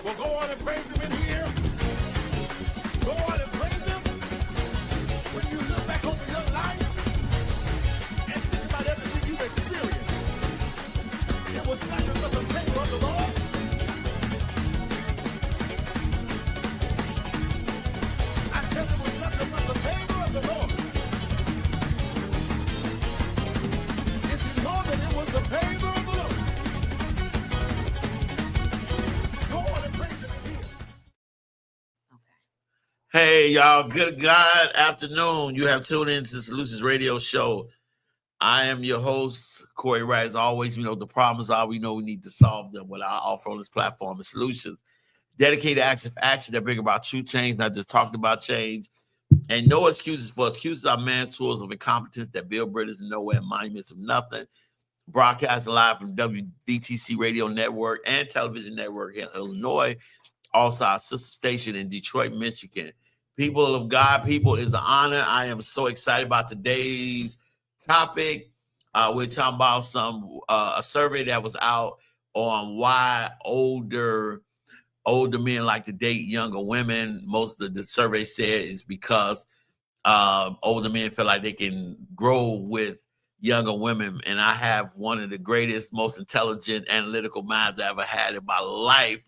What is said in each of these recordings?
Well, go on and praise him in here. Go on and praise him. When you look back over your life and think about everything you've experienced, it was nothing but the favor of the Lord. I said it was nothing but the favor of the Lord. If you know that it was the favor of the Lord, go on and praise him in here. Hey, y'all. Good God afternoon. You have tuned in to Solutions Radio Show. I am your host, Corey Wright. As always, we know the problems are. We know we need to solve them. What I offer on this platform is solutions. Dedicated acts of action that bring about true change, not just talking about change. And no excuses for excuses are man's tools of incompetence that build bridges and nowhere, monuments of nothing. Broadcasting live from WVTC Radio Network and Television Network in Illinois. Also, our sister station in Detroit, Michigan. People of God, people, it's an honor. I am so excited about today's topic. We're talking about a survey that was out on why older men like to date younger women. Most of the survey said is because older men feel like they can grow with younger women. And I have one of the greatest, most intelligent, analytical minds I ever had in my life,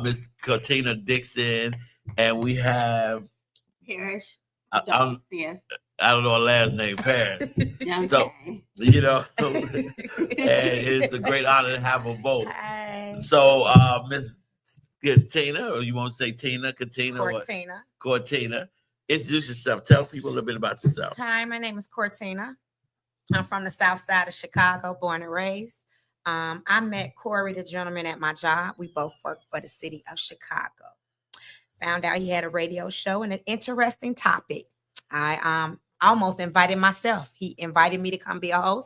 Miss Katina Dixon. And we have Parrish. I don't know her last name, Paris. Okay. So, you know, and it's a great honor to have them both. Hi. So, Miss Katina, or you want to say Tina, Katina? Cortina. Cortina. Introduce yourself. Tell people a little bit about yourself. Hi, my name is Cortina. I'm from the south side of Chicago, born and raised. I met Corey, the gentleman, at my job. We both worked for the city of Chicago. Found out he had a radio show and an interesting topic. I almost invited myself. He invited me to come be a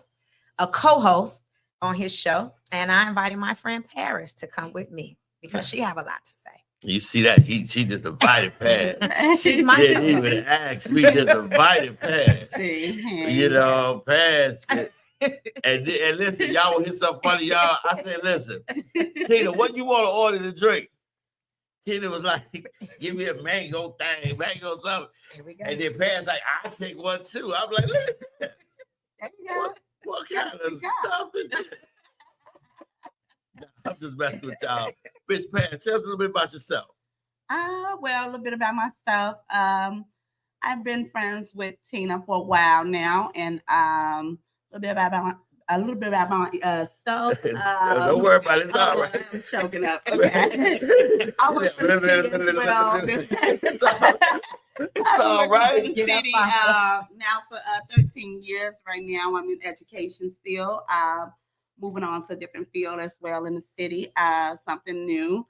co-host on his show. And I invited my friend Paris to come with me because she have a lot to say. You see that? She just invited Paris. She's my didn't even ask. We just invited Paris. You know, Paris. And listen, y'all will hear something funny, y'all. I said, listen, Tina, what you want to order to drink? Tina was like, give me a mango something. Here we go. And then Paris like, I'll take one too. I'm like, look at this. There you go. What kind of stuff is this? I'm just messing with y'all. Miss Paris, tell us a little bit about yourself. Well, a little bit about myself. I've been friends with Tina for a while now, and a little bit about myself. Don't worry about it. It's all right. I'm choking up. Okay. I was from the city as well. It's all right. In the city, now for 13 years right now. I'm in education still. Moving on to a different field as well in the city. Something new.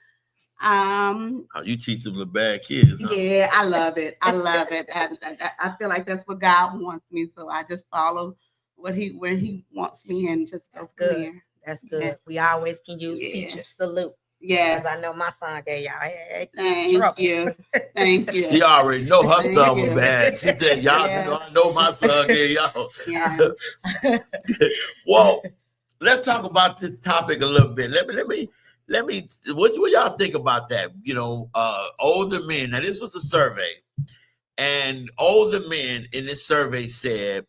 You teach them the bad kids, huh? Yeah, I love it. I feel like that's what God wants me, so I just follow where he wants me and just go from there. That's good. Yeah. We always can use teachers. Salute. Yes. Because I know my son gave y'all Thank you. Thank you. She already know her son was bad. She said, y'all, you know, I know my son gave y'all. Yeah. Well, let's talk about this topic a little bit. Let me. What y'all think about that? You know, older men. Now, this was a survey, and older men in this survey said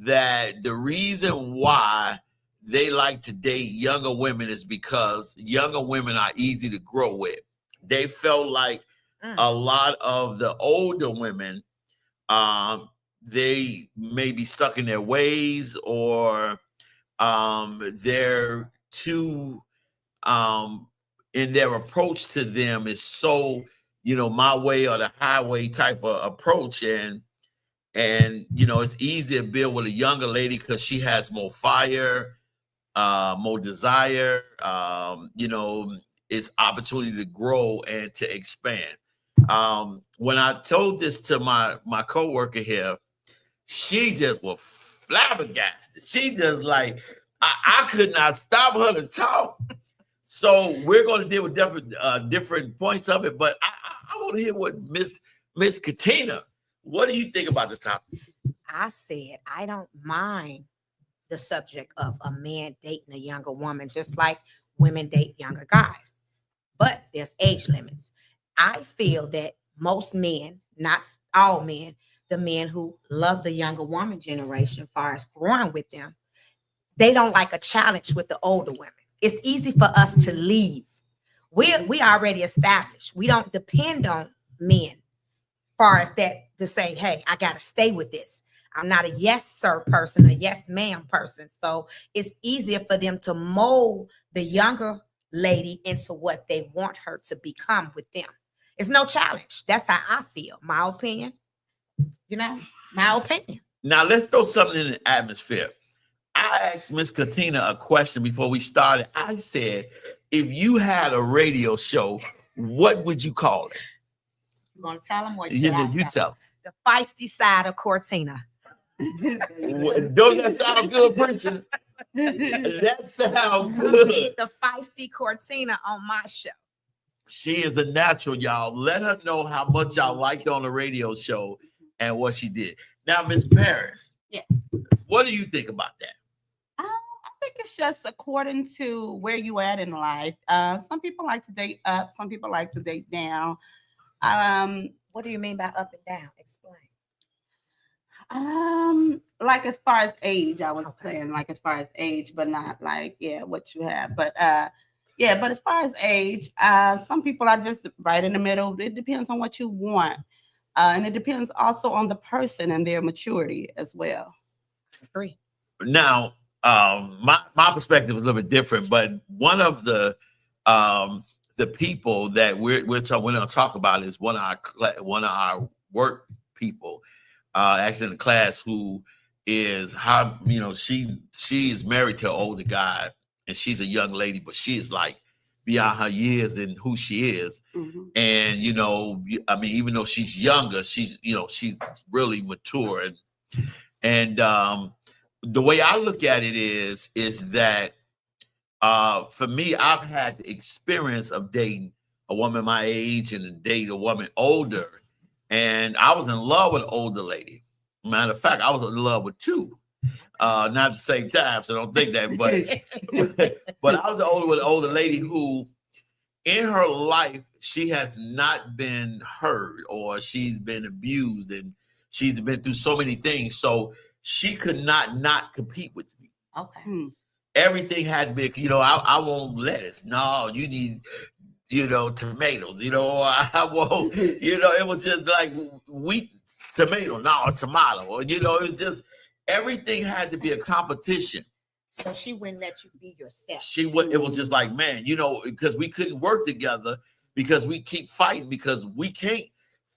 that the reason why they like to date younger women is because younger women are easy to grow with. They felt like a lot of the older women, they may be stuck in their ways, or they're too in their approach to them is so, you know, my way or the highway type of approach. And you know, it's easier to build with a younger lady because she has more fire, more desire, you know, it's opportunity to grow and to expand. When I told this to my coworker here, she just was flabbergasted. She just like, I could not stop her to talk. So we're going to deal with different points of it, but I want to hear what Miss Katina, what do you think about this topic? I said I don't mind the subject of a man dating a younger woman, just like women date younger guys. but there's age limits. I feel that most men, not all men, the men who love the younger woman generation, as far as growing with them, they don't like a challenge with the older women. It's easy for us to leave. We already established. We don't depend on men, far as that to say, hey, I got to stay with this. I'm not a yes sir person, a yes ma'am person. So it's easier for them to mold the younger lady into what they want her to become with them. It's no challenge. That's how I feel. My opinion. My opinion. Now let's throw something in the atmosphere. I asked Miss Katina a question before we started. I said, if you had a radio show, what would you call it? You gonna tell them what You tell. The feisty side of Cortina. Don't that sound good, preacher? That sounds good. The feisty Cortina on my show. She is the natural, y'all. Let her know how much y'all liked on the radio show and what she did. Now, Miss Paris. Yeah. What do you think about that? I think it's just according to where you at in life. Some people like to date up, some people like to date down. What do you mean by up and down? Explain. Like as far as age, I was saying like as far as age, but not like what you have. But but as far as age, some people are just right in the middle. It depends on what you want. And it depends also on the person and their maturity as well. Agree. Now, my perspective is a little bit different, but one of the people that we're going to talk about is one of our work people, actually in the class, who is she is married to an older guy, and she's a young lady, but she is like beyond her years in who she is. Mm-hmm. And I mean, even though she's younger, she's really mature, and the way I look at it is that for me, I've had the experience of dating a woman my age and dating a woman older, and I was in love with an older lady. Matter of fact, I was in love with two, not at the same time, so don't think that. But I was with an older lady who, in her life, she has not been heard, or she's been abused, and she's been through so many things. So she could not compete with me. Okay. Everything had to be, I won't lettuce. No, you need, tomatoes. I won't, it was just like wheat, tomato. No, it's tomato. Or, it was just, everything had to be a competition. So she wouldn't let you be yourself. It was just like, man, because we couldn't work together because we keep fighting, because we can't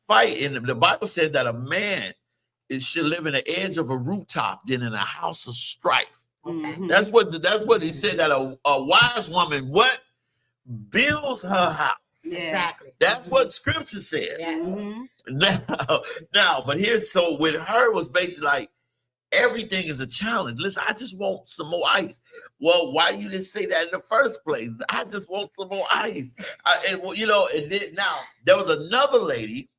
fight. And the Bible said that a man should live in the edge of a rooftop than in a house of strife. Mm-hmm. That's what he said, that a wise woman builds her house. Yeah. Exactly. That's what scripture said. Yes. Mm-hmm. Now, but so with her was basically like, everything is a challenge. Listen, I just want some more ice. Well, why you didn't say that in the first place? I just want some more ice. And then now there was another lady,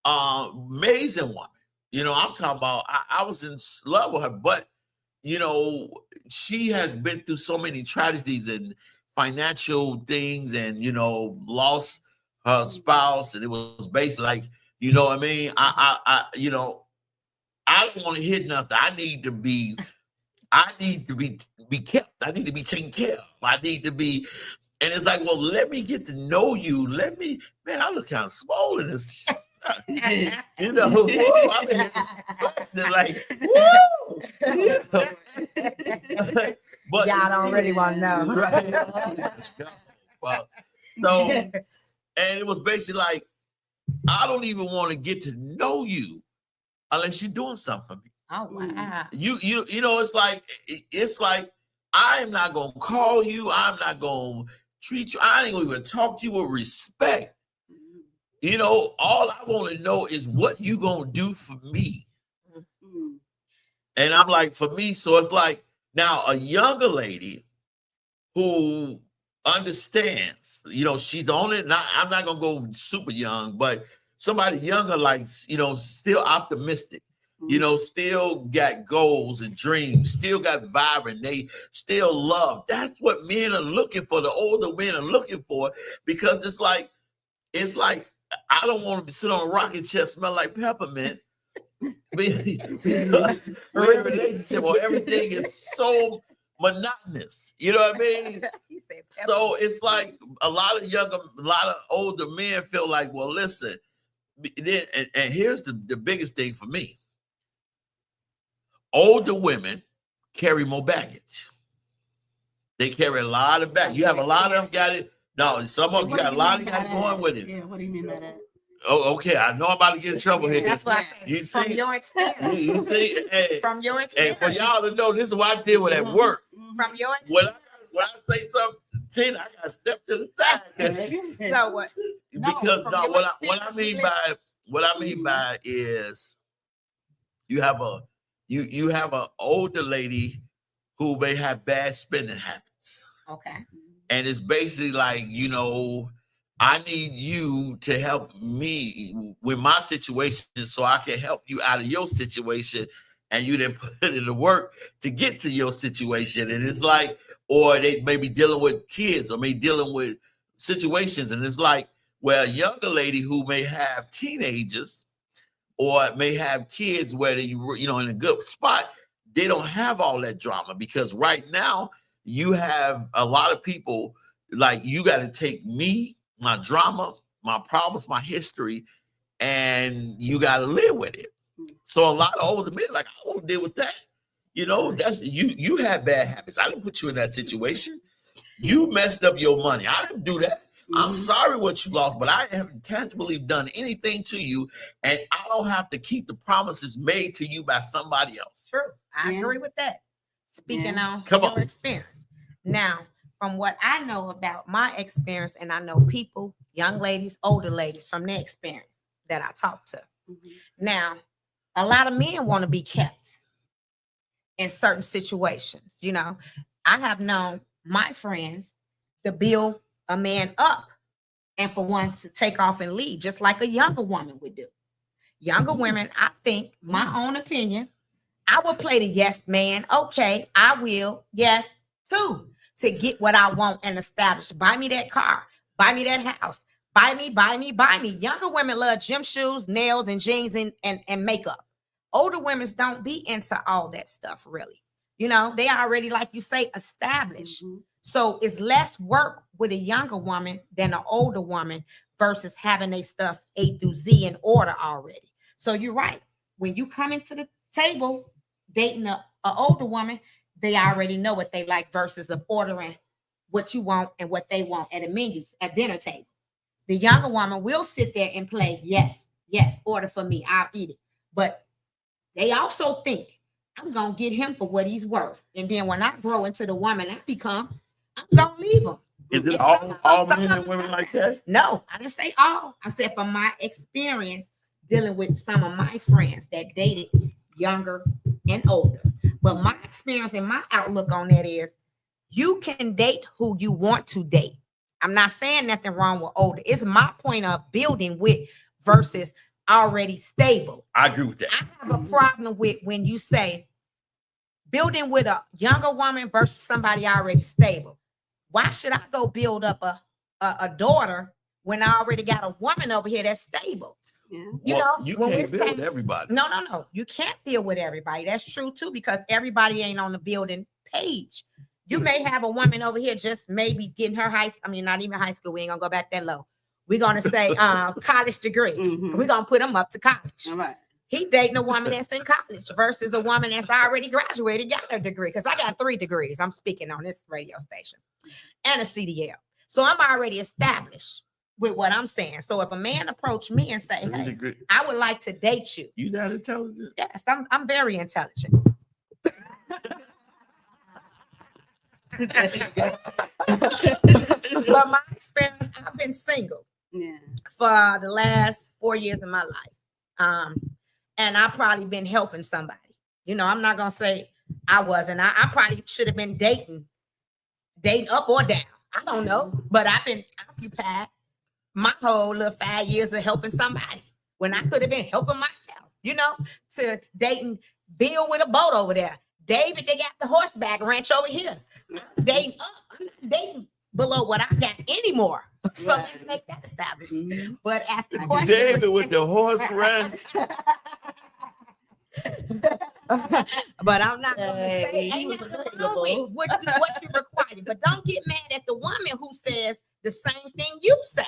amazing woman. I'm talking about, I was in love with her, but she has been through so many tragedies and financial things, and lost her spouse, and it was basically like, what I mean? I don't want to hit nothing. I need to be kept. I need to be taken care of. I need to be, and it's like, well, let me get to know you. Man, I look kind of small in this. Woo, I mean, like, woo. But y'all don't really want to know. Right? Well, so, and it was basically like, I don't even want to get to know you unless you're doing something for me. Oh wow. It's like I am not gonna call you. I'm not gonna treat you. I ain't gonna even talk to you with respect. All I want to know is what you gonna do for me. Mm-hmm. And I'm like, for me, so it's like, now a younger lady who understands, she's on it. Now, I'm not gonna go super young, but somebody younger, like, still optimistic. you know, still got goals and dreams, still got vibrant. They still love. That's what men are looking for. The older men are looking for, because it's like I don't want to sit on a rocking chair, smell like peppermint. Because we're in a relationship where everything is so monotonous. You know what I mean? He said, So it's like a lot of older men feel like, well, listen, and here's the biggest thing for me. Older women carry more baggage. They carry a lot of baggage. You have a lot of them got it. No, some of them, you got a lot of guys going with it. Yeah, what do you mean by that? Oh, okay. I know I'm about to get in trouble here. that's what I said. You From see? your experience. You see, hey, From your hey, experience. for y'all to know, this is what I deal with at work. From your When experience. I say something, Tina, I gotta step to the side. So what? Because from no, your what I mean by is you have a older lady who may have bad spending habits. Okay. And it's basically like, you know, I need you to help me with my situation so I can help you out of your situation, and you didn't put it to work to get to your situation. And it's like, or they may be dealing with kids or may dealing with situations. And it's like, well, a younger lady who may have teenagers or may have kids where they, you know, in a good spot, they don't have all that drama, because right now you have a lot of people like, you got to take me, my drama, my problems, my history, and you got to live with it. So a lot of older men like, I won't deal with that. You know, that's you had bad habits. I didn't put you in that situation. You messed up your money. I didn't do that. I'm sorry what you lost, but I haven't tangibly done anything to you, and I don't have to keep the promises made to you by somebody else. True. I Yeah. agree with that. Speaking on Come your on. experience. Now, from what I know about my experience, and I know people, young ladies, older ladies from their experience that I talk to. Now, a lot of men want to be kept in certain situations. You know, I have known my friends to build a man up and for one to take off and leave, just like a younger woman would do. Younger women, I think, my own opinion, I would play the yes man. Okay, I will. Yes, too, to get what I want and establish. Buy me that car. Buy me that house. Buy me. Younger women love gym shoes, nails, and jeans and makeup. Older women don't be into all that stuff, really. You know, they already, like you say, established. So it's less work with a younger woman than an older woman versus having their stuff A through Z in order already. So you're right. When you come into the table dating an older woman, they already know what they like versus of ordering what you want and what they want at a menu at dinner table. The younger woman will sit there and play, yes, order for me, I'll eat it. But they also think, I'm going to get him for what he's worth. And then when I grow into the woman I become, I'm going to leave him. Is it It's all men and women like that? No, I didn't say all. I said from my experience dealing with some of my friends that dated younger and older. But my experience and my outlook on that is you can date who you want to date. I'm not saying nothing wrong with older. It's my point of building with versus already stable. I agree with that. I have a problem with when you say building with a younger woman versus somebody already stable. Why should I go build up a daughter when I already got a woman over here that's stable? Yeah. You Well, know, you when can't it's build time- everybody. No. You can't deal with everybody. That's true too, because everybody ain't on the building page. You may have a woman over here just maybe getting her not even high school. We ain't gonna go back that low. We're gonna say college degree. We're gonna put them up to college. All right. He dating a woman that's in college versus a woman that's already graduated, got her degree. Because I got 3 degrees. I'm speaking on this radio station and a CDL. So I'm already established with what I'm saying. So if a man approach me and say, hey, I would like to date you. You that intelligent? Yes, I'm very intelligent. But my experience, I've been single Yeah. for the last 4 years of my life. And I've probably been helping somebody. You know, I'm not gonna say I wasn't. I probably should have been dating up or down. I don't know, but I've been occupied my whole little 5 years of helping somebody when I could have been helping myself. you know, to dating Bill with a boat over there. David, they got the horseback ranch over here. Dating up, I'm not dating below what I got anymore. So let's make that established. Mhm. But ask the question. David with the horse ranch. But I'm not gonna say Hey, he ain't was nothing available. wrong with what you require. But don't get mad at the woman who says the same thing you say.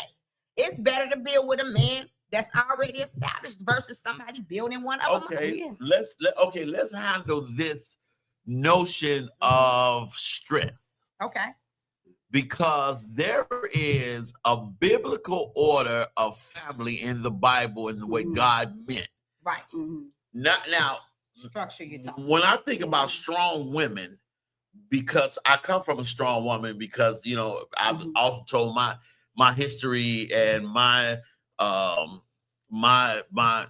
It's better to build with a man that's already established versus somebody building one of them. Okay, Yeah. let's handle this notion of strength, Okay. because there is a biblical order of family in the Bible in the way Mhm. God meant. Right. Mhm. Now, Structure you're talking. when I think about strong women, because I come from a strong woman, because you know I've Mhm. also told my history and my my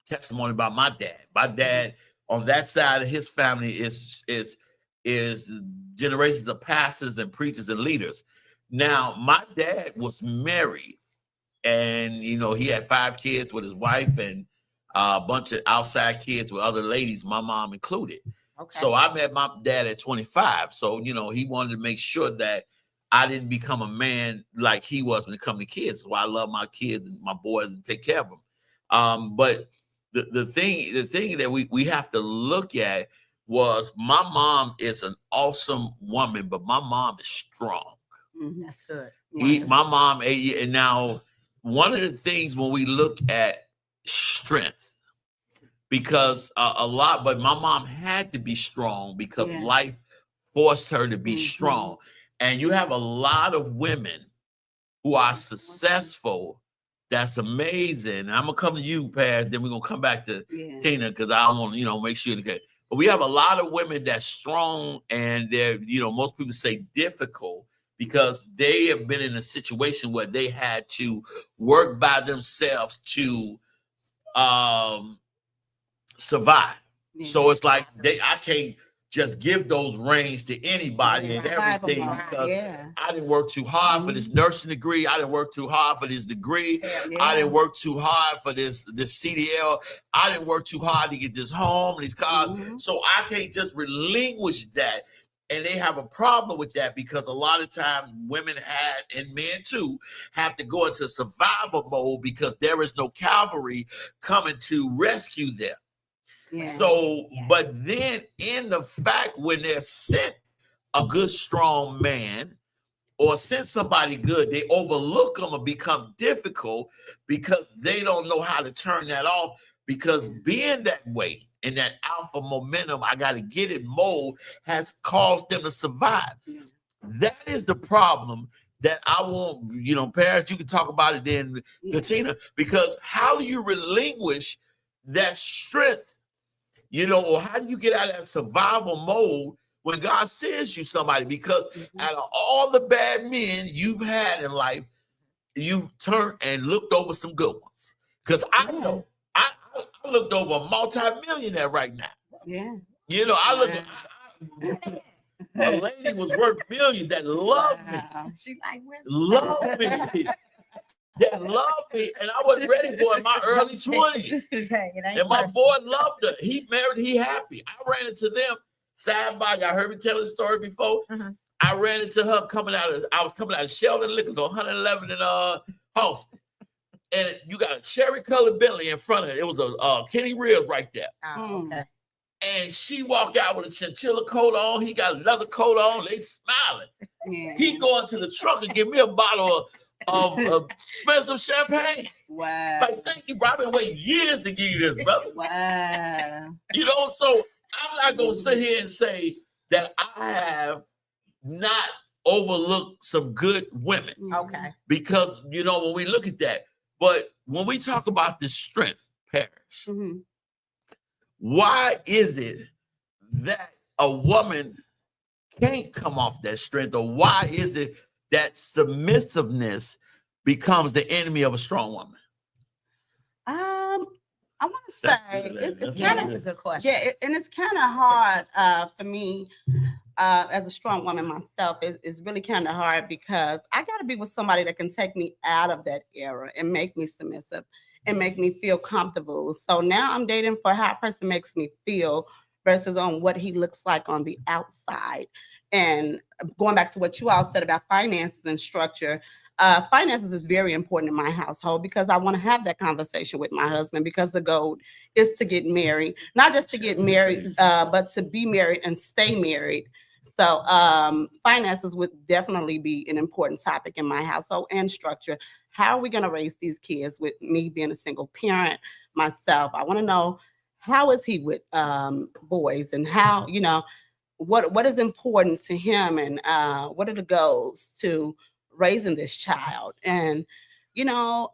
testimony about my dad. My dad on that side of his family is generations of pastors and preachers and leaders. Now, my dad was married, and you know he had 5 kids with his wife and a bunch of outside kids with other ladies, my mom included. Okay. So I met my dad at 25. So, you know, he wanted to make sure that I didn't become a man like he was when it comes to kids. So I love my kids and my boys and take care of them. But the thing that we have to look at was my mom is an awesome woman, but my mom is strong. Mhm. That's good. My mom, and now one of the things when we look at strength, because but my mom had to be strong because Yeah. life forced her to be Mhm. strong. And you have a lot of women who are successful. That's amazing. And I'm gonna come to you, Paz. Then we're gonna come back to Yeah. Tina, because I want to, make sure to get. But we have a lot of women that's strong, and they're, most people say difficult because they have been in a situation where they had to work by themselves to survive. Yeah. So it's like I can't just give those reins to anybody and Survival everything, mode. because Yeah. I didn't work too hard for this nursing degree. I didn't work too hard for this degree. Yeah. I didn't work too hard for this CDL. I didn't work too hard to get this home, these cars. Mhm. So I can't just relinquish that. And they have a problem with that because a lot of times women and men too, have to go into survival mode because there is no cavalry coming to rescue them. Yeah. So, Yes. but then in the fact when they're sent a good, strong man or sent somebody good, they overlook them or become difficult because they don't know how to turn that off, because being that way in that alpha momentum, I got to get it mode, has caused them to survive. Yeah. That is the problem that I want, Paris, you can talk about it then, Yeah. Katina, because how do you relinquish that strength? Or how do you get out of that survival mode when God sends you somebody? Because out of all the bad men you've had in life, you've turned and looked over some good ones. Because I know I looked over a multi-millionaire right now. Yeah. I looked. A lady was worth millions that loved me. Wow. She like women. Loved me. That loved me, and I wasn't ready for it in my early 20s. Hey, it ain't And my personal. boy loved her. He married, he happy. I ran into them side by. Y'all heard me tell this story before. Mhm. I ran into her I was coming out of Sheldon Liquors on 111 in Halston. And you got a cherry colored Bentley in front of it. It was a Kenny Reels right there. Oh, okay. And she walked out with a chinchilla coat on. He got a leather coat on. They smiling. Yeah. He go into the trunk and give me a bottle of expensive champagne. Wow. Like, thank you, bro. I've been waiting years to give you this, brother. Wow. So I'm not gonna sit here and say that I have not overlooked some good women, Okay. because when we look at that, but when we talk about this strength, Paris, Mhm. why is it that a woman can't come off that strength, or why is it that submissiveness becomes the enemy of a strong woman? I want to That's say good. it's That's Yeah, kind that's of a good question. and it's kind of hard for me as a strong woman myself, is really kind of hard because I got to be with somebody that can take me out of that era and make me submissive and make me feel comfortable. So now I'm dating for how a person makes me feel versus on what he looks like on the outside. And going back to what you all said about finances and structure, finances is very important in my household because I want to have that conversation with my husband because the goal is to get married, not just to get married, but to be married and stay married. So finances would definitely be an important topic in my household and structure. How are we going to raise these kids with me being a single parent myself? I want to know, how is he with boys and how, what is important to him and what are the goals to raising this child and,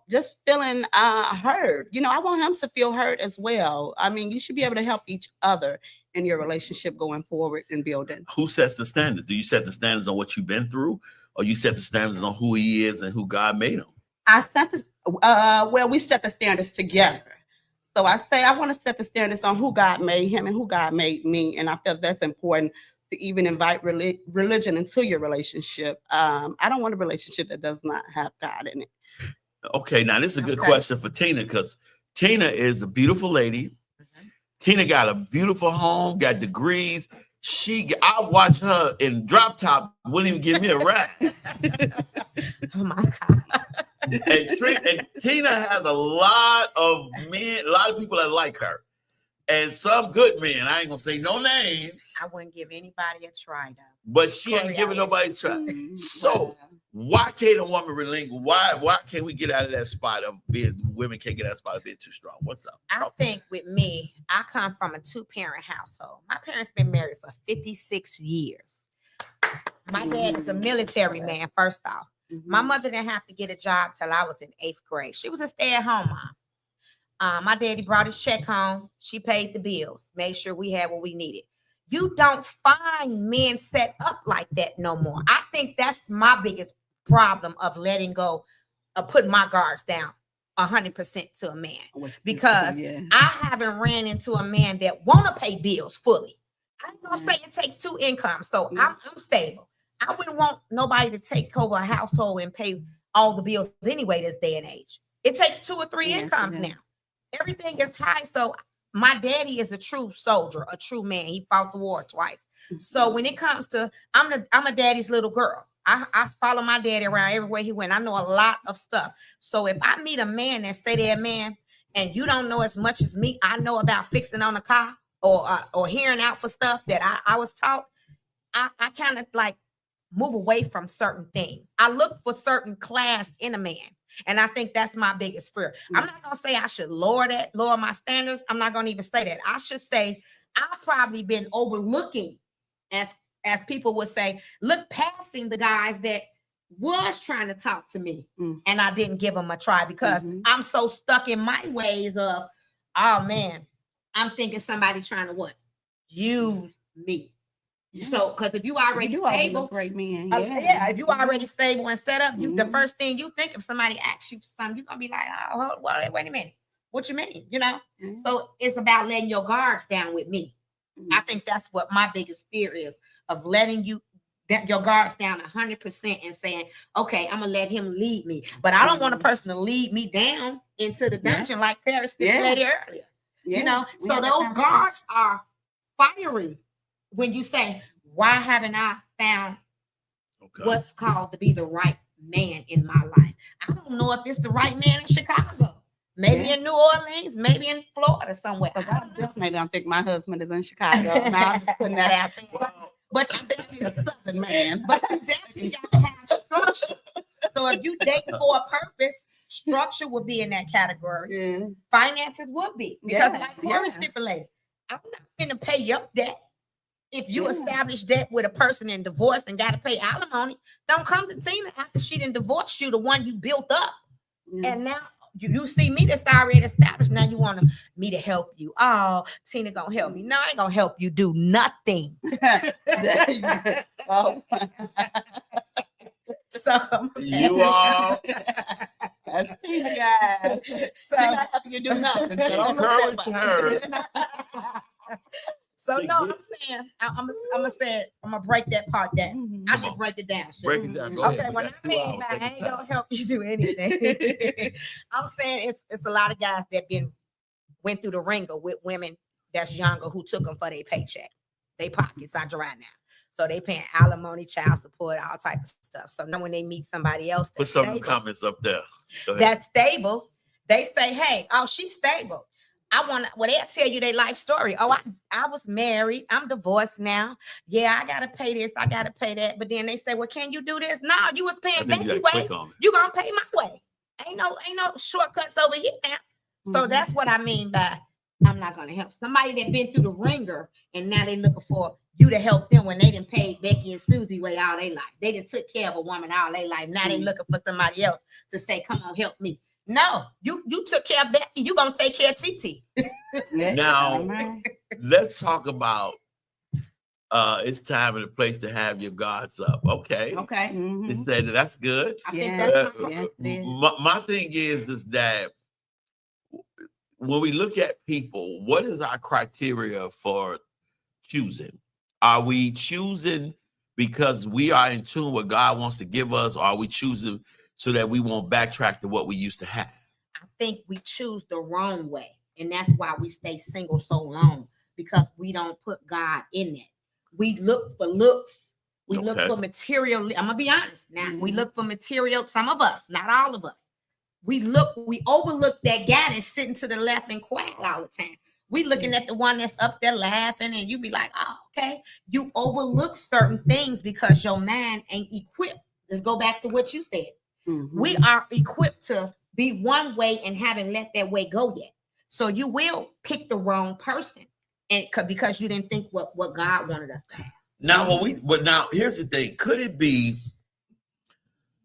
just feeling heard. I want him to feel heard as well. I mean, you should be able to help each other in your relationship going forward and building. Who sets the standards? Do you set the standards on what you've been through, or you set the standards on who he is and who God made him? We set the standards together. So I say I want to set the standards on who God made him and who God made me. And I feel that's important to even invite religion into your relationship. I don't want a relationship that does not have God in it. Okay, now this is a good question for Tina because Tina is a beautiful lady. Mm-hmm. Tina got a beautiful home, got degrees. I watched her in drop top, wouldn't even give me a ride. Oh my God. And Tina has a lot of men, a lot of people that like her. And some good men. I ain't gonna say no names. I wouldn't give anybody a try though. But she ain't giving nobody a try. So why can't a woman relinquish? Why can't we get out of that spot of being women can't get out of that spot of being too strong? What's up? I think with me, I come from a 2-parent household. My parents been married for 56 years. My dad is a military man, first off. My mother didn't have to get a job till I was in 8th grade. She was a stay-at-home mom. My daddy brought his check home. She paid the bills, made sure we had what we needed. You don't find men set up like that no more. I think that's my biggest problem of letting go, of putting my guards down 100% to a man. Because I haven't ran into a man that want to pay bills fully. I'm going to say it takes 2 incomes, so I'm stable. I wouldn't want nobody to take over a household and pay all the bills anyway this day and age. It takes 2 or 3 incomes now. Everything is high. So my daddy is a true soldier, a true man. He fought the war twice. So when it comes to, I'm a daddy's little girl. I follow my daddy around everywhere he went. I know a lot of stuff. So if I meet a man that say they're a man and you don't know as much as me, I know about fixing on a car or hearing out for stuff that I was taught, I kind of like move away from certain things. I look for certain class in a man. And I think that's my biggest fear. I'm not going to say I should lower my standards. I'm not going to even say that. I should say I've probably been overlooking, as people would say, passing the guys that was trying to talk to me. And I didn't give them a try because I'm so stuck in my ways of, oh man, I'm thinking somebody trying to what? Use me. So, because if you already stable, great man. If you already stable and set up, the first thing you think, if somebody asks you for something, you're gonna be like, oh, wait a minute, what you mean? So it's about letting your guards down with me. I think that's what my biggest fear is, of letting your guards down 100% and saying, okay, I'm gonna let him lead me, but I don't want a person to lead me down into the dungeon like Paris stipulated earlier. So those guards are fiery. When you say, why haven't I found what's called to be the right man in my life? I don't know if it's the right man in Chicago, maybe in New Orleans, maybe in Florida somewhere. I definitely don't think my husband is in Chicago. Now I'm just putting that out there. But you definitely a Southern man. But you definitely got to have structure. So if you date for a purpose, structure would be in that category. Finances would be. Because like Corey stipulated, I'm not going to pay your debt. If you establish debt with a person in divorce and got to pay alimony, don't come to Tina after she done divorced you, the one you built up. And now you see me that's already established. Now you want me to help you. Oh, Tina gonna help me. No, I ain't gonna help you do nothing. So you all. That's Tina, guys. So Tina helping you do nothing. So encourage her. So See, no, yeah. I'm saying I'm gonna break that part down. Mhm. I Come should on. break it down. Break shouldn't it down. Mhm. Go I? Okay, ahead. We when got I 2 mean hours. by Take I your ain't time. gonna help you do anything. I'm saying it's a lot of guys that went through the ringer with women that's younger who took them for their paycheck. They pockets are dry now. So they paying alimony, child support, all type of stuff. So now when they meet somebody else Put that's some of the stable, comments up there. Go ahead. that's stable, they say, hey, oh, she's stable. Well, they'll tell you their life story. Oh, I was married. I'm divorced now. Yeah, I gotta pay this. I gotta pay that. But then they say, well, can you do this? No, you was I paying think you baby gotta way. click on it. You gonna pay my way. Ain't no shortcuts over here now. So Mhm. that's what I mean by I'm not gonna help somebody that been through the ringer and now they looking for you to help them when they didn't pay Becky and Susie way all their life. They done took care of a woman all their life. Now they looking for somebody else to say, come on, help me. No, you took care of Becky. You gonna take care of TT. Yeah. Now- All right. Let's talk about it's time and a place to have your guards up. Okay. Okay. Mhm. They said that's good. I think Yeah. that's Uh, Yes, it is. my thing is that when we look at people, what is our criteria for choosing? Are we choosing because we are in tune with what God wants to give us, or are we choosing so that we won't backtrack to what we used to have? I think we choose the wrong way. And that's why we stay single so long, because we don't put God in it. We look for looks. We look Okay. for material. I'm gonna be honest. Now we Mhm. look for material. Some of us, not all of us. We overlook that guy that's sitting to the left and quiet all the time. We looking at the one that's up there laughing, and you be like, oh, okay. You overlook certain things because your mind ain't equipped. Let's go back to what you said. Mhm. We are equipped to be one way and haven't let that way go yet. So you will pick the wrong person, and because you didn't think what God wanted us to have. Now, now here's the thing. Could it be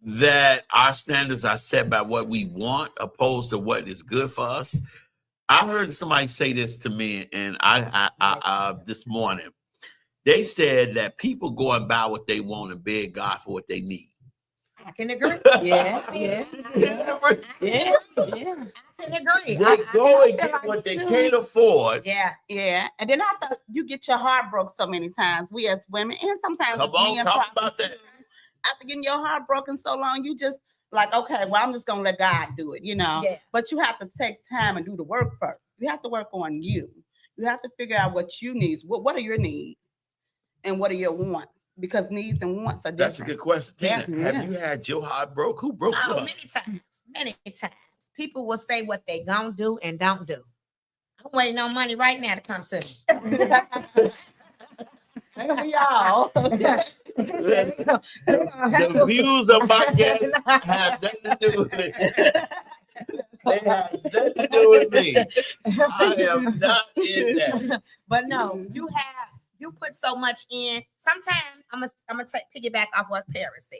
that our standards are set by what we want opposed to what is good for us? I heard somebody say this to me, and I this morning. They said that people go and buy what they want and beg God for what they need. I can agree. Yeah, yeah, yeah, yeah, yeah. I can agree. They I go and feel get like what they too. can't afford. Yeah. Yeah. And then I thought you get your heart broke so many times. We as women, and sometimes Come as on, men, talk probably about that. too. After getting your heart broken so long, you just like, okay, well, I'm just gonna let God do it, Yeah. But you have to take time and do the work first. You have to work on you. You have to figure out what you need. What are your needs, and what are your wants? Because needs and wants are different. That's a good question. Tina, Yeah. have you had your heart broke? Who broke Oh, your many heart? times. Many times. People will say what they gonna do and don't do. I'm waiting on money right now to come to me. Ain't we all? The views of my guests have nothing to do with it. They have nothing to do with me. I am not in that. But no, you put so much in. Sometimes I'm gonna piggyback off what Paris said.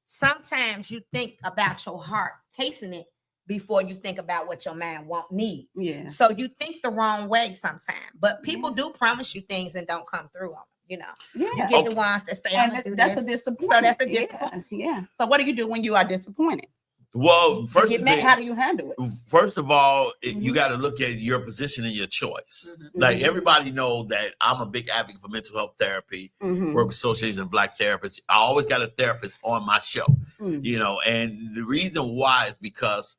Sometimes you think about your heart casing it before you think about what your mind need. Yeah. So you think the wrong way sometimes. But people do promise you things and don't come through on them. You Yeah. get the ones that say, I'm And gonna do that's this. a disappointment. So that's a Yeah, disappointment. yeah. So what do you do when you are disappointed? Well, first get of mad. How do you handle it? First of all, you Mhm. got to look at your position and your choice. Mhm. Like Mhm. everybody know that I'm a big advocate for mental health therapy, Mhm. Work Association of Black Therapists. I always got a therapist on my show, Mhm. and the reason why is because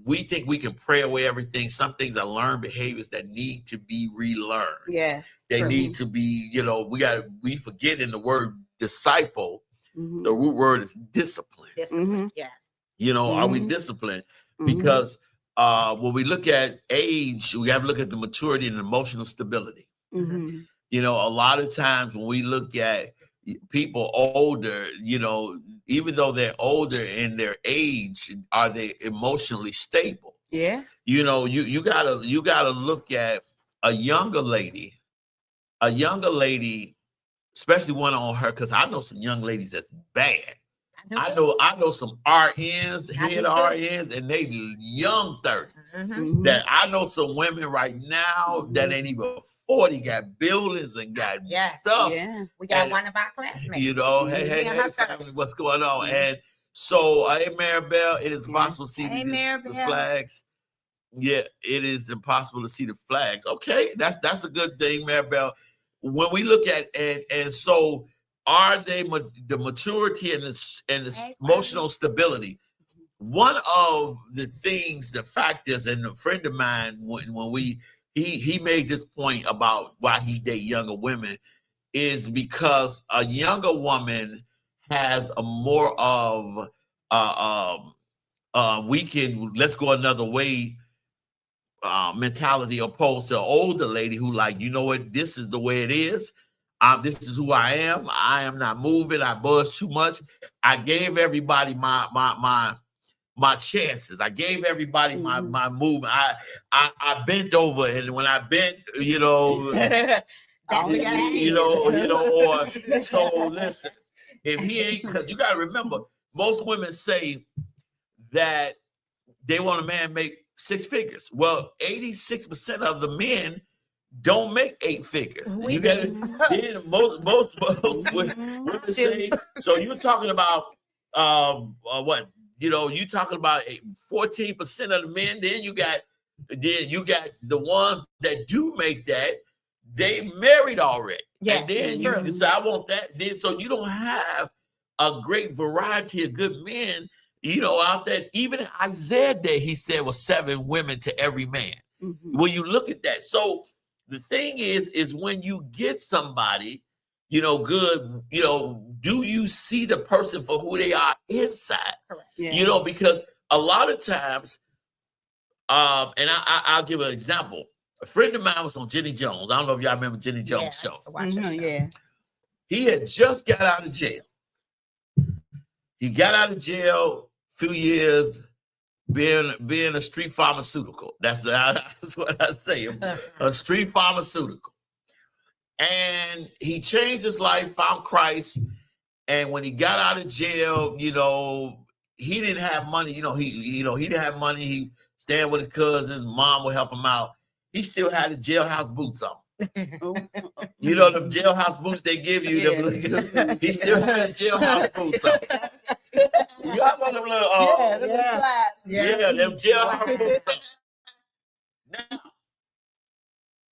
we think we can pray away everything. Some things are learned behaviors that need to be relearned. Yes. They true. need to be, we forget in the word disciple, Mhm. the root word is discipline. Discipline. Yes. Are we Mhm. disciplined? Mhm. Because when we look at age, we have to look at the maturity and emotional stability. Mhm. A lot of times when we look at people older, even though they're older in their age, are they emotionally stable? Yeah. You gotta look at a younger lady, especially one on her, because I know some young ladies that's bad. I know some RNs, I do head too. RNs, and they young 30s. Mhm. Mhm. That I know some women right now that ain't even 40, got buildings and got Yes. stuff. Yeah. We got And, one of our classmates. Hey, Mhm. hey, Yeah, her family, thirties. what's going on? Yeah. And so, hey, Maribel, it is Yeah. possible to see Hey, the Maribel. flags. Yeah, it is impossible to see the flags. Okay, that's a good thing, Maribel. When we look at and so are they the maturity and the emotional stability? One of the things, the factors, and a friend of mine when he made this point about why he date younger women is because a younger woman has a more of we can let's go another way mentality opposed to an older lady who like, you know what, this is the way it is. This is who I am. I am not moving. I buzz too much. I gave everybody my chances. I gave everybody my movement. I bent over, and when I bent, you know, or so listen. If he ain't, because you got to remember, most women say that they want a man make 6 figures. Well, 86% of the men don't make 8 figures. You got it. Most women say. So you're talking about what? You know, you talking about 14% of the men. Then you got the ones that do make that. They married already. Yeah. And then you say, I want that. Then so you don't have a great variety of good men, you know, out there. Even in Isaiah Day, he said was 7 women to every man. When you look at that. So the thing is when you get somebody, you know, good, you know, do you see the person for who they are inside? Correct. Yeah. You know, because a lot of times, and I'll give an example. A friend of mine was on Jenny Jones. I don't know if y'all remember Jenny Jones' show. I used to watch her show. Yeah. He had just got out of jail. He got out of jail a few years being a street pharmaceutical. That's what I say, a street pharmaceutical. And he changed his life, found Christ. And when he got out of jail, you know, he didn't have money. You know, he didn't have money. He stayed with his cousins. Mom would help him out. He still had the jailhouse boots on. You know, the jailhouse boots they give you. Yeah. He still had the jailhouse boots on. Y'all know them little, them jailhouse boots on. Now,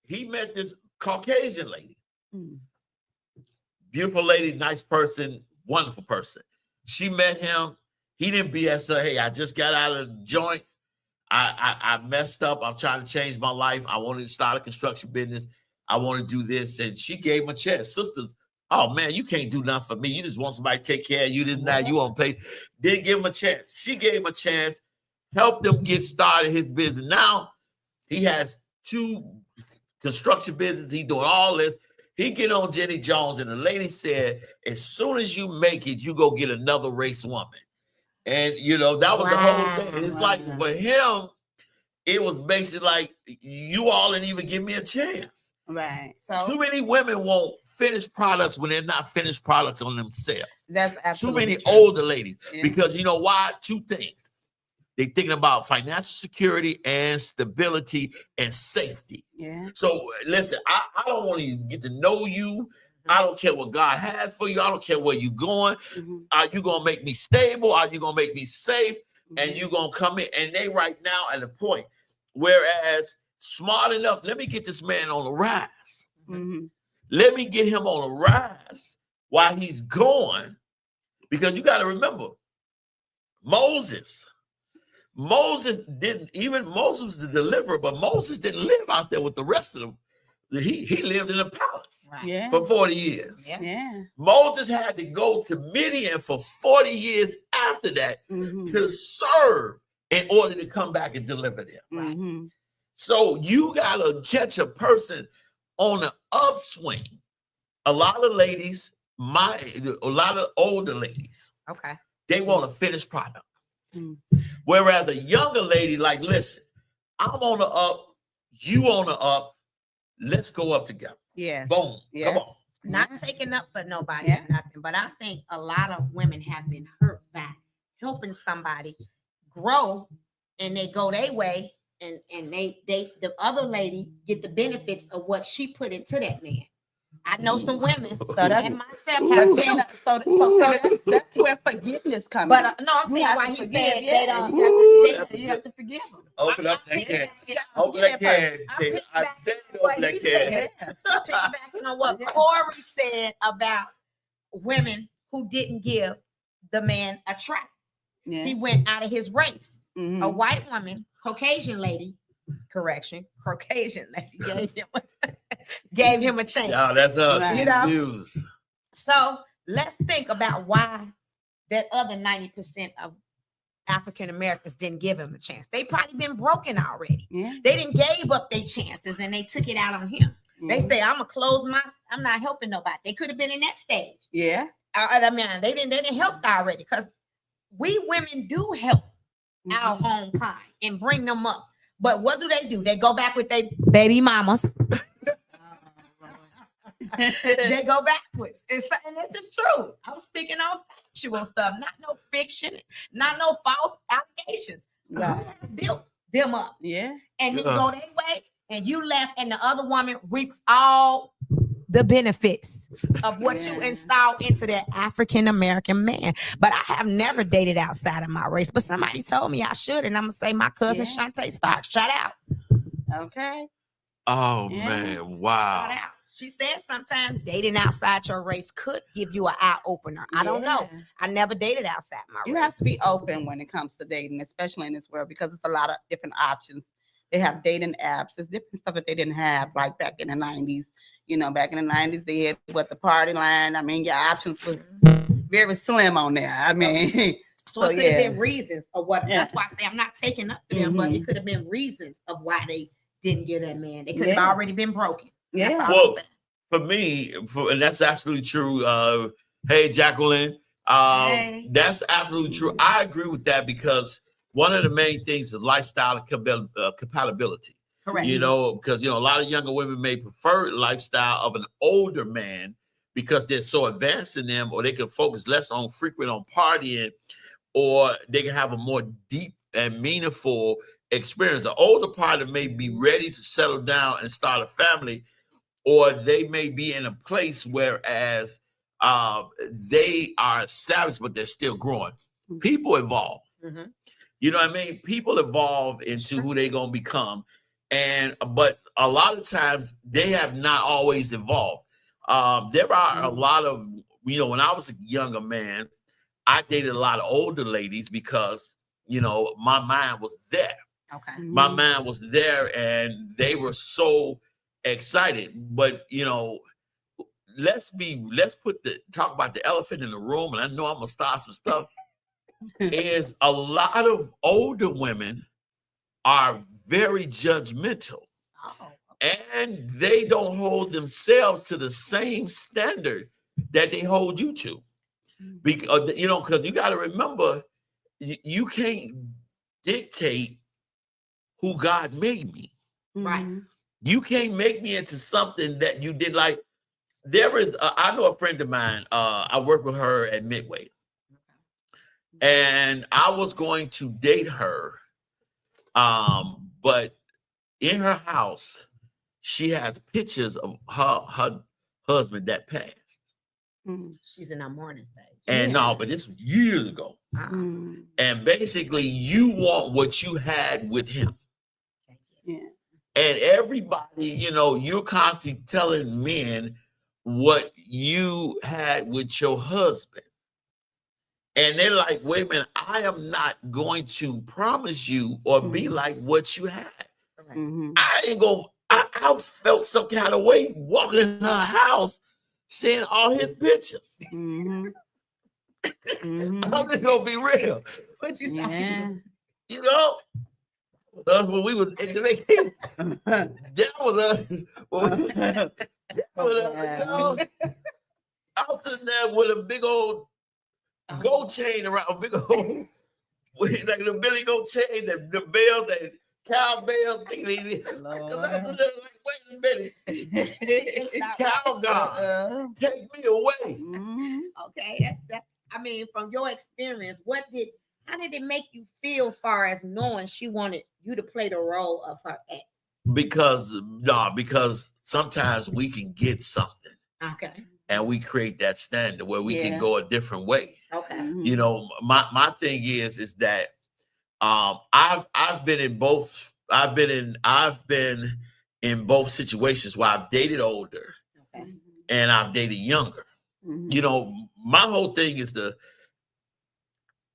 he met this Caucasian lady. Beautiful lady, nice person, wonderful person. She met him. He didn't BS her. Hey, I just got out of the joint. I messed up. I'm trying to change my life. I wanted to start a construction business. I want to do this. And she gave him a chance. Sisters, oh man, you can't do nothing for me. You just want somebody to take care of you. This and that. You won't pay. Didn't give him a chance. She gave him a chance, helped him get started his business. Now he has 2 construction businesses. He doing all this. He get on Jenny Jones, and the lady said, as soon as you make it, you go get another race woman. And, you know, that was the whole thing. And it's like, for him, it was basically like, you all didn't even give me a chance. Right. So too many women want finished products when they're not finished products on themselves. That's absolutely too many true. Older ladies. Yeah. Because you know why? 2 things. They're thinking about financial security and stability and safety. Yeah. So listen, I don't want to get to know you. I don't care what God has for you. I don't care where you're going. Are you going to make me stable? Are you going to make me safe? And you're going to come in. And they right now at the point, whereas smart enough, let me get this man on the rise. Let me get him on the rise while he's going. Because you got to remember, Moses was the deliverer, but Moses didn't live out there with the rest of them. He lived in a palace for 40 years. Yeah. Moses had to go to Midian for 40 years after that to serve in order to come back and deliver them. Right? So you got to catch a person on the upswing. A lot of ladies, a lot of older ladies, they want a finished product. Whereas a younger lady, like, listen, I'm on the up, you on the up, let's go up together. Yeah. Boom. Yeah. Come on. Not taking up for nobody or nothing, but I think a lot of women have been hurt by helping somebody grow, and they go their way, and they the other lady get the benefits of what she put into that man. I know some women So that's and myself have But been. then, that's where forgiveness comes But in. no, I'm saying why he said they don't. You have to forgive them. Open up that can. I'm Open that can. piggybacking I on dare you to what open that he can. said. Piggybacking on what Yeah. Corey said about women who didn't give the man a try. Yeah. He went out of his race. Mhm. A white woman, Caucasian lady, Caucasian lady gave him a chance. Yeah, that's us. Right. You know? Confused. So let's think about why that other 90% of African Americans didn't give him a chance. They probably been broken already. Yeah. They didn't gave up their chances and they took it out on him. They Mhm. say, I'm not helping nobody. They could have been in that stage. Yeah. I mean, they didn't help already because we women do help our Mhm. own kind and bring them up. But what do? They go back with their baby mamas. They go backwards. And this is true. I'm speaking on factual stuff, not no fiction, not no false allegations. Right. Built them up Yeah. and then Yeah. go their way, and you left, and the other woman reaps all the benefits of what you Yeah. install into that African American man. But I have never dated outside of my race. But somebody told me I should, and I'm gonna say my cousin Yeah. Shantae Stark. Shout out. Okay. Oh Yeah. man, Shout wow. out. She said sometimes dating outside your race could give you an eye opener. I don't know. Yeah. I never dated outside my You race. have to be open when it comes to dating, especially in this world, because it's a lot of different options. They have dating apps. There's different stuff that they didn't have, like back in the 90s. You know, back in the 90s, they had the party line. I mean, your options was very slim on there. I mean, So So, it could have yeah. been reasons of what. Yeah. That's why I say I'm not taking up to them, but Mhm. it could have been reasons of why they didn't get that man. They could have Yeah. already been broken. That's yeah. all I'm Well, saying. For me, and that's absolutely true. Hey, Jacqueline. Hey. That's absolutely true. I agree with that because one of the main things is lifestyle compatibility. Correct. You know, because a lot of younger women may prefer lifestyle of an older man because they're so advanced in them, or they can focus less on frequent on partying, or they can have a more deep and meaningful experience. The older partner may be ready to settle down and start a family, or they may be in a place whereas they are established, but they're still growing. People evolve. Mhm. You know what I mean? People evolve into who they're gonna become, but a lot of times they have not always evolved. There are a lot of when I was a younger man, I dated a lot of older ladies because my mind was there. Okay. My mind was there, and they were so excited. But let's talk about the elephant in the room. And I know I'm gonna start some stuff. Is a lot of older women are very judgmental, Oh, and they don't hold themselves to the same standard that they hold you to. Because you got to remember, you can't dictate who God made me. Right. You can't make me into something that you did. Like there is, I know a friend of mine. I work with her at Midway, and I was going to date her, but in her house, she has pictures of her husband that passed. She's in our mourning stage. And no, but this was years ago. And basically, you want what you had with him. Yeah. And everybody, you're constantly telling men what you had with your husband. And they're like, wait a minute, I am not going to promise you or be like what you had. I ain't gonna, I felt some kind of way walking in her house, seeing all his pictures. I'm just gonna be real. What you Yeah. That's when we was in the vacation. That was I was sitting there with a big old gold chain around, a big old, like the Billy Goat chain, the bells, the cowbell thing. I was sitting there like, wait a minute, cow God, take me away. Okay, that's. I mean, from your experience, how did it make you feel, far as knowing she wanted you to play the role of her ex? Because sometimes we can get something Okay. and we create that standard where we Yeah. can go a different way. Okay. Mhm. You know, my thing is that I've been in both situations where I've dated older Okay. and I've dated younger. Mhm. You know, my whole thing is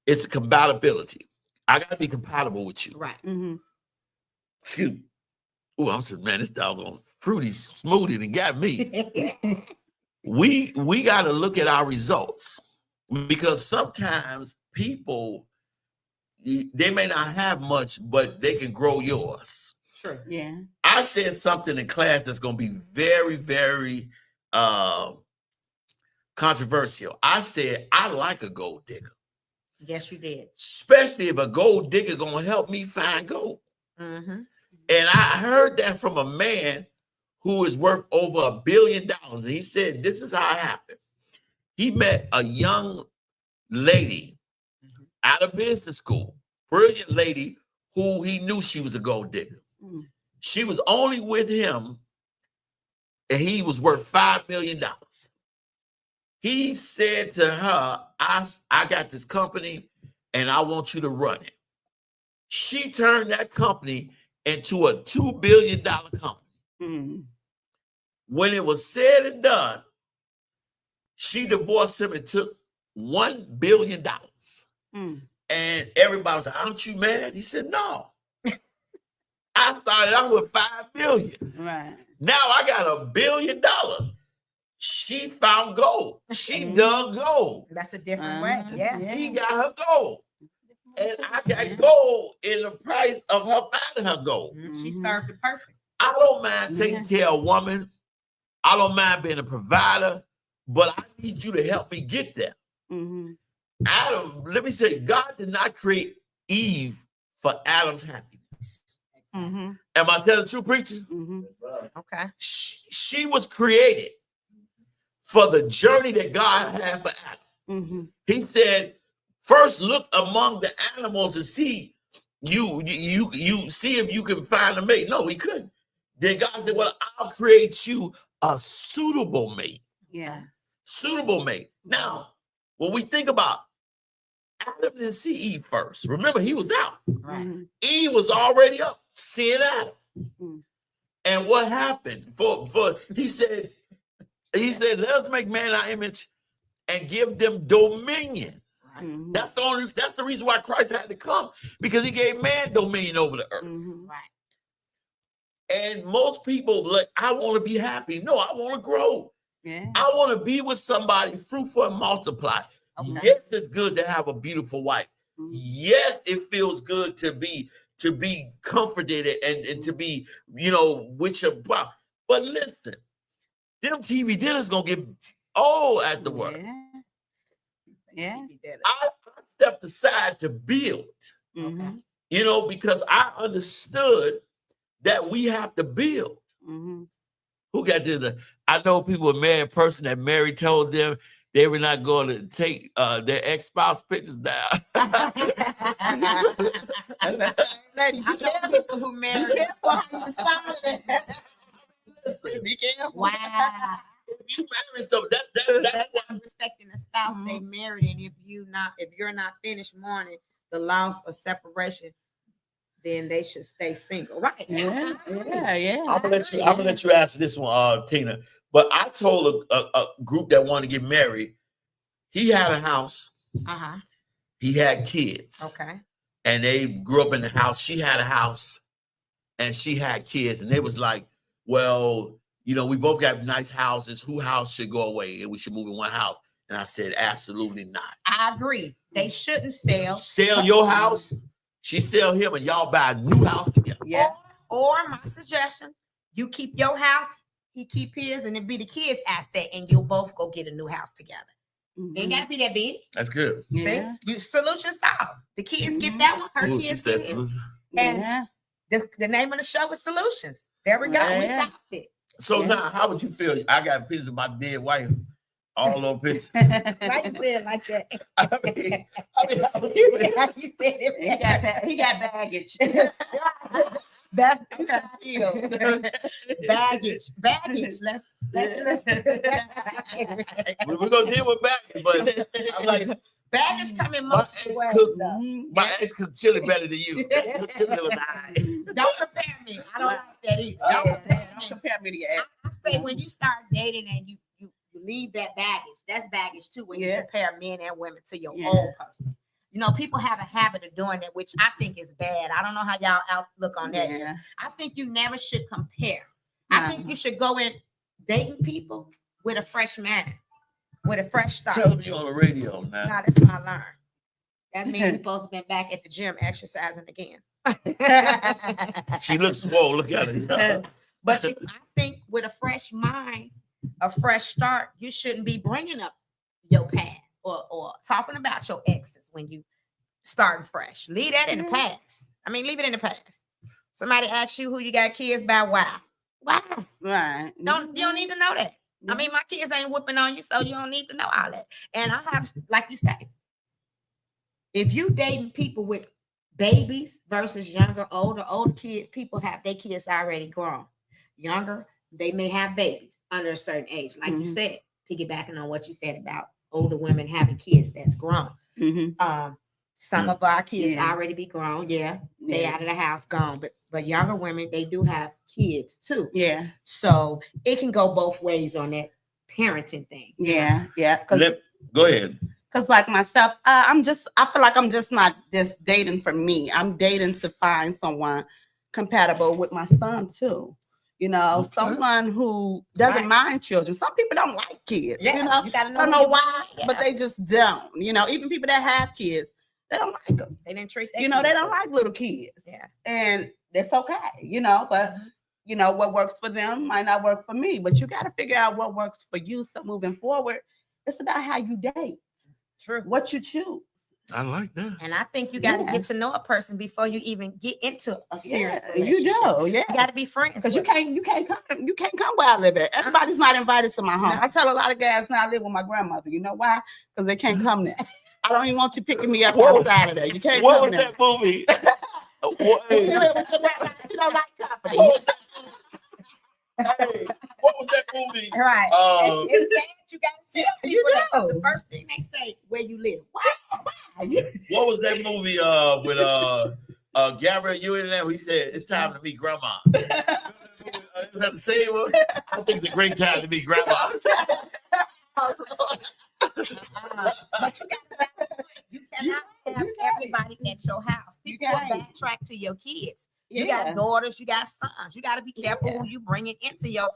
it's the compatibility. I gotta be compatible with you. Right. Mhm. Excuse me. Oh, I'm saying, man, this doggone fruity smoothie that got me. We got to look at our results, because sometimes people, they may not have much, but they can grow yours. True. Yeah. I said something in class that's going to be very, very controversial. I said, I like a gold digger, Yes, you did. especially if a gold digger going to help me find gold. Mm-hmm. And I heard that from a man who is worth over $1 billion. And he said, this is how it happened. He met a young lady out of business school, brilliant lady, who he knew she was a gold digger. Mhm. She was only with him, and he was worth $5 million. He said to her, I got this company, and I want you to run it. She turned that company into a $2 billion company. Mhm. When it was said and done, she divorced him and took $1 billion. Mhm. And everybody was like, aren't you mad? He said, no. I started out with $5 million. Right. Now I got $1 billion. She found gold. She Mhm. dug gold. That's a different way. Uh-huh. Yeah. He got her gold. And I Yeah. got gold in the price of her finding her gold. Mhm. She Mhm. served the purpose. I don't mind taking care of a woman. I don't mind being a provider, but I need you to help me get there. Mhm. Adam, let me say, God did not create Eve for Adam's happiness. Mhm. Am I telling the truth, preacher? Mhm. Okay. She was created for the journey that God had for Adam. Mhm. He said, first look among the animals and see you see if you can find a mate. No, he couldn't. Then God said, well, I'll create you a suitable mate. Yeah. Suitable mate. Now, when we think about Adam didn't see Eve first. Remember, he was out. Right. Mhm. Eve was already up, seeing Adam. Mhm. And what happened? He said, let us make man in our image and give them dominion. Mhm. That's the reason why Christ had to come, because he gave man dominion over the earth. Mhm. Right. And most people, like, I want to be happy. No, I want to grow. Yeah. I want to be with somebody fruitful and multiply. Okay. Yes, it's good to have a beautiful wife. Mhm. Yes, it feels good to be comforted and to be, with your wife. But listen, them TV dinners gonna get old at the work. Yeah. Yeah. I stepped aside to build, Mhm. because I understood that we have to build. Mhm. Who got this? I know people, a married person that Mary told them they were not going to take their ex-spouse pictures down. Lady, I know people who married. careful how you started it. Be careful. Wow. If you married somebody, that's That's not respecting the spouse they married, and if you're not finished mourning the loss or separation, then they should stay single. Right. Yeah. Yeah. I'm gonna let you answer this one, Tina. But I told a group that wanted to get married, he had a house, Uh-huh. he had kids, Okay. and they grew up in the house. She had a house, and she had kids, and they was like, well, we both got nice houses. Whose house should go away, and we should move in one house? And I said, absolutely not. I agree. They shouldn't sell. Sell your house, she sell him, and y'all buy a new house together. Yeah. Or my suggestion, you keep your house, he keep his, and it be the kids' asset, and you'll both go get a new house together. Ain't gotta be that big. That's good. Yeah. See, you solution solved. The kids get Mhm. that one. Her Ooh, she kids said, get it. listen. And Yeah. the name of the show is Solutions. There we go. We Yeah. solved it. So Yeah. now, how would you feel? I got pictures of my dead wife, all on pictures. Why you say it like that? I mean, how would you feel? How you said it? He got baggage. That's baggage. Baggage. Let's We're gonna deal with baggage, but I'm like, baggage come in my multiple ways. ex-cook, though. my ex cook chili better than you. Chili was nice. Don't compare me. I don't like that either. Don't Yeah, compare don't me. compare me to your ex. I say when you start dating and you leave that baggage, that's baggage too. When you Yeah. compare men and women to your Yeah. old person, you know, people have a habit of doing that, which I think is bad. I don't know how y'all outlook on that. Yeah. I think you never should compare. I think you should go in dating people with a fresh mind, with a fresh start. Tell me on the radio now. Now that's what I learned. That means you're supposed to be back at the gym exercising again. She looks swole. Look at her. But I think with a fresh mind, a fresh start, you shouldn't be bringing up your past or talking about your exes when you starting fresh. Leave that in the past. I mean, leave it in the past. Somebody asks you who you got kids by, why? Why? Right. You don't need to know that. I mean, my kids ain't whooping on you, so you don't need to know all that. And I have, like you say, if you dating people with babies versus younger, older kids, people have their kids already grown. Younger, they may have babies under a certain age. Like you said, piggybacking on what you said about older women having kids that's grown. Some of our kids already be grown. Yeah, they out of the house, gone. But younger women, they do have kids too. Yeah. So it can go both ways on that parenting thing. Yeah. Yeah. Go ahead. Because like myself, I feel like I'm just not just dating for me. I'm dating to find someone compatible with my son too. You know, someone who doesn't mind children. Some people don't like kids. Yeah, you know, you gotta know I don't who know you why, like, but they just don't. You know, even people that have kids, they don't like them. They didn't treat that. You know, they don't like little kids. Yeah. And that's okay, you know, but you know, what works for them might not work for me. But you got to figure out what works for you. So moving forward, it's about how you date. True. What you choose. I like that. And I think you got to get to know a person before you even get into a serious You relationship. do, yeah. You got to be friends. Because you can't come where I live at. Everybody's not invited to my home. I tell a lot of guys now I live with my grandmother. You know why? Because they can't come there. I don't even want you picking me up outside of there. You can't What come was there. that movie? You live with your grandmother, you don't like company. Hey, what was that movie? Right. It's sad you got to tell You people that do. the first thing they say where you live. Why? What was that movie with Gabriel Union and he said it's time to meet grandma. Is that the same one? I think it's a great time to meet grandma. But you cannot have everybody at your house. People will backtrack to your kids. You got daughters, you got sons. You got to be careful who you bringing into your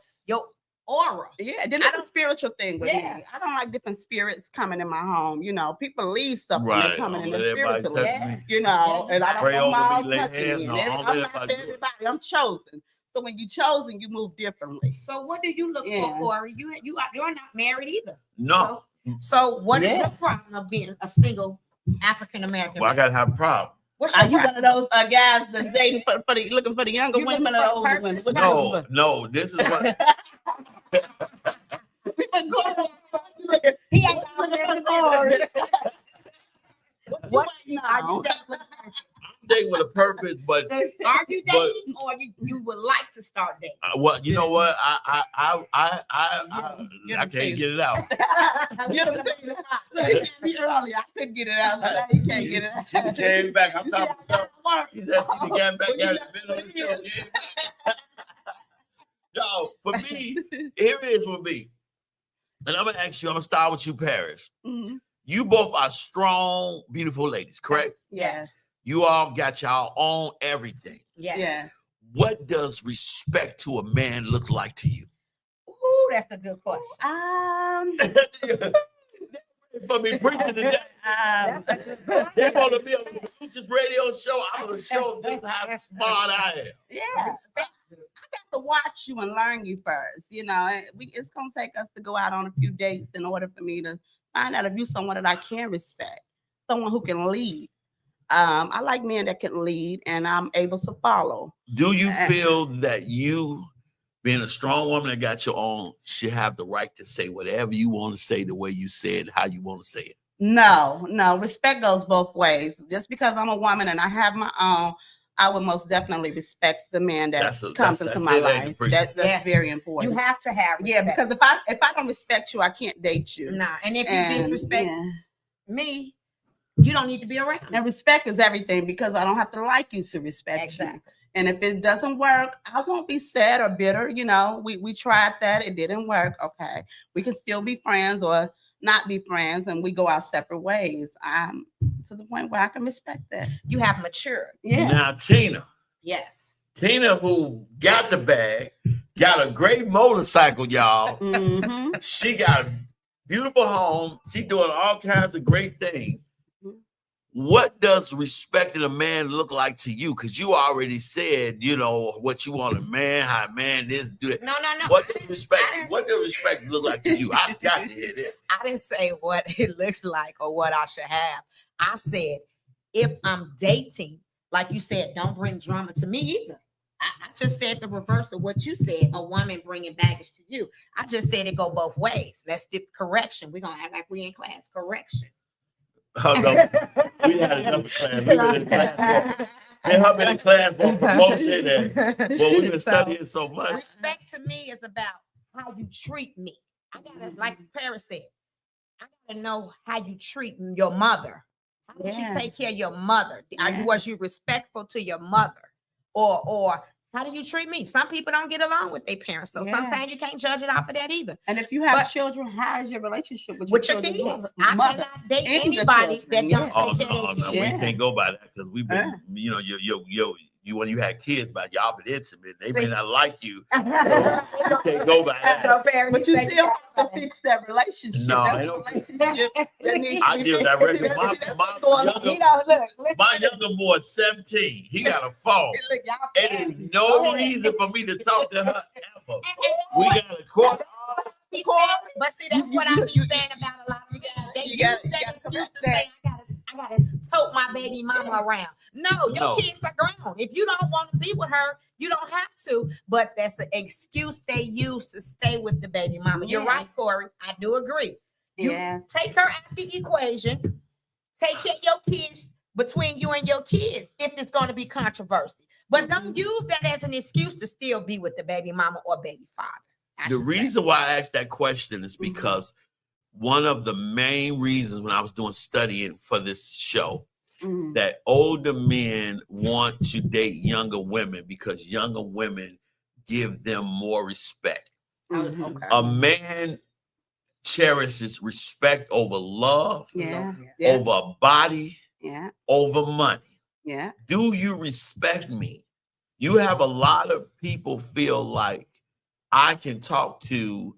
aura. Yeah, then it's a spiritual thing with me. I don't like different spirits coming in my home. You know, people leave stuff when they're coming in there spiritually. You know, and I don't Pray want my over own me, lay touching hands me. on- And don't I'm let not anybody for do it. everybody. I'm chosen. So when you chosen, you move differently. So what do you look for, Corey? You're not married either. No. So what is your problem of being a single African American? Well, I gotta have a problem. What's Are your you problem? one of those guys that's dating for the looking for the younger You women looking or for older women? purpose? What No, no, this is what We've been going on. He ain't What's now? I'm dating with a purpose, but Are you dating or you would like to start dating? what you know what I can't get it out. You know, me earlier, I couldn't get it out. So now you can't get it out. She came back. I'm talking about. He said she came back out in the middle of the show. No, for me, here it is for me. And I'm gonna ask you. I'm gonna start with you, Paris. Mhm. You both are strong, beautiful ladies, correct? Yes. You all got y'all own everything. Yes. Yeah. What does respect to a man look like to you? Ooh, that's a good question. For me preaching today, That's a good question. they want to be on the Lucius radio show. I'm gonna show them just how smart I am. Yeah. I got to watch you and learn you first. You know, and it's gonna take us to go out on a few dates in order for me to find out if you're someone that I can respect, someone who can lead. I like men that can lead and I'm able to follow. Do you feel that you, being a strong woman that got your own, should have the right to say whatever you want to say the way you say it, how you want to say it? No, respect goes both ways. Just because I'm a woman and I have my own, I would most definitely respect the man that That's comes that into my ain't the life. priest. That's Yeah. very You important. have to have Yeah, respect. because if I don't respect you, I can't date you. Nah, and if you And, disrespect yeah. me, you don't need to be around me. And respect is everything because I don't have to like you to respect you. Exactly. And if it doesn't work, I won't be sad or bitter. You know, we tried that. It didn't work. Okay. We can still be friends or not be friends and we go our separate ways. I'm to the point where I can respect that. You have matured. Yeah. Now, Tina, Yes. who got the bag, got a great motorcycle, y'all. Mm-hmm. She got a beautiful home. She doing all kinds of great things. What does respecting a man look like to you? Because you already said, you know, what you want a man, how a man is, do that. No. What does respect look like to you? I got to hear this. I didn't say what it looks like or what I should have. I said, if I'm dating, like you said, don't bring drama to me either. I just said the reverse of what you said, a woman bringing baggage to you. I just said it go both ways. Let's do correction. We're going to act like we in class. Correction. Oh, no. We had another class. We've been in class. And I've been in class for promotion. Well, we've been studying so much. Respect to me is about how you treat me. I gotta, like Paris said, I gotta know how you treat your mother. How did Yeah. you take care of your mother? Yeah. Was you respectful to your mother? Or how do you treat me? Some people don't get along with their parents, so Yeah. sometimes you can't judge it off of that either. And if you have But- children, how is your relationship with With your children's kids, I mother? cannot date and your anybody that children, don't yeah. Oh, take care no, of no, their we kids. Yeah. can't go by that because we've been, you know, you when you had kids, but y'all been intimate. They may See? not like you. You can't go by that. No, Paris, But you say still that. have to fix that relationship. No, That's I a don't- relationship that needs I to be deal fixed. directly. That's My what's going on. younger- You know, look, listen My to this. younger boy, 17, he got a phone. Look, y'all It fancy. is Go no ahead. reason for me to talk to her ever. And We got a court. he said, but see, that's what I be saying about a lot of guys. They you use gotta- that you gotta excuse to correct say, I gotta tote my baby mama around. No, your No. kids are grown. If you don't want to be with her, you don't have to. But that's an excuse they use to stay with the baby mama. You're Yeah. right, Corey. I do agree. You Yeah. take her out the equation. Take care of your kids between you and your kids if it's going to be controversy. But don't use that as an excuse to still be with the baby mama or baby father. I The should say. reason why I asked that question is because one of the main reasons when I was doing studying for this show Mhm. that older men want to date younger women because younger women give them more respect. Mhm. Okay. A man cherishes respect over love, Yeah. Yeah. Yeah. over body, Yeah. over money. Yeah. Do you respect me? You have a lot of people feel like I can talk to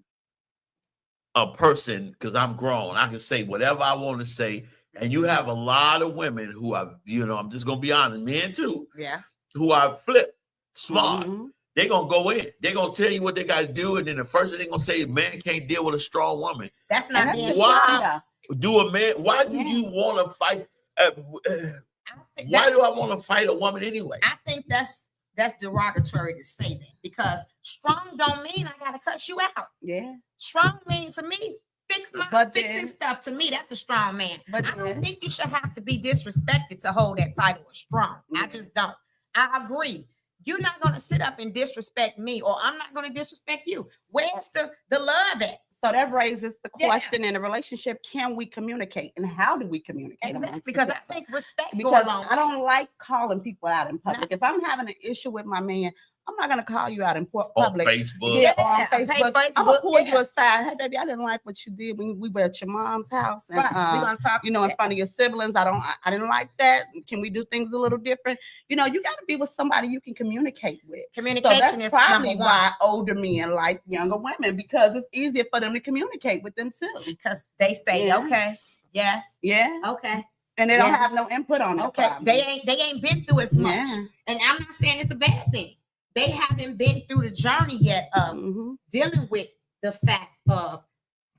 a person because I'm grown. I can say whatever I want to say. And you have a lot of women who are, you know, I'm just going to be honest, men too, Yeah. who are flip smart. Mhm. They're going to go in. They're going to tell you what they got to do. And then the first thing they're going to say is, man can't deal with a strong woman. That's not And being that's Why? strong. yeah. Do a man, why do Yeah. you want to fight? I think Why that's- do I want to fight a woman anyway? I think that's derogatory to say that because strong don't mean I gotta cut you out. Yeah. Strong means to me fixing then- stuff. To me, that's a strong man. But I don't then- think you should have to be disrespected to hold that title of strong. I Yeah. just don't. I agree. You're not gonna sit up and disrespect me, or I'm not gonna disrespect you. Where's the love at? So that raises the Yeah. question in a relationship: can we communicate, and how do we communicate? Exactly, amongst because each I other? think respect goes Because a long I don't like calling people out in public. No. If I'm having an issue with my man, I'm not gonna call you out in On public. Facebook. Yeah, Yeah, on Facebook. I'm Facebook, gonna pull yeah. you aside. Hey, baby, I didn't like what you did when we were at your mom's house, and Right, we're gonna talk. you know, in front of your siblings. I didn't like that. Can we do things a little different? You know, you got to be with somebody you can communicate with. So Communication that's is probably number one. why older men like younger women, because it's easier for them to communicate with them too. Because they say, Yeah. okay, yes, Yeah, okay, and they don't Yeah. have no input on it. okay. They ain't been through as much. Yeah. And I'm not saying it's a bad thing. They haven't been through the journey yet of Mhm. dealing with the fact of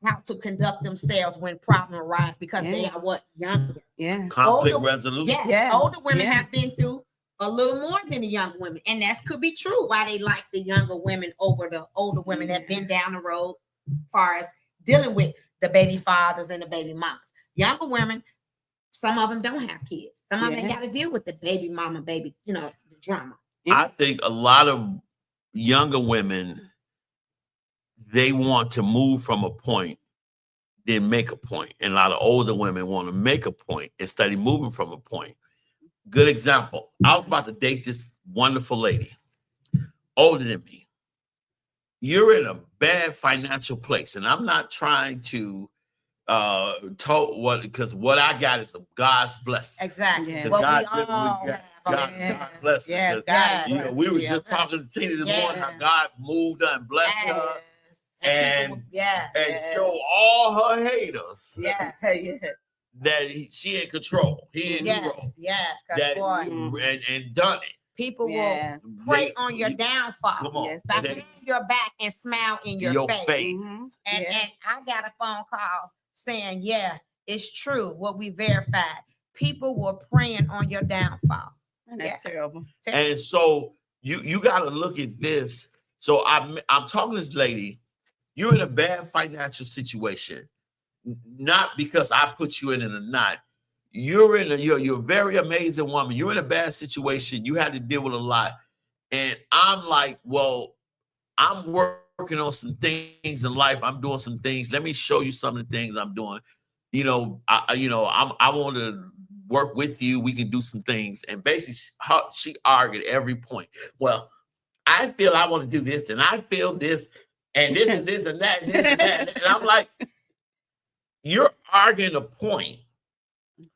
how to conduct themselves when problem arise because they Yeah. are what younger. Yeah. Conflict Older- resolution. Yes, Yes, older women yeah. have been through a little more than the young women, and that could be true. Why they like the younger women over the older women that been down the road, as far as dealing with the baby fathers and the baby mamas. Younger women, some of them don't have kids. Some of them Yeah. got to deal with the baby mama, baby, you know, drama. I think a lot of younger women, they want to move from a point, then make a point. And a lot of older women want to make a point instead of moving from a point. Good example. I was about to date this wonderful lady, older than me. You're in a bad financial place, and I'm not trying to because what I got is a God's blessing. Exactly. Yeah. What God, we all God, have. God bless her. Yeah, 'Cause, God. you know, we were Yeah. just talking to Tina this morning how Yeah. God moved her and blessed her and yeah, show all her haters yeah, that she in control. He in control. yes. Cause That boy, and done it. people Yes. will prey They- on your downfall. Come on. Yes, By They- behind your back and smile in your, face. Mhm. And Yeah. and I got a phone call saying, yeah, it's true what we verified. People were preying on your downfall. And that's terrible. And so you got to look at this. So I'm talking to this lady. You're in a bad financial situation, not because I put you in it or not. You're a very amazing woman. You're in a bad situation. You had to deal with a lot, and I'm like, well, I'm working on some things in life. I'm doing some things. Let me show you some of the things I'm doing. You know, I want to work with you. We can do some things. And basically, she argued every point. Well, I feel I want to do this, and I feel this, and this and this and that, and this and that. And I'm like, you're arguing a point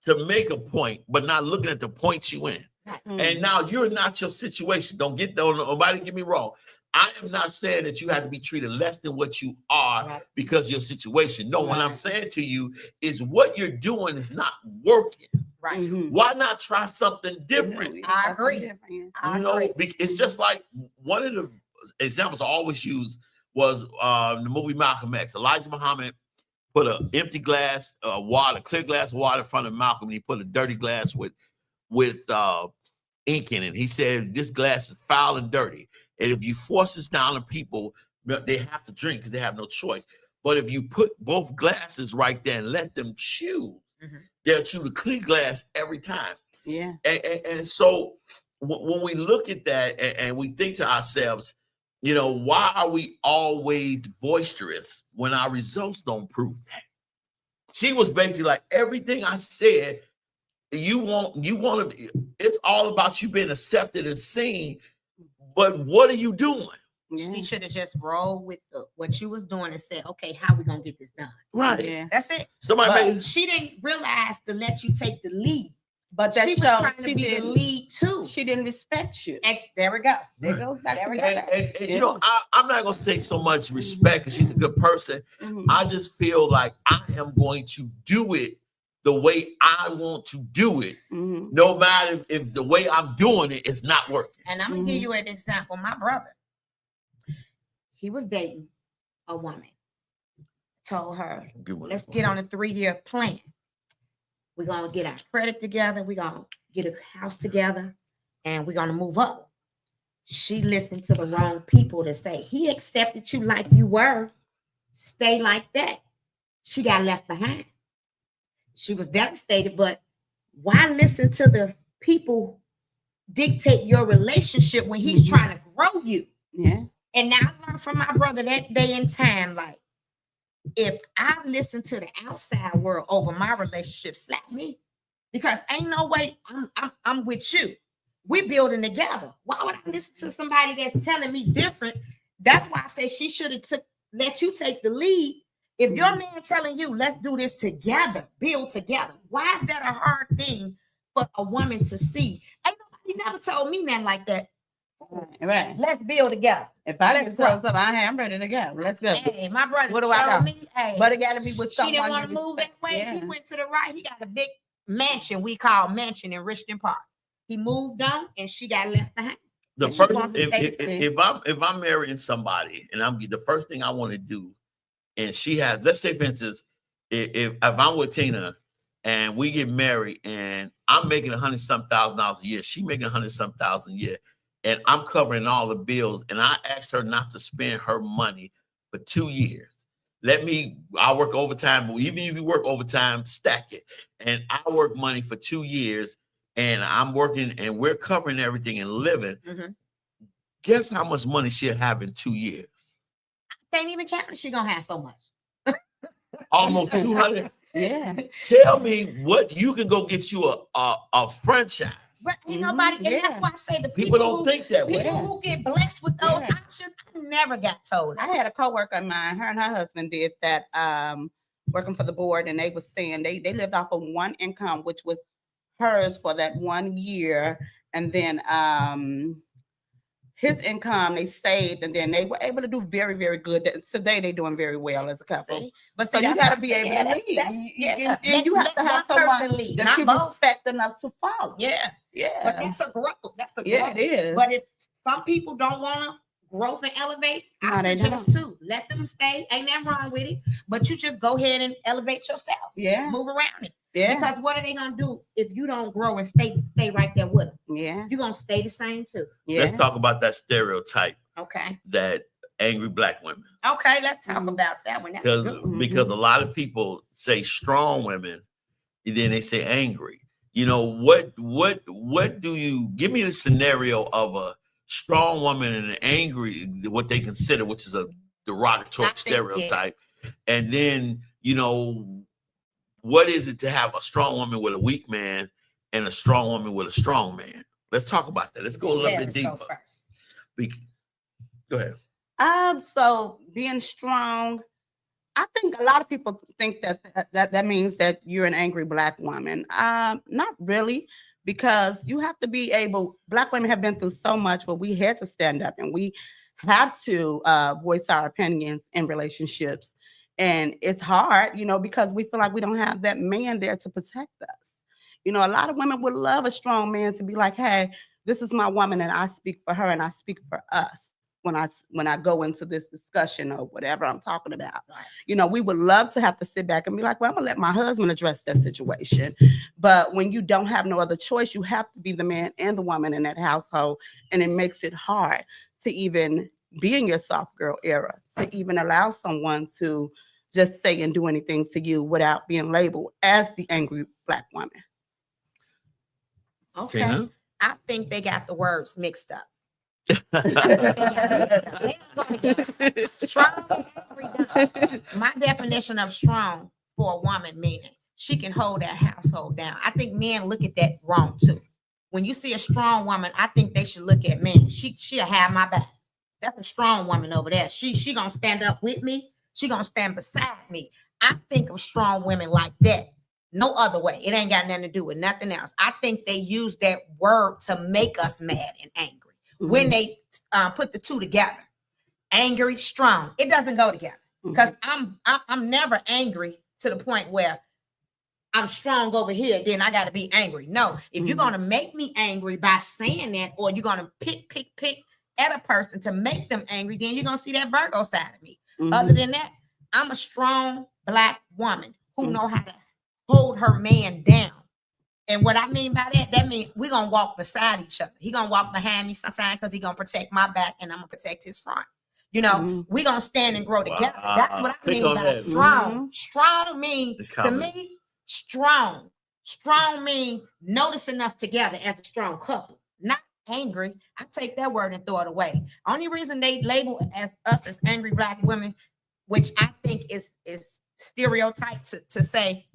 to make a point, but not looking at the point you in. And now you're not your situation. Don't nobody get me wrong. I am not saying that you have to be treated less than what you are because of your situation. No, what I'm saying to you is what you're doing is not working. Right. Mhm. Why not try something different? I agree. Different, yeah. I You know, agree. it's just like one of the examples I always use was the movie Malcolm X. Elijah Muhammad put an empty glass of water, clear glass of water in front of Malcolm, and he put a dirty glass with ink in it. He said, this glass is foul and dirty. And if you force this down on people, they have to drink because they have no choice. But if you put both glasses right there and let them choose, they'll choose the clear glass every time. Yeah. And so when we look at that and we think to ourselves, you know, why are we always boisterous when our results don't prove that? She was basically like, everything I said, you want to, it's all about you being accepted and seen, but what are you doing? Yeah. She should have just rolled with what you was doing and said, okay, how we gonna get this done? Right. Yeah. That's it. Somebody But made, she didn't realize to let you take the lead. But She that was shows trying to she be the didn't, lead too. she didn't respect you. There we go. There goes back There to we that. go. and you know, I'm not gonna say so much respect because she's a good person. Mhm. I just feel like I am going to do it the way I want to do it, Mhm. no matter if the way I'm doing it is not working. And I'm gonna give you an example. My brother, he was dating a woman. Told her, let's get on a 3-year plan. We're gonna get our credit together. We're gonna get a house together, and we're gonna move up. She listened to the wrong people to say he accepted you like you were. Stay like that. She got left behind. She was devastated, but why listen to the people dictate your relationship when he's trying to grow you? Yeah. And now I learned from my brother that day in time, like, if I listen to the outside world over my relationship, slap me. Because ain't no way I'm with you. We're building together. Why would I listen to somebody that's telling me different? That's why I say she should have let you take the lead. If your man telling you, let's do this together, build together, why is that a hard thing for a woman to see? Ain't nobody never told me nothing like that. Right. Let's build together. If I Let's get grow. told something, I'm ready to go. Let's go. Hey, my brother What do I told got? me, hey, But it got to be with she someone. didn't want to you move that respect. way. Yeah. He went to the right. He got a big mansion we call mansion in Richmond Park. He moved on and she got left behind. The And she first, wants to stay if I'm marrying somebody and I'm the first thing I want to do, and she has, let's say for instance, if I'm with Tina and we get married and I'm making $100,000 a year, she making $100,000 a year, and I'm covering all the bills, and I asked her not to spend her money for 2 years. I'll work overtime, even if you work overtime, stack it. And I work money for 2 years and I'm working and we're covering everything and living, Mhm. guess how much money she'll have in 2 years? Can't even count if she gonna have so much. Almost 200. Yeah. Tell me what you can go get you a franchise. But ain't Mhm, nobody, and yeah. that's why I say the People people don't who, think that way. people who get blessed with those Yeah. options, I never got told. I had a coworker of mine, her and her husband did that, working for the board, and they was saying they lived off of one income, which was hers for that 1 year, and then his income they saved, and then they were able to do very, very good. Today they're doing very well as a couple. See? But So see, you that's got to why I be say, able yeah, to that's- lead. that's- yeah. And you have to have let one someone person lead, that not you both. respect enough to follow. Yeah, but Yeah. that's a growth. That's a Yeah, growth. it is. But if some people don't want to growth and elevate, No, I they suggest too. Let them stay. Ain't nothing wrong with it. But you just go ahead and elevate yourself. Yeah. Move around it. Yeah. Because what are they gonna do if you don't grow and stay right there with them? Yeah. You're gonna stay the same too. Yeah. Let's talk about that stereotype Okay. that angry black women. Okay, let's talk Mhm. about that one. That's a good one. Because a lot of people say strong women, and then they say angry. You know, what do you give me the scenario of a strong woman and an angry, what they consider, which is a derogatory I think, stereotype, and then what is it to have a strong woman with a weak man and a strong woman with a strong man? Let's talk about that. Let's go a little bit Let's go deeper. first. Go ahead. So being strong, I think a lot of people think that means that you're an angry black woman. Not really, because you have to be able. Black women have been through so much, but we had to stand up and we have to voice our opinions in relationships. And it's hard, because we feel like we don't have that man there to protect us. A lot of women would love a strong man to be like, hey, this is my woman and I speak for her and I speak for us when I go into this discussion or whatever I'm talking about. Right. We would love to have to sit back and be like, well, I'm gonna let my husband address that situation. But when you don't have no other choice, you have to be the man and the woman in that household. And it makes it hard to even be in your soft girl era, to even allow someone to just say and do anything to you without being labeled as the angry black woman. Okay. Tina? I think they got the words mixed up. Strong and angry does. My definition of strong for a woman meaning she can hold that household down. I think men look at that wrong too. When you see a strong woman, I think they should look at men. She'll have my back. That's a strong woman over there. She gonna stand up with me. She gonna stand beside me. I think of strong women like that. No other way. It ain't got nothing to do with nothing else. I think they use that word to make us mad and angry. When they put the two together, angry, strong, it doesn't go together. Because I'm never angry to the point where I'm strong over here, then I got to be angry. No, if you're gonna make me angry by saying that, or you're gonna pick at a person to make them angry, then you're gonna see that Virgo side of me. Other than that, I'm a strong black woman who know how to hold her man down. And what I mean by that means we're gonna walk beside each other. He gonna walk behind me sometimes because he gonna protect my back and I'm gonna protect his front. We're gonna stand and grow together. That's what I mean by strong. Strong mean to me, strong. Strong mean noticing us together as a strong couple, not angry. I take that word and throw it away. Only reason they label us as angry black women, which I think is stereotyped to say,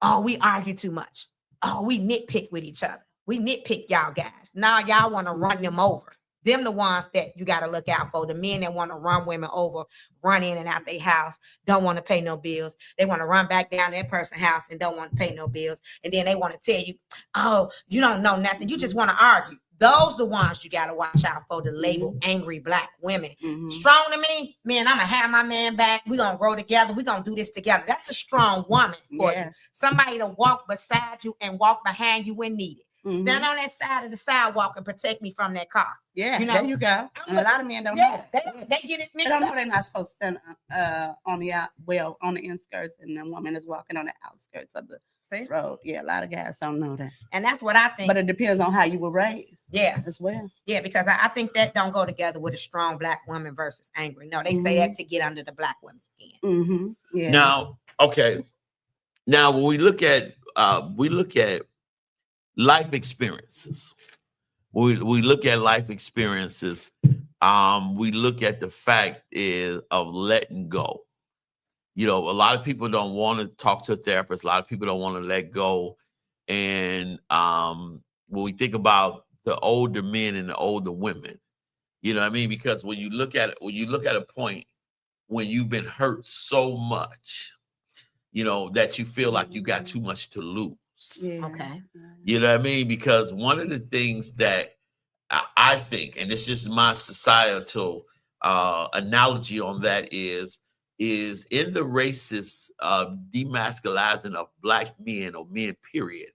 oh, we argue too much. Oh, we nitpick with each other. We nitpick y'all guys. Now y'all want to run them over. Them the ones that you got to look out for. The men that want to run women over, run in and out their house, don't want to pay no bills. They want to run back down their person's house and don't want to pay no bills. And then they want to tell you, oh, you don't know nothing. You just want to argue. Those the ones you got to watch out for, the label angry black women. Strong to me, man, I'm going to have my man back. We're going to grow together. We're going to do this together. That's a strong woman for you. Somebody to walk beside you and walk behind you when needed. Stand on that side of the sidewalk and protect me from that car. Yeah, there you go. And a lot of men don't know that. They get it mixed They don't know up. they're not supposed to stand on the inskirts, and the woman is walking on the outskirts of the road. Yeah, a lot of guys don't know that. And that's what I think. But it depends on how you were raised. Yeah, as well. Yeah, because I think that don't go together with a strong black woman versus angry. No, they say that to get under the black woman's skin. Yeah. Now, okay. Now, when we look at life experiences. We look at life experiences. We look at the fact of letting go. You know, a lot of people don't want to talk to a therapist. A lot of people don't want to let go. And when we think about the older men and the older women, you know what I mean? Because when you look at a point when you've been hurt so much, you know, that you feel like you got too much to lose. Yeah. Okay. You know what I mean? Because one of the things that I think, and it's just my societal analogy on that is in the racist demasculizing of Black men or men, period.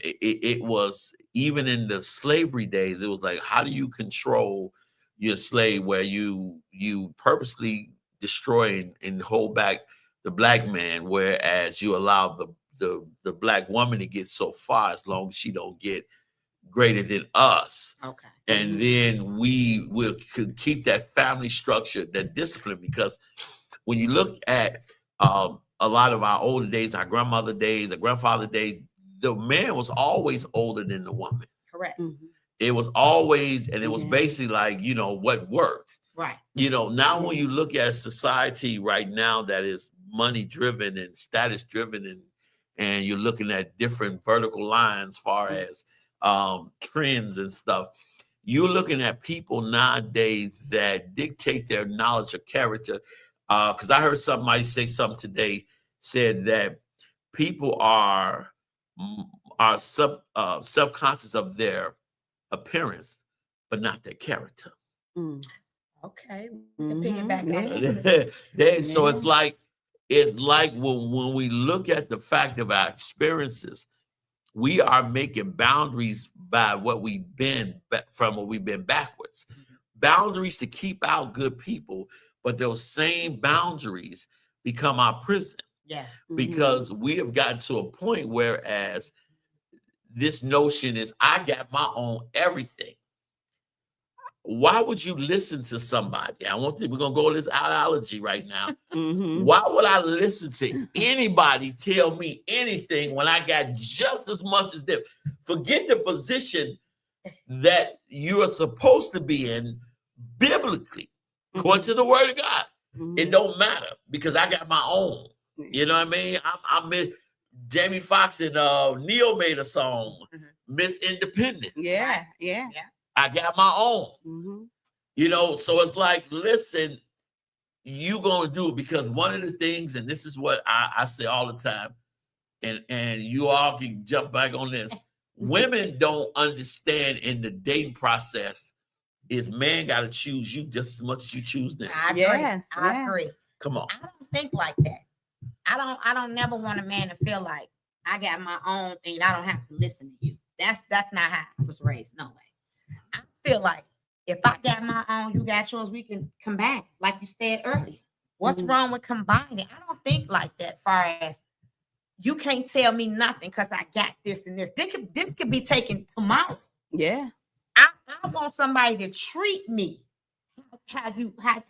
It was, even in the slavery days, it was like, how do you control your slave where you purposely destroy and hold back the Black man, whereas you allow the Black woman to get so far as long as she don't get greater than us. Okay. And then we will keep that family structure, that discipline, because when you look at a lot of our older days, our grandmother days, our grandfather days, the man was always older than the woman. Correct. It was always, and it was Yeah. basically like, you know, what worked. Right. You know, now when you look at society right now that is money driven and status driven, and you're looking at different vertical lines far as trends and stuff, you're looking at people nowadays that dictate their knowledge of character. Because I heard somebody say something today, said that people are self-conscious of their appearance, but not their character. Okay. We can piggyback on that. So it's like when we look at the fact of our experiences, we are making boundaries by what we've been backwards. Boundaries to keep out good people, but those same boundaries become our prison. Yeah. Because we have gotten to a point whereas this notion is, I got my own everything. Why would you listen to somebody? We're gonna go to this ideology right now. Why would I listen to anybody tell me anything when I got just as much as them? Forget the position that you are supposed to be in biblically, according to the word of God. It don't matter because I got my own. You know what I mean? I'm Jamie Foxx and Neil made a song, Miss Independent. Yeah. I got my own. You know, so it's like, listen, you gonna do it, because one of the things, and this is what I say all the time, and you all can jump back on this. Women don't understand in the dating process is man got to choose you just as much as you choose them. I agree. Yes, I agree. Come on. I don't think like that. I don't never want a man to feel like I got my own and I don't have to listen to you. That's not how I was raised. No way. I feel like if I got my own, you got yours, we can combine, like you said earlier. What's wrong with combining? I don't think like that. Far as you can't tell me nothing because I got this and this. This could be taken tomorrow. Yeah. I want somebody to treat me how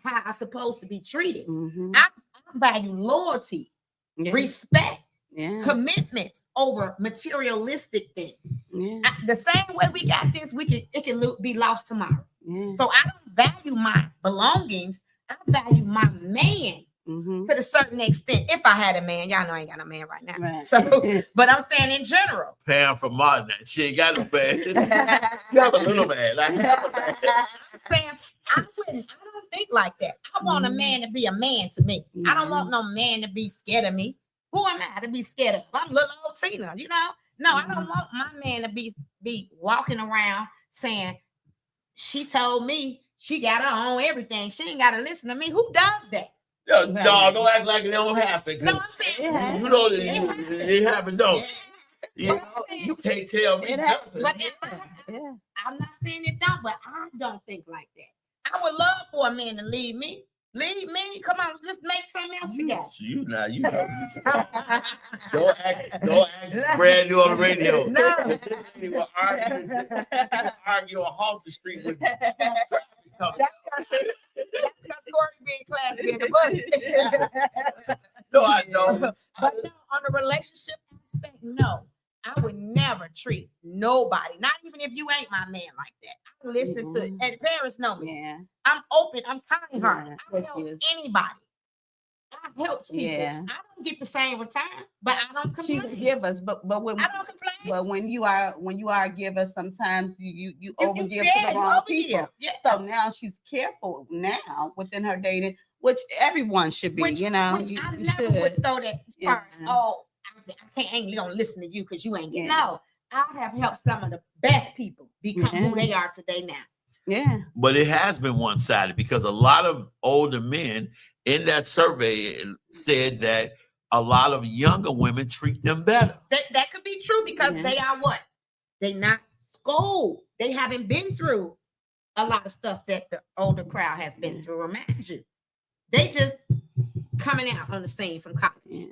I'm supposed to be treated. I value loyalty, respect, commitments over materialistic things. The same way we got this, it can be lost tomorrow. So I don't value my belongings. I value my man to a certain extent. If I had a man, y'all know I ain't got a man right now. Right. So, but I'm saying in general. Pam from Martin, she ain't got no man. You have a little man. Like, I'm saying I don't think like that. I want a man to be a man to me. I don't want no man to be scared of me. Who am I to be scared of? I'm little old Tina, you know? No, I don't want my man to be walking around saying, she told me she got her own everything. She ain't got to listen to me. Who does that? no, don't act like it don't happen. No, I'm saying You know that it happened, don't you? You can't tell me nothing. But I'm not saying it don't, but I don't think like that. I would love for a man to leave me. Leave me. Come on, let's make something else together. You don't act brand new on the radio. No. You will argue on Halsey Street with That's because Corey being classy in the book. No, I don't. But no, on the relationship aspect, no. I would never treat nobody, not even if you ain't my man, like that. I listen to, Mhm. and parents know me. Yeah. I'm open, I'm kind-hearted. Yeah, I yes, help yes. anybody. I help people. Yeah. I don't get the same return, but I don't She complain. give us, but when I don't complain. but when you are a giver, sometimes you overgive to yeah, the you wrong overgive. people. Yeah. So now she's careful now within her dating, which everyone should be. Which you know, which you, I you never would should. throw that Yeah. first. Oh, I ain't gonna listen to you because you ain't getting. Yeah. No, I have helped some of the best people become who Yeah. they are today now. Yeah. But it has been one-sided because a lot of older men in that survey said that a lot of younger women treat them better. That could be true because Yeah. they are what? They not schooled. They haven't been through a lot of stuff that the older crowd has been through. Imagine. They just coming out on the scene from college. Yeah.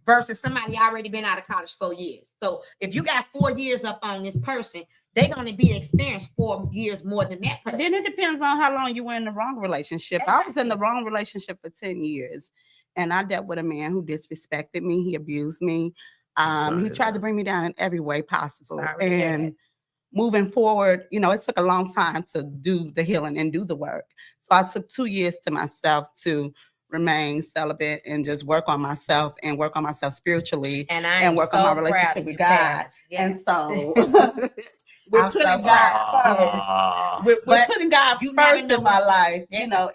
Versus somebody already been out of college 4 years. So if you got 4 years up on this person, they're going to be experienced 4 years more than that But person. then it depends on how long you were in the wrong relationship. I was in the wrong relationship for 10 years, and I dealt with a man who disrespected me. He abused me. sorry He to tried hear to bring me down in every way possible. Sorry to hear And moving forward, it took a long time to do the healing and do the work. So I took 2 years to myself to remain celibate and just work on myself and work on myself spiritually. And I and am work so on my proud relationship of with you, God. Paris. And Yes. so we're I'm so putting proud. God first. Ah. We're But putting God you never first know in my what- life. Yeah.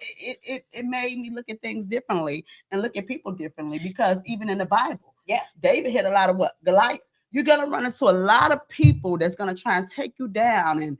It made me look at things differently and look at people differently, because even in the Bible, Yeah. David hit a lot of what? Goliath. You're gonna run into a lot of people that's gonna try and take you down and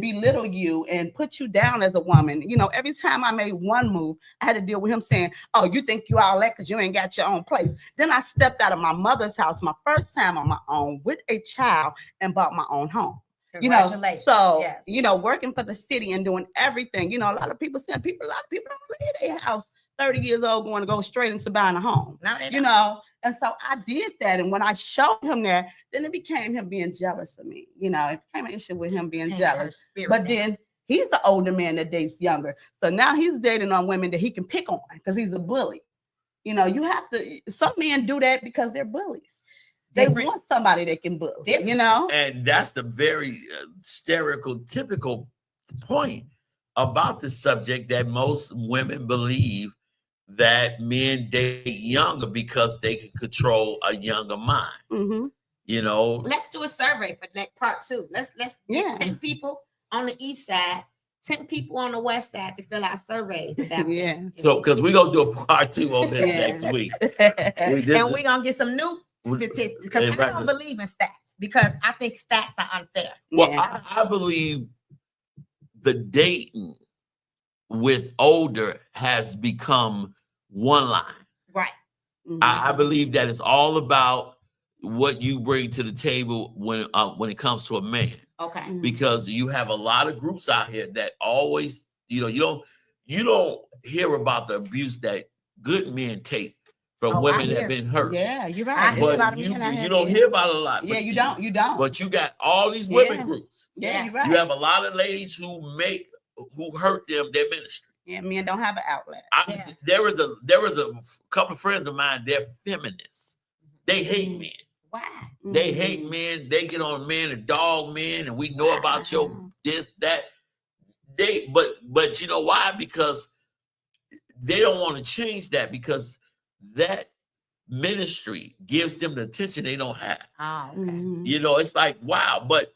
belittle you and put you down as a woman. Every time I made one move, I had to deal with him saying, "Oh, you think you all that because you ain't got your own place." Then I stepped out of my mother's house, my first time on my own with a child, and bought my own home. Congratulations. So Yes. working for the city and doing everything. A lot of people don't leave their house 30 years old going to go straight into buying a home. No, they don't. And so I did that. And when I showed him that, then it became him being jealous of me. It became an issue with him being Came jealous. her spirit But down. then he's the older man that dates younger. So now he's dating on women that he can pick on because he's a bully. You have to, some men do that because they're bullies. They Different- want somebody that can bully, Different. And that's the very stereotypical point about the subject, that most women believe that men date younger because they can control a younger mind. Mhm. Let's do a survey for that part 2. Let's get Yeah. 10 people on the east side, 10 people on the west side to fill out surveys about Yeah. So, because we're gonna do a part 2 on this Yeah. next week. and we're gonna get some new statistics because I Exactly. don't believe in stats because I think stats are unfair. Well, Yeah. I believe the dating with older has become one line. Right. I believe that it's all about what you bring to the table when it comes to a man, Okay. Mhm. because you have a lot of groups out here that always, you don't hear about the abuse that good men take from Oh, I women that hear. have been hurt. Yeah, you're I right. There's a But lot of you, men out you here, don't yeah. hear about it a lot. Yeah, but you don't. But you got all these women Yeah. groups. Yeah, you're right. You have a lot of ladies who hurt their ministry. Yeah, men don't have an outlet. Yeah. There was a couple of friends of mine. They're feminists. They hate men. Why? They Mhm. hate men. They get on men and dog men, and we know about your Wow. this that. But you know why? Because they don't want to change that, because that ministry gives them the attention they don't have. Oh, okay. Mhm. It's like, wow, but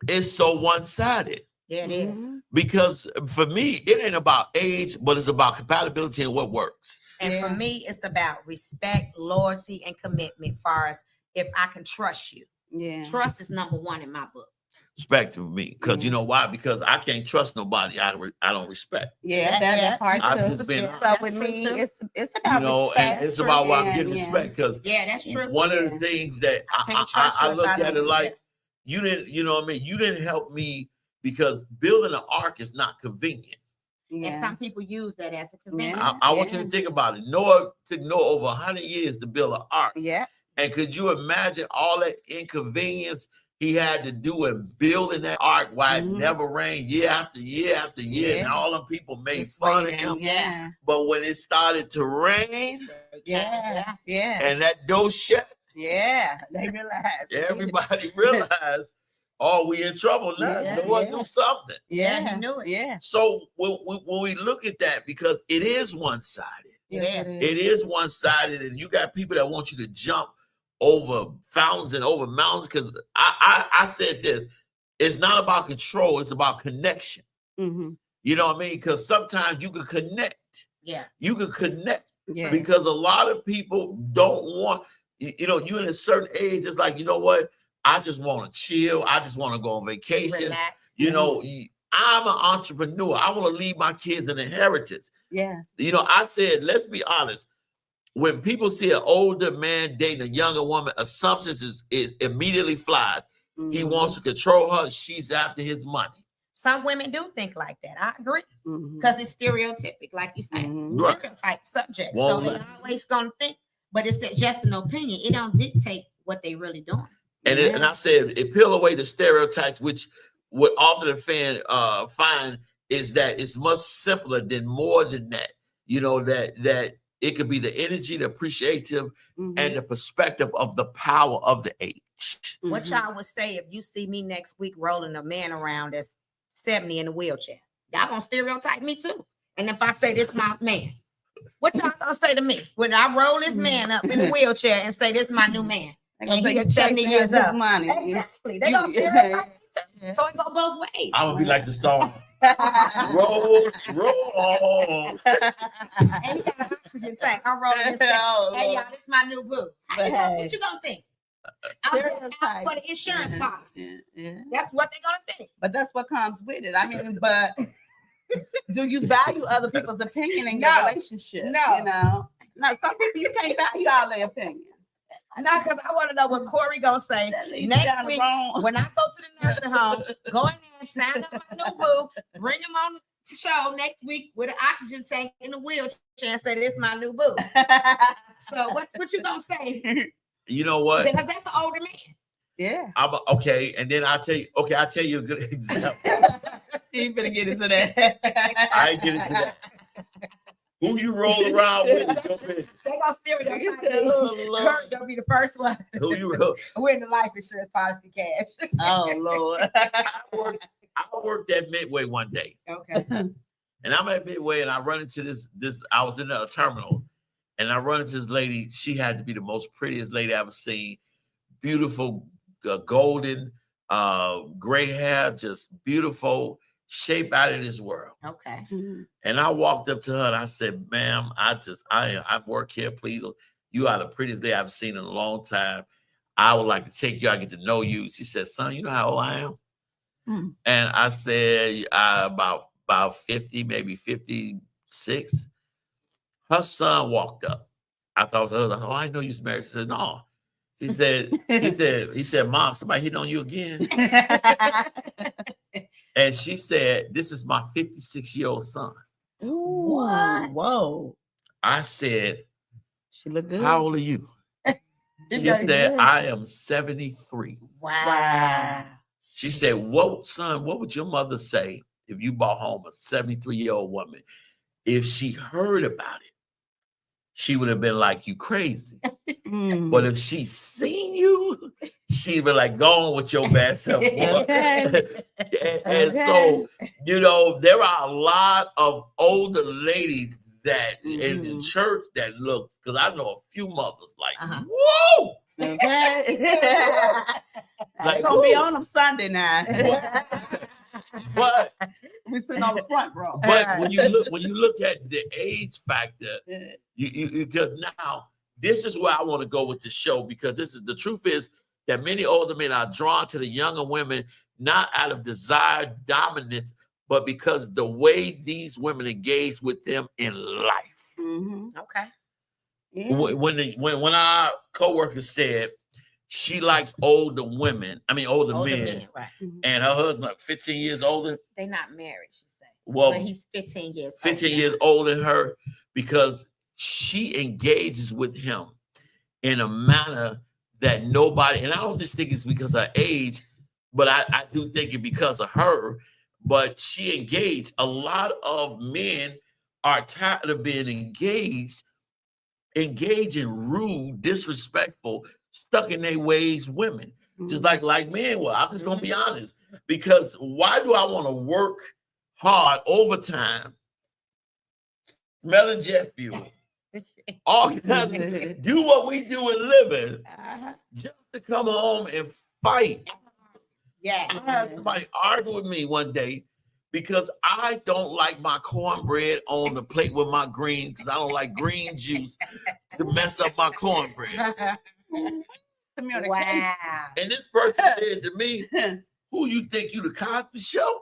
it's so one-sided. Yeah, it is. Mhm. Because for me, it ain't about age, but it's about compatibility and what works. And Yeah. for me, it's about respect, loyalty, and commitment. Far as if I can trust you, Yeah. trust is number 1 in my book. Respect for me, because Yeah. you know why? Because I can't trust nobody I don't respect. Yeah, Yeah, that part I've too. just been- So That's with true, me, too. it's about And it's about why I'm getting respect. Because Yeah, that's true. one of Yeah. the things that I can't trust you I if look I at don't it do like, that. you didn't, you didn't help me, because building an ark is not convenient. And Yeah. some people use that as a convenience. Yeah. I want you to think about it. Noah took Noah over 100 years to build an ark. Yeah. And could you imagine all that inconvenience he had to do in building that ark while Mhm. it never rained year after year after year? And Yeah. all them people made It's fun of raining, him. Yeah. But when it started to rain Yeah. Yeah. and that door shut, Yeah, they realize. Everybody realized, oh, we in trouble now. Yeah, Noah yeah. do something. Yeah, Yeah, he knew it. Yeah, So when we look at that, because it is one-sided. yes, It is one-sided, and you got people that want you to jump over fountains and over mountains. Because I said this, it's not about control, it's about connection. Mm-hmm. You know what I mean? Because sometimes you can connect. Yeah. You can connect Yeah. because a lot of people don't want, you know, you're in a certain age, it's like, you know what? I just want to chill. I just want to go on vacation. Relax. You know, I'm an entrepreneur. I want to leave my kids an inheritance. Yeah. You know, I said, let's be honest. When people see an older man dating a younger woman, assumptions is it immediately flies. He Mhm. wants to control her. She's after his money. Some women do think like that. I agree. Mhm. Because it's stereotypic, like you said. Mhm. Right. Stereotype subject. So Woman. they always gonna think, but it's just an opinion. It don't dictate what they really doing. And Yeah. and I said, it peel away the stereotypes, which what often the fan find is that it's much simpler than more than that. You know, that it could be the energy, the appreciative, Mhm. and the perspective of the power of the age. What Mhm. y'all would say if you see me next week rolling a man around that's 70 in a wheelchair? Y'all gonna stereotype me too. And if I say this my man, what y'all gonna say to me when I roll this man up in a wheelchair and say this my new man? They gonna And think he you is 70 chasing years his up. money. Exactly. They gonna stereotype me too. So it go both ways. I'm gonna be like the song. Roll, roll. And he got an oxygen tank. I'm rolling this thing. Oh, Hey Lord. y'all, this my new boo. But hey. What you gonna think? I'm just out Stereotype. for the insurance Yeah, policy. yeah. That's what they gonna think. But that's what comes with it. I mean, but do you value other people's opinion in your No. relationship? No. You know, no, some people you can't value all their opinions. Not because I want to know what Corey gonna say That leads you next down the week wrong- when I go to the nursing home. Go in there and sign up my new boo. Bring him on the show next week with an oxygen tank in a wheelchair and say this my new boo. So what you gonna say? You know what? Because that's the older man. Yeah. Okay, and then I'll tell you. Okay, I'll tell you a good example. You better get into that. I ain't get into that. Who you roll around with is your business. They gonna stereotype me. Oh, Kurt gonna be the first one. Who you roll? We're in the life insurance policy cash. Oh Lord. I worked at Midway one day, Okay. and I'm at Midway, and I run into this. I was in a terminal, and I run into this lady. She had to be the most prettiest lady I ever seen. Beautiful, golden, gray hair, just beautiful, shape out of this world. Okay. And I walked up to her and I said, "Ma'am, I work here. Please, you are the prettiest lady I've seen in a long time. I would like to take you. I get to know you." She said, "Son, you know how old I am?" Hmm. And I said, about 50, maybe 56. Her son walked up. I thought it was her husband. "Oh, I know you was married." She said, "No." He said, "Mom, somebody hit on you again." And she said, "This is my 56-year-old son." What? Whoa. I said, She look good. "How old are you?" She Yeah, said, yeah. "I am 73. Wow. She said, what would your mother say if you brought home a 73-year-old woman? If she heard about it, she would have been like, you crazy. Mm. But if she seen you, she'd be like, go on with your bad self, boy." Okay. And so, you know, there are a lot of older ladies that in the Mhm. church that looks, because I know a few mothers like, Uh-huh. whoa! Okay. Like, Gonna be woo. on them Sunday now. But We sitting on the front row. when you look at the age factor, you because now this is where I want to go with the show, because this is the truth is that many older men are drawn to the younger women not out of desired dominance, but because the way these women engage with them in life. Mhm. Okay. Yeah. When our coworker said she likes older women, older Older men, men, right. and her husband 15 years older. They not married, she said. Well, But he's 15 years 15 older. years older than her, because she engages with him in a manner that nobody, and I don't just think it's because of her age, but I do think it's because of her, but she engaged. A lot of men are tired of being engaging rude, disrespectful, stuck in their ways women, just Mm-hmm. like men were. I'm just gonna be honest, because why do I want to work hard overtime, smelling jet fuel, all kinds of, do what we do in living, just to come home and fight? Yeah. I had somebody argue with me one day because I don't like my cornbread on the plate with my greens, because I don't like green juice to mess up my cornbread. Communication. Wow. And this person said to me, who you think you the Cosby Show?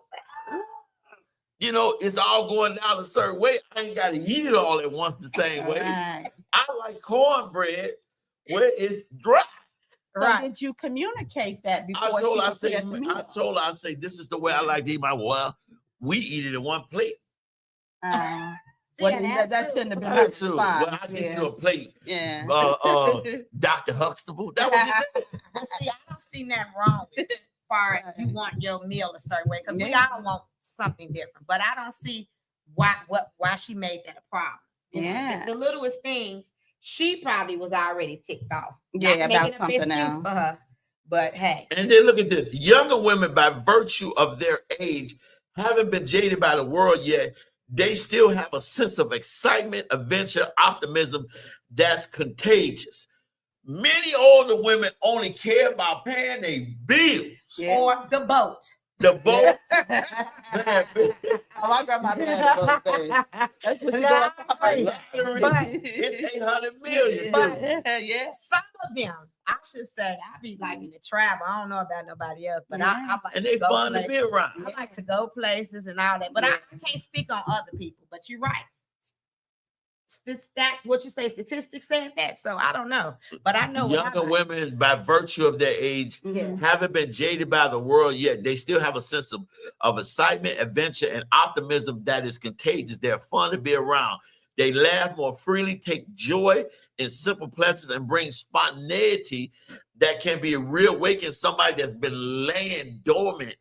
You know, it's all going down a certain way. I ain't got to eat it all at once the same way. Right. I like cornbread where it's dry. So Right. did you communicate that before? I told her, she I say, this is the way I like to eat my, well, we eat it in one plate. Well, Yeah, that shouldn't have been I her had to. response. Well, I get you a plate. Yeah. Dr. Huxtable. That was it. But see, I don't see nothing wrong with it as far as you want your meal a certain way, because we all want something different. But I don't see why she made that a problem. You know, Yeah. the littlest things, she probably was already ticked off. Yeah, Not about making a something excuse else. for her. But hey, And then look at this. Younger women, by virtue of their age, haven't been jaded by the world yet. They still have a sense of excitement, adventure, optimism that's contagious. Many older women only care about paying their bills. Yeah. or the boat. The boat. Oh, my grandma had those days. That's what she doing. Lottery, it's 800 million. But- Yeah. Some of them, I should say, I be liking to travel. I don't know about nobody else, but I like And to they go fun to places. be around. I like to go places and all that, but I can't speak on other people. But you're right. Stats, what you say, statistics said that, so I don't know, but I know what I Younger like. women, by virtue of their age, Yeah. haven't been jaded by the world yet. They still have a sense of excitement, adventure, and optimism that is contagious. They're fun to be around. They laugh more freely, take joy in simple pleasures, and bring spontaneity that can be reawaken somebody that's been laying dormant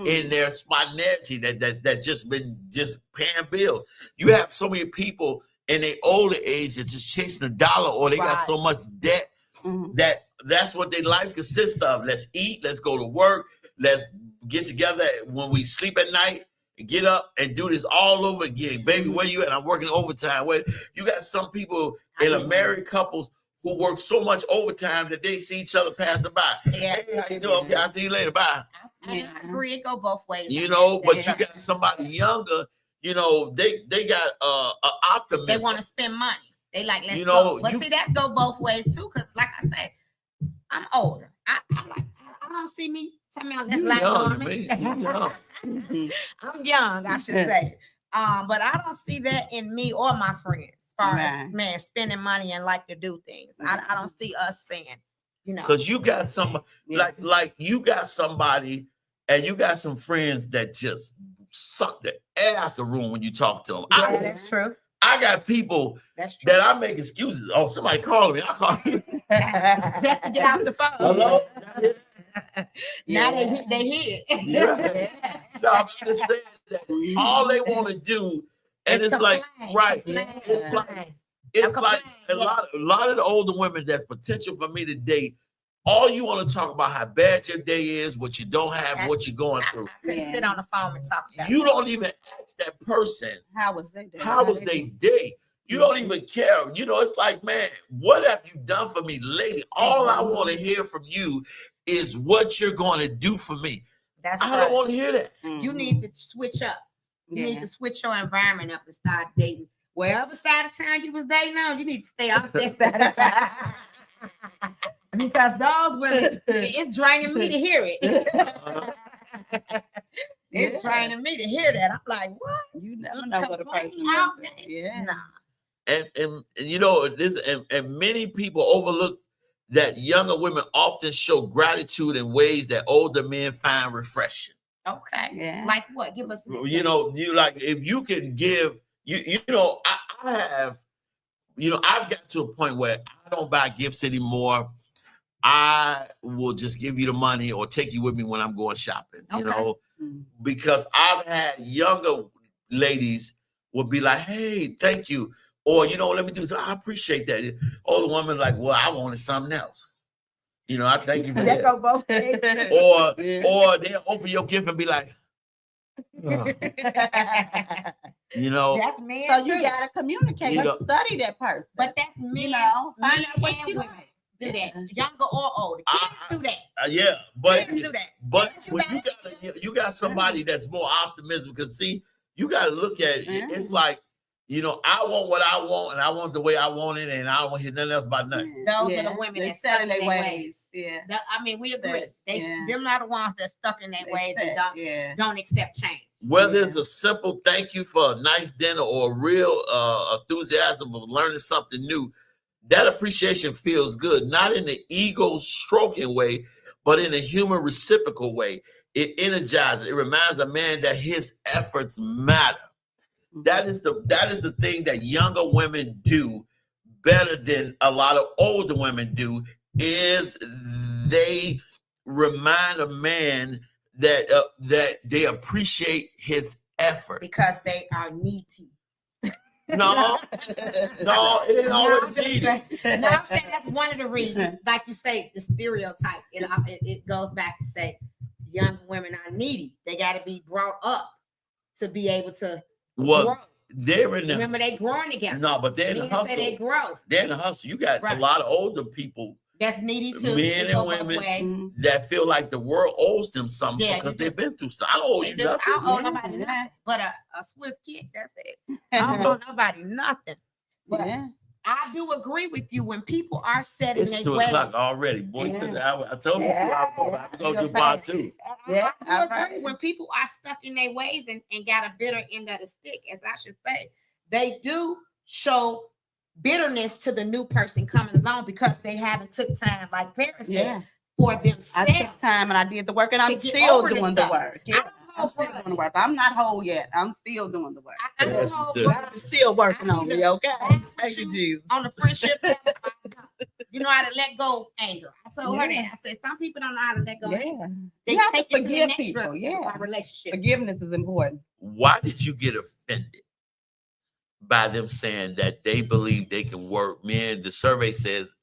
in their spontaneity that just been just paying bills. You have so many people in their older age that's just chasing a dollar, or they got Right. so much debt that's what their life consists of. Let's eat, let's go to work, let's get together when we sleep at night and get up and do this all over again. Baby, where you at? I'm working overtime. Where you got some people in a married couples who work so much overtime that they see each other passing by. Yeah. Hey, how you doing? Okay, I'll see you later. Bye. I agree, it go both ways. You know, but Yeah. you got somebody younger, you know, they got a optimism. They want to spend money. They like, let's You know, go. But you- see, that go both ways too, because like I said, I'm older. I don't see me. Tell me, let's You like young, on me. man. You young. I'm young, I should say. But I don't see that in me or my friends. As far Right. as man spending money and like to do things, I don't see us saying, you know. Because you got some like you got somebody and you got some friends that just suck the air out the room when you talk to them. Yeah, that's true. I got people That's true. that I make excuses. Oh, somebody calling me. I call you. Just to get out the phone. Hello? Now they hit. Yeah. No, I'm just saying that all they want to do, and it's like, right. It's like, it's like a lot of the older women that's potential for me to date. All you want to talk about how bad your day is, what you don't have, what you're going I through. couldn't sit on the phone and talk about You it. don't even ask that person, How was they? how was their day? You don't even care. You know, it's like, man, what have you done for me lately? All I want to hear from you is what you're going to do for me. That's I right. don't want to hear that. You need to switch up. You need to switch your environment up and start dating. Wherever side of town you was dating on, you need to stay off that side of town. Because those women, it's draining me to hear it. It's draining me to hear that. I'm like, what? You never know what a person Complaining all is. day. Yeah. Nah. And you know this, and many people overlook that younger women often show gratitude in ways that older men find refreshing. Okay. Yeah. Like what? Give us. You know, you like if you can give you know, I have, you know, I've got to a point where I don't buy gifts anymore. I will just give you the money or take you with me when I'm going shopping, you Okay. know, because I've had younger ladies will be like, hey, thank you. Or, you know, let me do this. I appreciate that. Older woman like, well, I wanted something else. You know, I thank you for That that. go both ways. Or Yeah. or they'll open your gift and be like, "Ugh," you know. That's men So you too. gotta communicate, You know- study that person. But that's men, you know, find men out what and you women like. do that, Yeah. younger or older. Kids do that. Yeah, but Kids do that. but Kids, you when gotta- you got somebody that's more optimistic, because see, you got to look at it. Yeah. It's like, you know, I want what I want, and I want the way I want it, and I don't want to hear nothing else about nothing. Those are the women They that set stuck in in their their ways. Yeah. I mean, we agree. Set, They yeah. them not the ones that stuck in their They ways set, and don't accept change. Whether Yeah. it's a simple thank you for a nice dinner or a real enthusiasm of learning something new, that appreciation feels good, not in the ego stroking way, but in a human reciprocal way. It energizes, it reminds a man that his efforts matter. That is the thing that younger women do better than a lot of older women do, is they remind a man that that they appreciate his effort. Because they are needy. No, it ain't always needed. No, I'm saying that's one of the reasons. Like you say, the stereotype. It goes back to say young women are needy. They got to be brought up to be able to Well, grow. they're in the Remember, they growing together. no, but they're in the Men say they hustle. grow. They're in the hustle. You got Right. a lot of older people That's needy too. Men It and go both women. ways. Mhm. that feel like the world owes them something Yeah, because you do. they've been through stuff. I don't owe They you do. nothing. I don't owe Yeah, nobody yeah. nothing but a swift kick. That's it. I don't owe nobody nothing. But Yeah. I do agree with you when people are setting It's their 2 ways. o'clock already. Boy, Yeah. I told you I have to go to the bar too. Yeah, I do agree. alright. When people are stuck in their ways and got a bitter end of the stick, as I should say, they do show bitterness to the new person coming along because they haven't took time, like Paris Yeah. said, for I themselves. took time and I did the work, and I'm To get still over this doing the stuff. work. I Yeah. don't I'm hold still grudges. doing the work. I'm not whole yet. I'm still doing the work. I don't That's hold good. grudges. I'm still working I on need me, to okay? laugh with Thank you, you. Jesus. On the friendship level, you know how to let go anger. I told her Yeah. that. I said some people don't know how to let go anger. Yeah. They You have take to it to the forgive next people, level yeah. of our relationship. Forgiveness is important. Why did you get offended by them saying that they believe they can work? Men, the survey says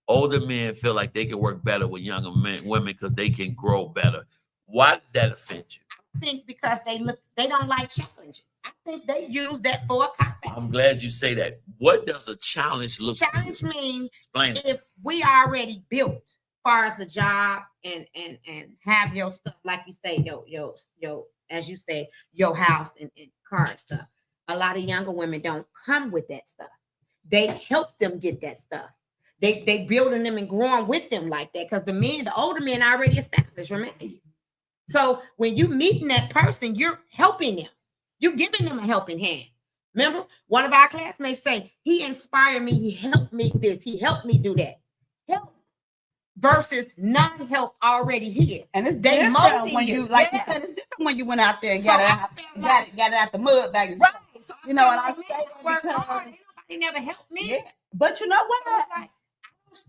older men feel like they can work better with younger women because they can grow better. Why did that offend you? I think because they don't like challenges. I think they use that for a cop out. I'm glad you say that. What does a challenge look like? Challenge means Explain it. if we already built as far as the job and have your stuff, like you say, your as you say, your house and car and stuff. A lot of younger women don't come with that stuff. They help them get that stuff. They building them and growing with them like that because the older men already established, remember you. So when you meeting that person, you're helping them. You're giving them a helping hand. Remember, one of our classmates say, he inspired me, he helped me this, he helped me do that. Help versus non-help already here. And it's They different molding when you. you, like Yeah. you said, it's different when you went out there and So got it I out, feel like- got it out the mud bag. And Right. stuff. So You know, feel and I like, say man, that work because- hard. Ain't nobody never helped me. Yeah. But you know So what? it's like,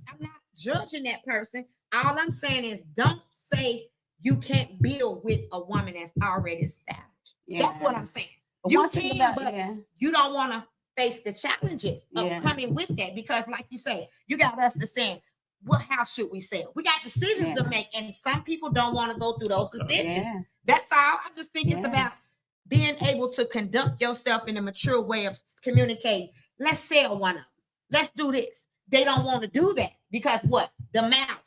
I'm not judging that person. All I'm saying is don't say you can't build with a woman that's already established. That's what I'm saying. But You one thing can, about- but yeah. you don't want to face the challenges of Yeah. coming with that because, like you say, you got us to saying, what house should we sell? We got decisions to Yeah. make, and some people don't want to go through those decisions. Yeah. That's all. I just think it's Yeah. about being able to conduct yourself in a mature way of communicating. Let's sell one of them. Let's do this. They don't want to do that because what? The mouth.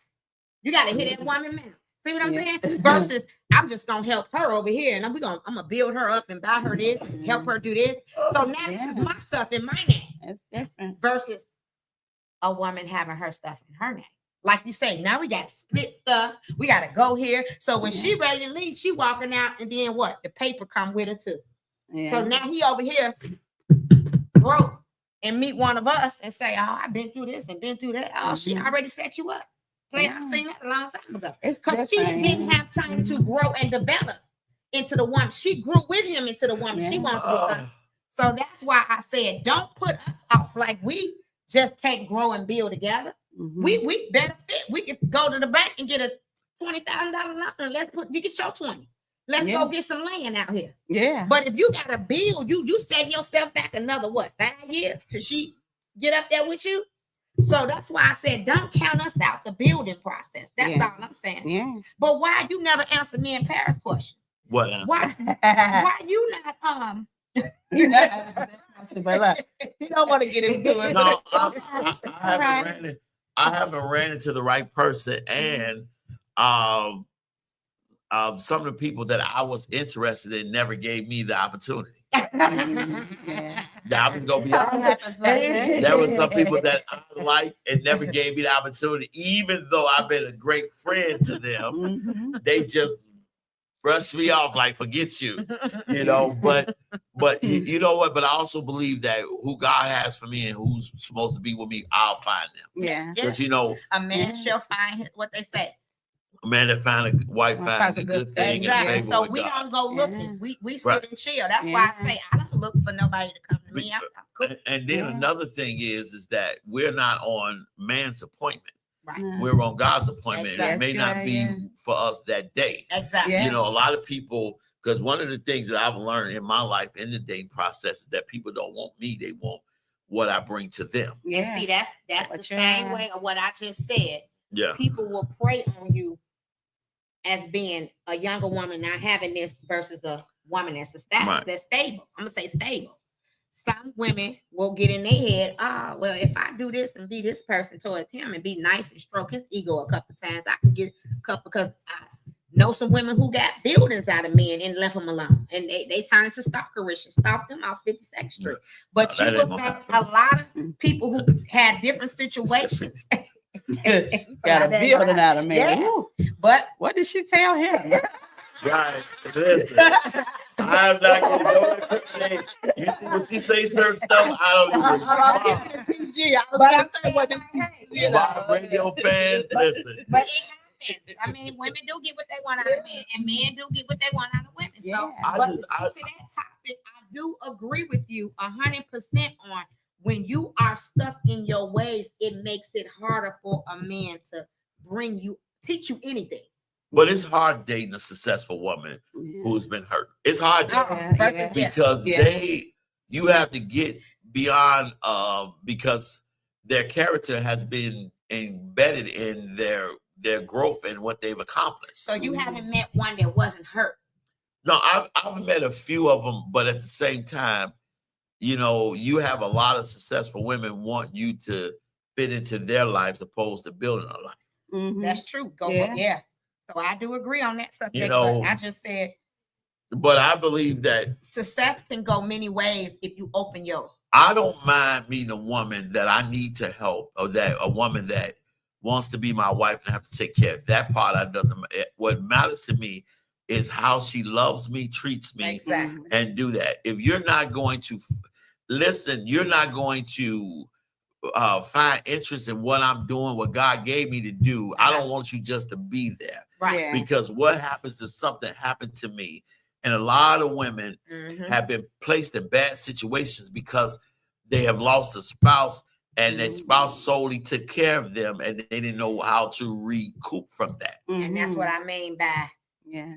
You got to hit that woman mouth. See what I'm Yeah. saying? Versus, I'm just gonna help her over here, and I'm gonna build her up and buy her this, and help her do this. So now this Yeah. is my stuff in my name. It's different. Versus a woman having her stuff in her name. Like you say, now we got to split stuff. We got to go here. So when she ready to leave, she walking out, and then what? The paper come with her too. Yeah. So now he over here broke and meet one of us and say, "Oh, I've been through this and been through that." Oh, she Mhm. already set you up. Play, I Yeah. seen that a long time ago. It's Because she different. didn't have time to grow and develop into the woman. She grew with him into the woman she Yeah. wanted to become. So that's why I said, don't put us off like we just can't grow and build together. Mhm. We benefit. We could go to the bank and get a $20,000 loan. And you get your 20. Let's Yeah. go get some land out here. Yeah. But if you gotta build, you set yourself back another 5 years till she get up there with you. So that's why I said, don't count us out the building process. That's Yeah. all I'm saying. Yeah. But why you never answer me and Paris' question? What answer? Why you not But look, you don't want to get into it. No, Right. I haven't ran into the right person, and some of the people that I was interested in never gave me the opportunity. Yeah. Now, I'm gonna be honest. There were some people that I liked and never gave me the opportunity, even though I've been a great friend to them. Mhm. They just brushed me off like, forget you, you know. But you know what? But I also believe that who God has for me and who's supposed to be with me, I'll find them. Yeah. Because you know, a man Yeah. shall find what they say. a man that find a wife Well, finds a good thing and Exactly. favor So with we God. don't go looking. Yeah. We sit Right. and chill. That's why Yeah. I say I don't look for nobody to come to me. I'm cool. And then Yeah. another thing is that we're not on man's appointment. Right. Yeah. We're on God's appointment. Exactly. It may Yes, not be yeah. for us that day. Exactly. Yeah. You know, a lot of people, because one of the things that I've learned in my life in the dating process is that people don't want me, they want what I bring to them. And Yeah. see, that's the What you same have. way of what I just said. Yeah. People will prey on you as being a younger woman not having this versus a woman that's established, Right. that's stable. I'm gonna say stable. Some women will get in their head, well, if I do this and be this person towards him and be nice and stroke his ego a couple times, I can get a couple, because I know some women who got buildings out of men and left them alone. And they turn into stalkerish and stalk them off 52nd Street. But No, you that ain't will gonna find a lot of people who had different situations. Got a building out of me. Yeah. Woo. But What did she tell him? Right. Listen, I'm not going to go incriminate. You see when she say certain stuff, I don't even. PG. I was But gonna I'm say saying, what this, hey, you Bottom know. radio fan, listen. but it happens. I mean, women do get what they want out of men, and men do get what they want out of women. So, Yeah. I but just- to speak to that topic, I do agree with you 100% on when you are stuck in your ways, it makes it harder for a man to teach you anything. But it's hard dating a successful woman Yeah. who's been hurt. It's hard dating Yeah, Versus- yeah. because Yeah. you have to get beyond because their character has been embedded in their growth and what they've accomplished. So you haven't met one that wasn't hurt. No, I've met a few of them, but at the same time, you know, you have a lot of successful women want you to fit into their lives opposed to building a life. Mhm. That's true. Yeah. Yeah. So I do agree on that subject. know- but I just said But I believe that success can go many ways if you open your. I don't mind meeting a woman that I need to help, or that a woman that wants to be my wife and have to take care of that part. What matters to me is how she loves me, treats me, Exactly. and do that. If you're not going to listen, you're not going to find interest in what I'm doing, what God gave me to do. I don't want you just to be there, Right. Yeah. because what happens if something happened to me, and a lot of women Mhm. have been placed in bad situations because they have lost a spouse and their spouse solely took care of them and they didn't know how to recoup from that. And that's what I mean by Yeah.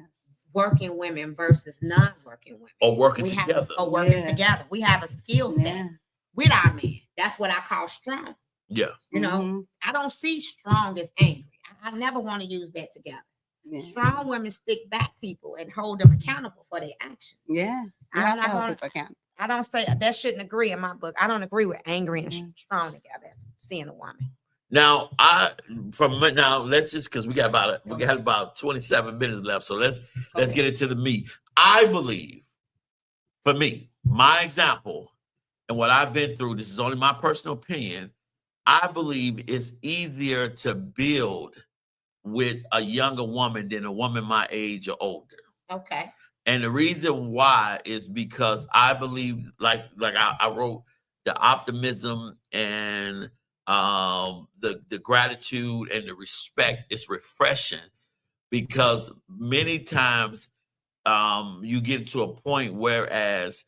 working women versus non-working women. Or working We have together. or working Yeah. together. We have a skill set Yeah. with our men. That's what I call strong. Yeah. You know, Mhm. I don't see strong as angry. I never want to use that together. Yeah. Strong women stick back people and hold them accountable for their actions. Yeah. I'm not hold gonna- people accountable. I don't say that shouldn't agree in my book. I don't agree with angry and Mm. strong together. That's seeing a woman. Now let's just because we got about 27 minutes left. So let's Okay. get into the meat. I believe, for me, my example and what I've been through, this is only my personal opinion. I believe it's easier to build with a younger woman than a woman my age or older. Okay. And the reason why is because I believe, like I wrote, the optimism and the gratitude and the respect is refreshing, because many times you get to a point whereas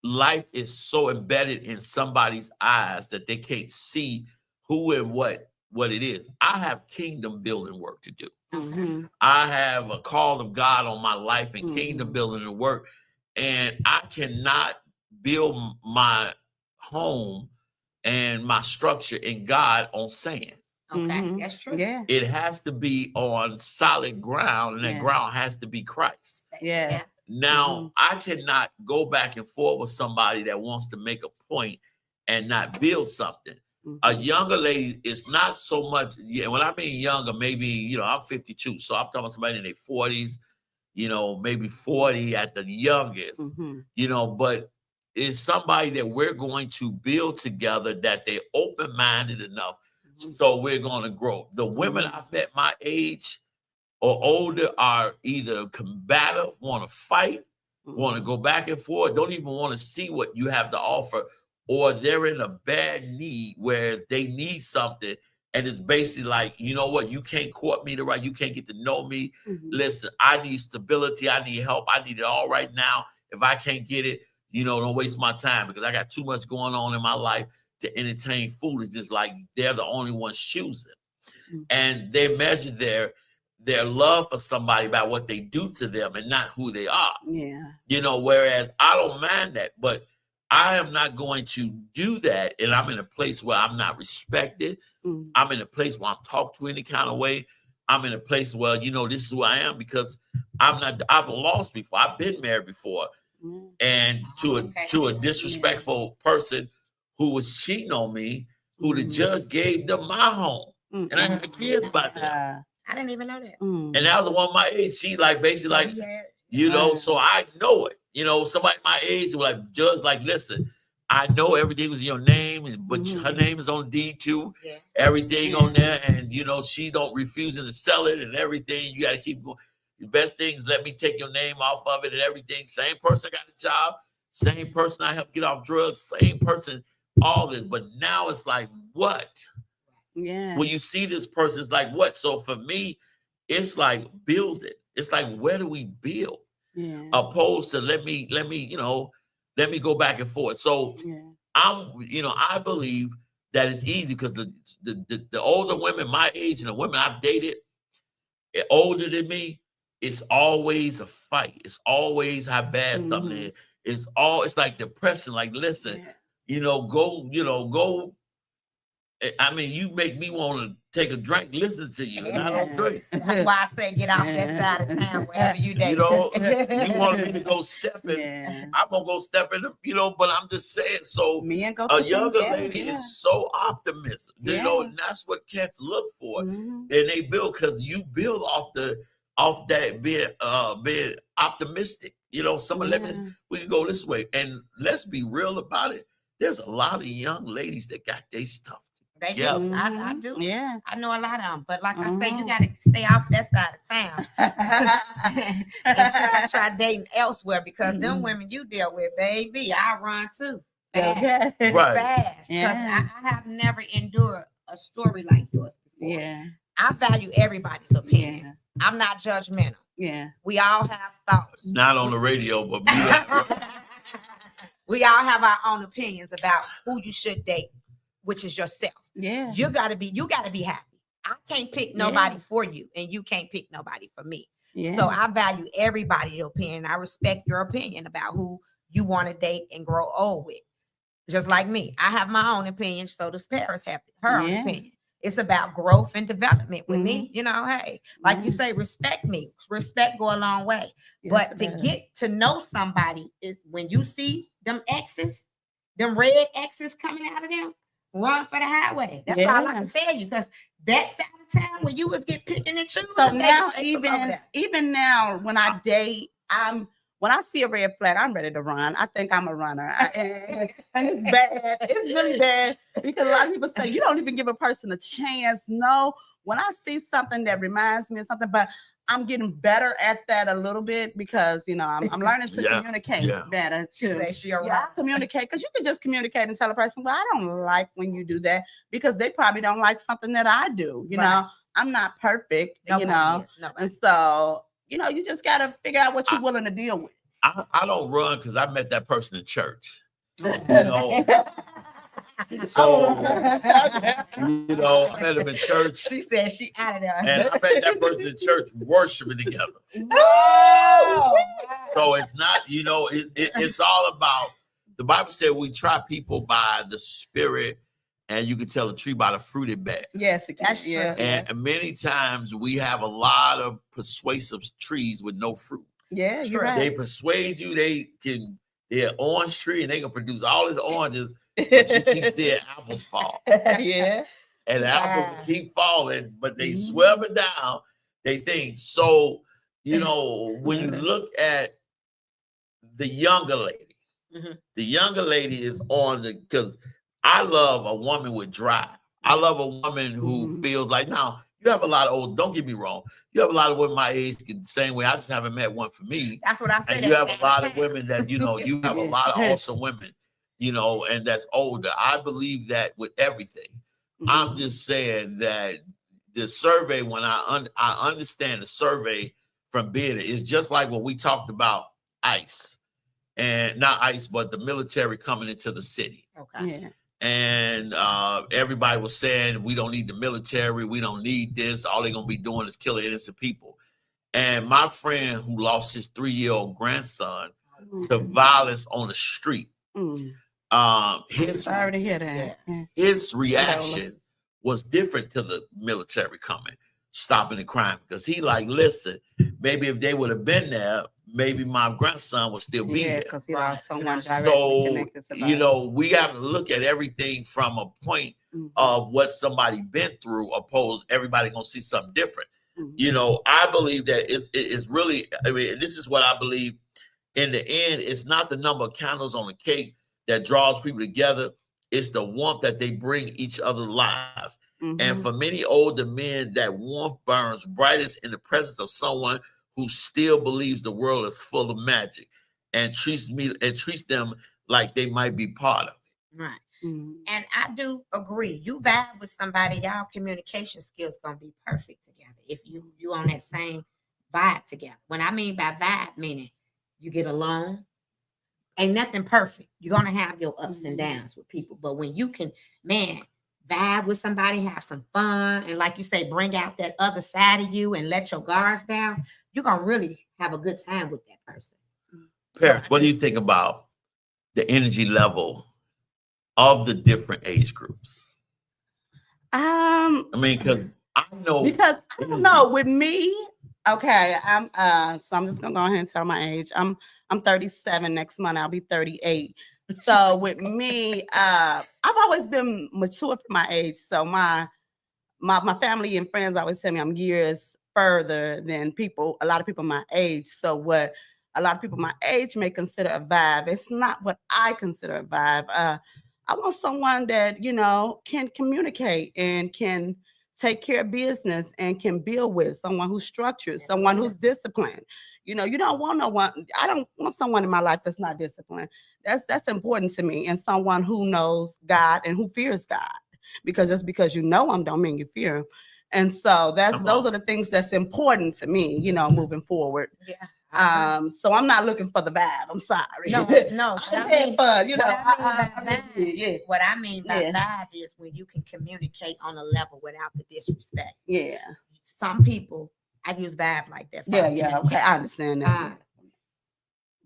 life is so embedded in somebody's eyes that they can't see who and what it is. I have kingdom building work to do. Mhm. I have a call of God on my life and kingdom Mhm. building and work. And I cannot build my home and my structure in God on sand. Okay, Mhm. that's true. Yeah. It has to be on solid ground, and that Yeah. ground has to be Christ. Yeah. Now, I cannot go back and forth with somebody that wants to make a point and not build something. A Mhm. younger lady is not so much. Yeah, when I mean younger, maybe I'm 52, so I'm talking about somebody in their 40s, maybe 40 at the youngest, Mhm. but it's somebody that we're going to build together, that they're open-minded enough, so we're going to grow. The women I've met my age or older are either combative, want to fight, want to go back and forth, don't even want to see what you have to offer, or they're in a bad need where they need something. And it's basically like, you know what, you can't court me right, you can't get to know me. Mhm. Listen, I need stability, I need help, I need it all right now. If I can't get it, don't waste my time, because I got too much going on in my life to entertain food. It's just like they're the only ones choosing. Mhm. And they measure their love for somebody by what they do to them and not who they are. Yeah. Whereas I don't mind that, but I am not going to do that. And I'm in a place where I'm not respected. Mhm. I'm in a place where I'm talked to any kind of way. I'm in a place where, this is who I am, because I've lost before. I've been married before. Mhm. And to a disrespectful person who was cheating on me, who the Mhm. judge gave them my home. Mhm. And I had kids by them. I didn't even know that. Mhm. And that was the one my age. She basically So he had- so I know it. Somebody my age was like, judge, like, listen, I know everything was in your name, but her name is on deed too. Yeah. Everything on there, and she don't refusing to sell it and everything. You got to keep going. The best thing is let me take your name off of it and everything. Same person got a job, same person I helped get off drugs, same person, all this. But now it's like, what? Yeah. When you see this person, it's like, what? So for me, it's like, build it. It's like, where do we build? Yeah. Opposed to let me go back and forth. So Yeah. I believe that it's easy, because the older women my age and the women I've dated older than me, it's always a fight. It's always how bad something is. It's like depression. Like, listen, go. I mean, you make me want to take a drink, listen to you, and I don't drink. That's why I say get off that side of town wherever you date. You want me to go stepping. Yeah. I'm gonna go step in, but I'm just saying. So Me and go a for younger things, lady is so optimistic, Yeah. and that's what cats look for. Mhm. And they build, because you build off that being optimistic. Yeah. We can go this way, and let's be real about it. There's a lot of young ladies that got their stuff. They Yeah. do. I Mhm. do. Yeah. I know a lot of them. But like I say, you Mhm. got to stay off that side of town and try dating elsewhere, because them Mhm. women you deal with, baby, I run too. Fast. Okay. Right. Fast. Because Yeah. I have never endured a story like yours before. Yeah. I value everybody's opinion. Yeah. I'm not judgmental. Yeah. We all have thoughts. Not on the radio, but We all have our own opinions about who you should date, which is yourself. Yeah. You gotta be happy. I can't pick nobody for you, and you can't pick nobody for me. Yeah. So I value everybody's opinion. I respect your opinion about who you want to date and grow old with. Just like me, I have my own opinion. So does Paris have her own Yeah. opinion. It's about growth and development with me. Hey, like you say, respect me. Respect go a long way. Yes, But it to does. get to know somebody is when you see them X's, them red X's coming out of them, run for the highway. That's all I can tell you. Because that side of town where you was get picking and choosing. So they now, stay from over there. even now, when I date, when I see a red flag, I'm ready to run. I think I'm a runner. And it's bad. It's really bad, because a lot of people say you don't even give a person a chance. No, when I see something that reminds me of something, but I'm getting better at that a little bit, because I'm learning to communicate better too. Say she a Yeah, runner. communicate, because you can just communicate and tell a person, well, I don't like when you do that, because they probably don't like something that I do. Right. I'm not perfect, Nobody is. Nobody. and so you just got to figure out what you're willing to deal with. I don't run, because I met that person in church. So, I met him in church, She said she out of there. and I met that person in church worshiping together. No. So it's not, it's all about, the Bible said we try people by the Spirit and you can tell a tree by the fruit it bears. Yes, it can. That's true. Yeah, And many times we have a lot of persuasive trees with no fruit. yeah, you're True. They right. persuade you they're an orange tree and they can produce all these oranges, but you keep seeing apples fall. Yeah. And the apples Wow. keep falling, but they Mhm. swell it down. They think so. You know, when you look at the younger lady, Mhm. the younger lady is on the because I love a woman with drive. I love a woman who Mhm. feels like now you have a lot of old. Don't get me wrong. You have a lot of women my age the same way. I just haven't met one for me. That's what I said. And you have a lot of women that you know. You have a lot of awesome women, you know, and that's older. I believe that with everything. I'm Mhm. just saying that the survey, when I understand the survey from BIDA, is just like when we talked about ICE and not ICE, but the military coming into the city. Okay. Yeah. And everybody was saying, we don't need the military. We don't need this. All they're going to be doing is killing innocent people. And my friend who lost his 3-year-old grandson to violence on the street, Mm. his Sorry to hear that. Yeah. his reaction was different to the military coming, stopping the crime. Because he like, listen, maybe if they would have been there, maybe my grandson would still be Yeah, here. because he Right. lost someone directly So, connected to you know, we have to look at everything from a point Mhm. of what somebody been through, opposed everybody gonna see something different. Mhm. You know, I believe that it is really, I mean, this is what I believe. In the end, it's not the number of candles on the cake that draws people together. It's the warmth that they bring each other's lives. And Mhm. for many older men, that warmth burns brightest in the presence of someone who still believes the world is full of magic and treats them like they might be part of it. Right. Mhm. And I do agree. You vibe with somebody, y'all communication skills gonna be perfect together if you on that same vibe together. When I mean by vibe, meaning you get along. Ain't nothing perfect. You're gonna have your ups and downs with people, but when you can, man, vibe with somebody, have some fun, and like you say, bring out that other side of you and let your guards down, you're gonna really have a good time with that person. Paris, what do you think about the energy level of the different age groups? I mean, because I know Because I don't know, with me, okay, so I'm just gonna go ahead and tell my age. I'm 37 next month. I'll be 38. So with me, I've always been mature for my age. So my family and friends always tell me I'm years further than a lot of people my age. So what a lot of people my age may consider a vibe, it's not what I consider a vibe. I want someone that, you know, can communicate and can take care of business and can build with, someone who's structured, someone who's disciplined. You know, you don't want I don't want someone in my life that's not disciplined. That's important to me, and someone who knows God and who fears God. Because just because you know him don't mean you fear him. And so those are the things that's important to me, you know, moving forward. Yeah. So I'm not looking for the vibe. I'm sorry. No. I'm here for, you know, What I mean by Yeah. vibe is when you can communicate on a level without the disrespect. yeah. Some people, I use vibe like that. Yeah, yeah. Okay, I understand that.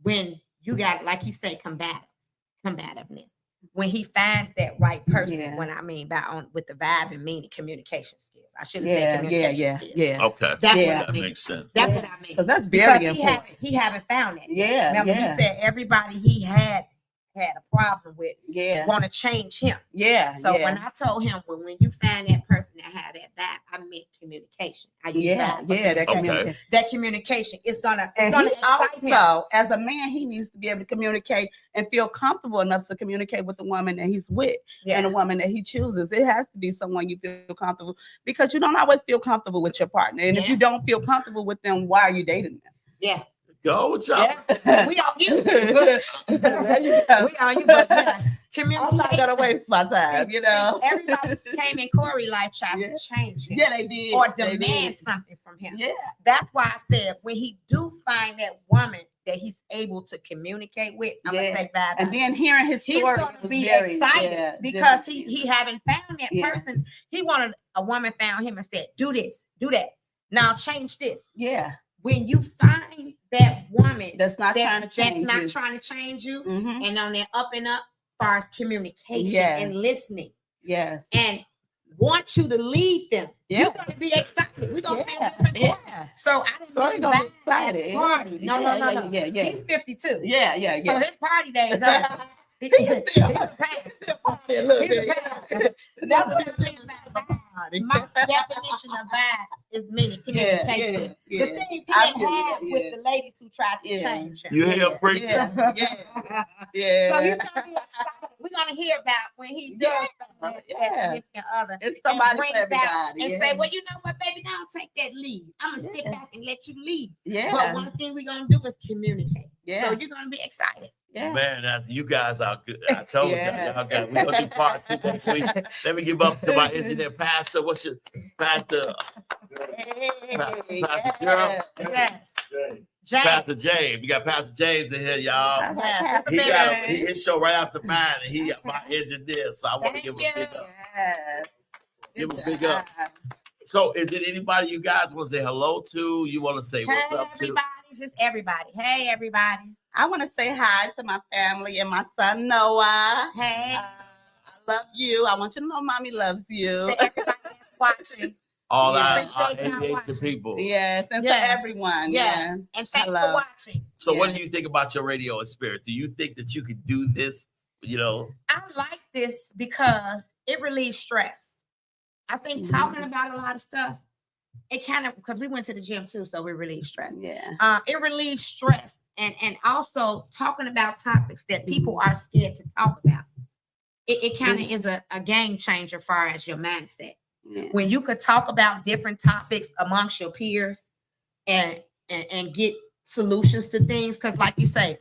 When you got, like you say, combativeness. When he finds that right person, Yeah. when I mean by with the vibe and meaning communication skills. I should have said Yeah, communication skills. yeah. okay, That's Yeah. what I that mean. makes sense. That's Yeah. what I mean. Because that's Because very important. he haven't found that. Yeah, Remember, yeah. he said everybody he had a problem with Yeah. want to change him. Yeah. So yeah. when I told him, when you find that person that had that vibe, I meant communication. I use Yeah, vibe for yeah, that Okay. communication. that communication is gonna, And gonna he excite him. also, as a man, he needs to be able to communicate and feel comfortable enough to communicate with the woman that he's with and the woman that he chooses. It has to be someone you feel comfortable, because you don't always feel comfortable with your partner. And if Yeah. you don't feel comfortable with them, why are you dating them? Yeah. Go with y'all. Yeah. We on you. There you go. We on you, but yes, I'm not communication. gonna waste my time, you know. See, everybody came in Corey's life trying Yeah. to change him. Yeah, they did. Or They demand did. something from him. Yeah. That's why I said when he do find that woman that he's able to communicate with, I'm Yeah. gonna say bye. And then hearing his He's story gonna was be very, excited yeah, because different. he haven't found that Yeah. person. He wanted a woman found him and said, "Do this, do that. Now change this." Yeah, When you find that woman that's not trying to that's change not you. trying to change you, Mhm. and on that up and up, as far as communication Yeah. and listening, Yes. and want you to lead them. Yeah. You're gonna be excited. We're gonna feel Yeah. different. Yeah. So I didn't So mean you're gonna be bad excited. party. No, Yeah, no. yeah, yeah. He's 52. Yeah, yeah, So yeah. his party days over. He's a past. A little He's a bit. past. That's what I'm saying about vibe. My definition of vibe is meaning communication. yeah, The things he I didn't feel have that, with yeah. the ladies who tried to Yeah. change him. You hear him preach? Yeah, yeah, yeah. So he's gonna be excited. We're gonna hear about when he does Yeah, that yeah. significant other. It's somebody brings for out everybody. and yeah. say, well, you know what, baby, don't take that lead. I'm gonna sit Yeah. back and let you lead. yeah, But one thing we're gonna do is communicate. yeah, So you're gonna be excited. yeah. Man, you guys are good. I told Yeah. y'all got. We're gonna do part 2 next week. Let me give up to my engineer, Pastor. What's your Pastor? Hey, Pastor Gerald? Yes. James. Pastor James. We got Pastor James in here, y'all. Yes. He got his show right after mine, and he got my engineer. So I want to Thank give him you. a big up. Yes. Give him a big up. So, is it anybody you guys want to say hello to? You want to say Hey, what's up to? everybody. Just everybody. Hey, everybody. I want to say hi to my family and my son Noah. Hey. I love you. I want you to know mommy loves you. To everybody that's watching. All Yeah. our Appreciate y'all aviation watching. people. Yes, and Yes. to everyone. Yes. Yeah. And thanks for Hello. watching. So, what Yeah. do you think about your radio experience? Do you think that you could do this? You know, I like this because it relieves stress. I think Mhm. talking about a lot of stuff, it kind of, because we went to the gym too, so we relieve stress. Yeah. It relieves stress, and also talking about topics that people are scared to talk about. It kind of is a game changer as far as your mindset. Yeah. When you could talk about different topics amongst your peers and get solutions to things, because like you say,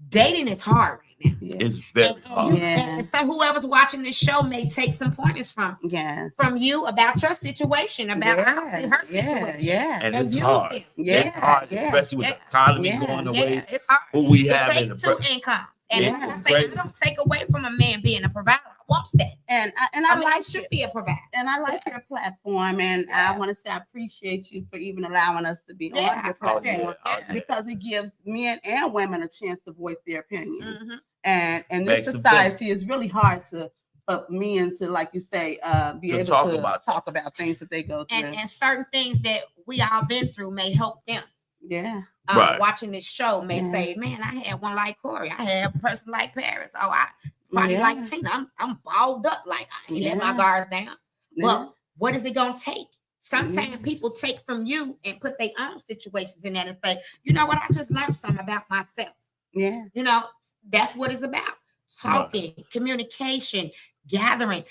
dating is hard right now. Yeah. it's very And hard. Yeah. and so whoever's watching this show may take some pointers from Yes. you about your situation, about her situation. Yeah. And And it's use hard. them. Yeah. It's hard, yeah. especially with Yeah. the economy Yeah. going the Yeah, way it's hard. who we It have in takes the two incomes. And Yeah. like I say, Great. I don't take away from a man being a provider. I want that. And I I mean, I like should it. be a provider. And I like your platform, and I want to say I appreciate you for even allowing us to be Yeah, on I your appreciate platform it. Yeah. because it gives men and women a chance to voice their opinion. Mhm. And in Makes this them society, it's really hard to for men to, like you say, be To able talk to about talk about things that they go through. And certain things that we all been through may help them. yeah, Right. Watching this show may Yeah. say, "Man, I had one like Corey. I had a person like Paris. Oh, I probably Yeah. like Tina. I'm balled up. Like I ain't let my Yeah. guards down." yeah, But what is it gonna take? Sometimes Yeah. people take from you and put their own situations in that and say, "You know what? I just learned something about myself." yeah, You know, that's what it's about. Talking, communication, gathering,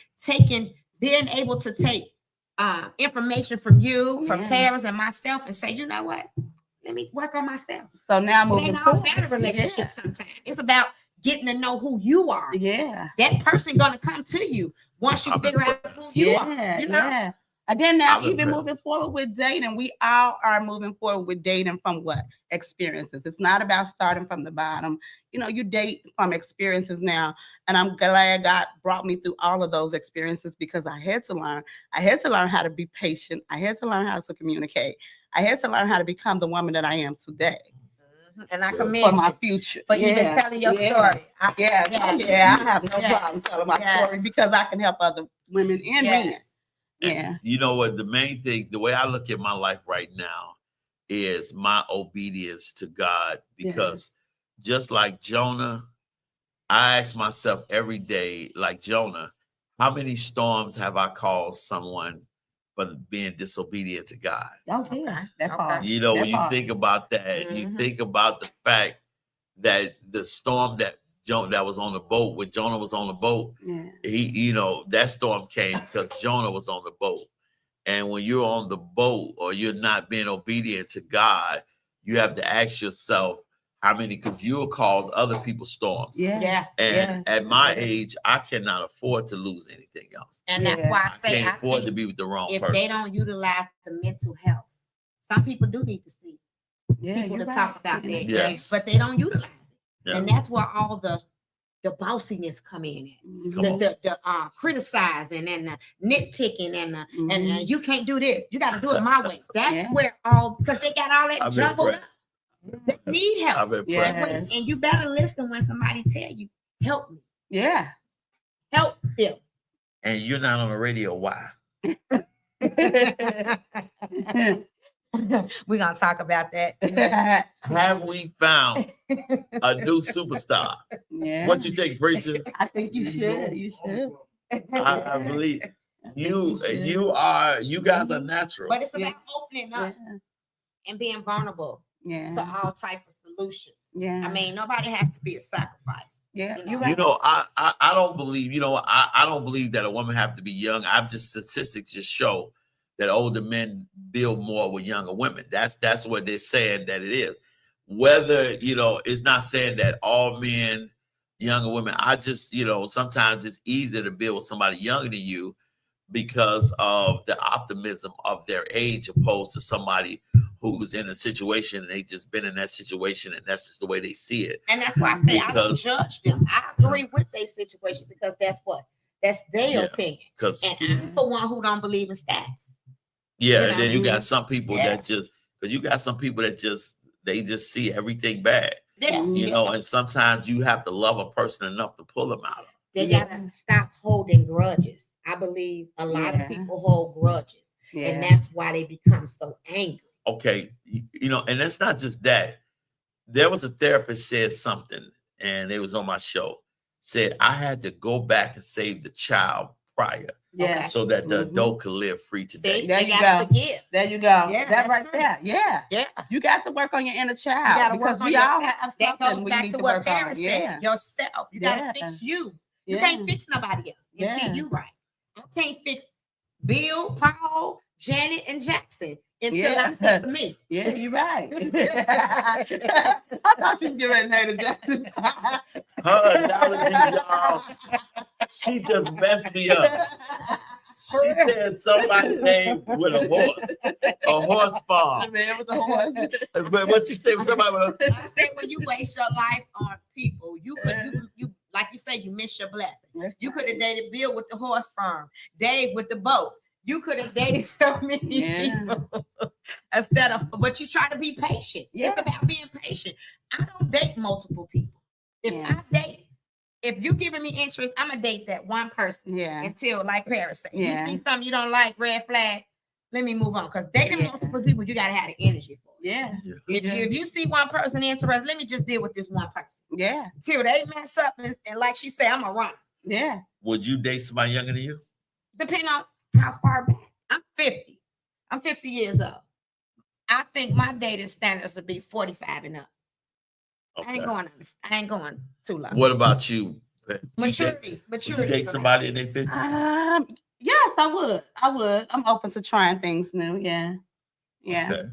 being able to take information from you, from Yeah. Paris and myself, and say, "You know what? Let me work on myself." So now It moving ain't all forward, about a relationship sometimes. It's about getting to know who you are. yeah, That person gonna come to you once you I'm figure out impressed. who you yeah, are. You know? yeah. And then now, I'm even impressed. moving forward with dating, we all are moving forward with dating from what experiences. It's not about starting from the bottom. You know, you date from experiences now, and I'm glad God brought me through all of those experiences because I had to learn. I had to learn how to be patient. I had to learn how to communicate. I had to learn how to become the woman that I am today And I For commend for you my future. for even Yeah, telling your yeah. story. Yeah, Yes. yeah, I have no Yes. problem telling my Yes. story because I can help other women and men. Yes. And Yeah. you know what? The main thing, the way I look at my life right now, is my obedience to God. Because just like Jonah, I ask myself every day, like Jonah, how many storms have I caused someone for being disobedient to God? Okay. Okay, That okay. part. You know, when That you part. think about that, you Mhm. think about the fact that the storm that was on the boat, when Jonah was on the boat, Yeah. that storm came because Jonah was on the boat. And when you're on the boat or you're not being obedient to God, you have to ask yourself how many, because you'll cause other people storms. Yeah. Yeah. And Yeah. at my age, I cannot afford to lose anything else. And that's Yeah. why I I say can't I afford to think be with the wrong if person. they don't utilize the mental health, some people do need to see Yeah. people you're to talk right. about their Yes. experience, but they don't utilize it. Yeah. And that's where all the bossiness come in at. Mhm. Come on. The criticizing and the nitpicking and Mhm. you can't do this. You got to do it my way. That's Yeah. where all, because they got all that I've been jumbled praying. up. They need help. I've been Yeah. praying. Yes. And you better listen when somebody tell you, help me, Yeah. help them. and you're not on the radio. Why? We're gonna talk about that. Have we found a new superstar? Yeah. What you think, preacher? I think you should. You should. I believe you. You guys are natural. But it's Yeah. about opening Yeah. up and being vulnerable to Yeah. all type of solutions. Yeah. I mean, nobody has to be a sacrifice. yeah. you know. You're right. You know, I don't believe. You know, I don't believe that a woman have to be young. I've just statistics just show that older men build more with younger women. That's what they're saying that it is. Whether it's not saying that all men, younger women. I just sometimes it's easier to build with somebody younger than you because of the optimism of their age, opposed to somebody who's in a situation and they just been in that situation and that's just the way they see it. And that's why I say I don't Because- judge them. I agree with their situation because that's their Yeah. opinion. Because And I'm for one who don't believe in stats. yeah, You and then know? you got some people Yeah. that just because you got some people that they just see everything bad, Yeah. and sometimes you have to love a person enough to pull them out of it. They Yeah. gotta stop holding grudges. I believe a lot Yeah. of people hold grudges, Yeah. and that's why they become so angry. Okay, and it's not just that. There was a therapist said something, and it was on my show. Said I had to go back and save the child prior, Yeah. so that the Mhm. adult could live free today. See, There they you gotta go. forgive. There you go. Yeah, that that's right right. there. Yeah. Yeah. You got to work on your inner child gotta work because on we all yourself. have That something goes we back need to to what work on. parents Yeah. said. Yourself. You Yeah. gotta fix you. You Yeah. can't fix nobody else until Yeah. you right. I can't fix Bill, Paul, Janet, and Jackson until Yeah. I fix me. Yeah, you're right. I thought you was getting ready to name the Jackson. Her analogy, y'all, she just messed me up. She said somebody's name with a horse farm. Man with the horse. But what she said was somebody with a I said when you waste your life on people, you could you like you say you miss your blessing. You could have dated Bill with the horse farm, Dave with the boat. You could have dated so many Yeah. people instead of, but you try to be patient. Yeah. It's about being patient. I don't date multiple people. If Yeah. if you giving me interest, I'm gonna date that one person Yeah. until, like Paris said, Yeah. you see something you don't like, red flag. Let me move on. Because dating Yeah. multiple people, you gotta have the energy for it. Yeah. If you see one person interested, let me just deal with this one person Yeah. till they mess up and like she said, I'm a runner. Yeah. Would you date somebody younger than you? Depending on how far back. I'm 50. I'm 50 years old. I think my dating standards would be 45 and up. I ain't going too low. What about you? Maturity. Would you date somebody in their 50s? Yes, I would. I'm open to trying things new. Yeah. Yeah. Okay.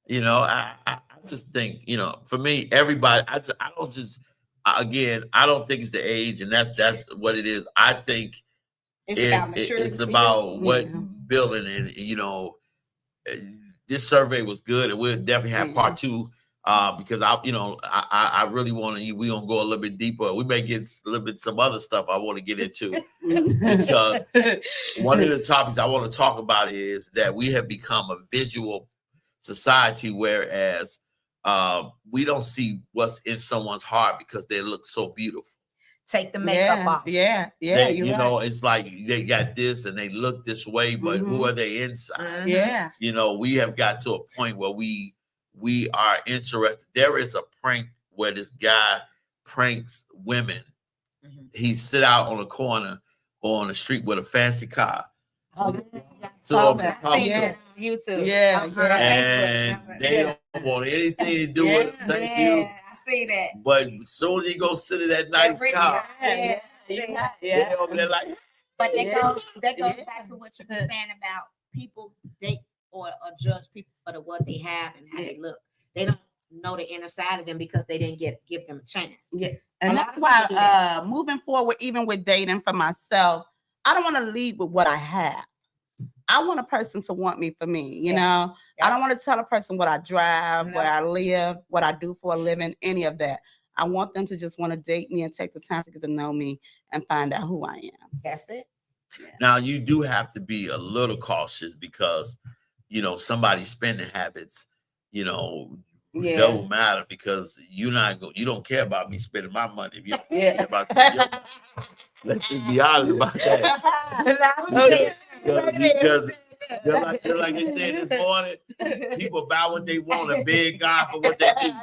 I just think, for me, everybody, I don't just, again, I don't think it's the age, and that's what it is. I think It's about maturity. it's for you. about what Yeah. building, and this survey was good, and we'll definitely have part two, because I really want to. We gonna go a little bit deeper. We may get a little bit some other stuff I want to get into. Because one of the topics I want to talk about is that we have become a visual society, whereas we don't see what's in someone's heart because they look so beautiful. Take the makeup Yeah. off. Yeah. Yeah. They, You're right. it's like they got this and they look this way, but who Mhm. are they inside? Mhm. Yeah. We have got to a point where we are interested. There is a prank where this guy pranks women. Mhm. He sit out on a corner or on the street with a fancy car. Oh, Saw So that. I seen Yeah. that on YouTube. Yeah, Uh-huh. yeah. and they don't want anything to do with it. Thank you. Yeah, I see that. But as soon as he go sit in that nice Every- car, Yeah, Yeah. they over there like, But that Yeah. goes Yeah. back to what you were saying about people date or judge people for what they have and how they look. They don't know the inner side of them because they didn't give them a chance. And A lot that's of why people do that. moving forward, even with dating for myself, I don't want to lead with what I have. I want a person to want me for me, you know. Yeah. I don't want to tell a person what I drive, No. where I live, what I do for a living, any of that. I want them to just want to date me and take the time to get to know me and find out who I am. That's it. now you do have to be a little cautious because, somebody's spending habits, Yeah. don't matter because you don't care about me spending my money. If you don't Yeah. care about spending your money. Let's just be honest about that. Because just like they said this morning, people buy what they want and beg God for what they need.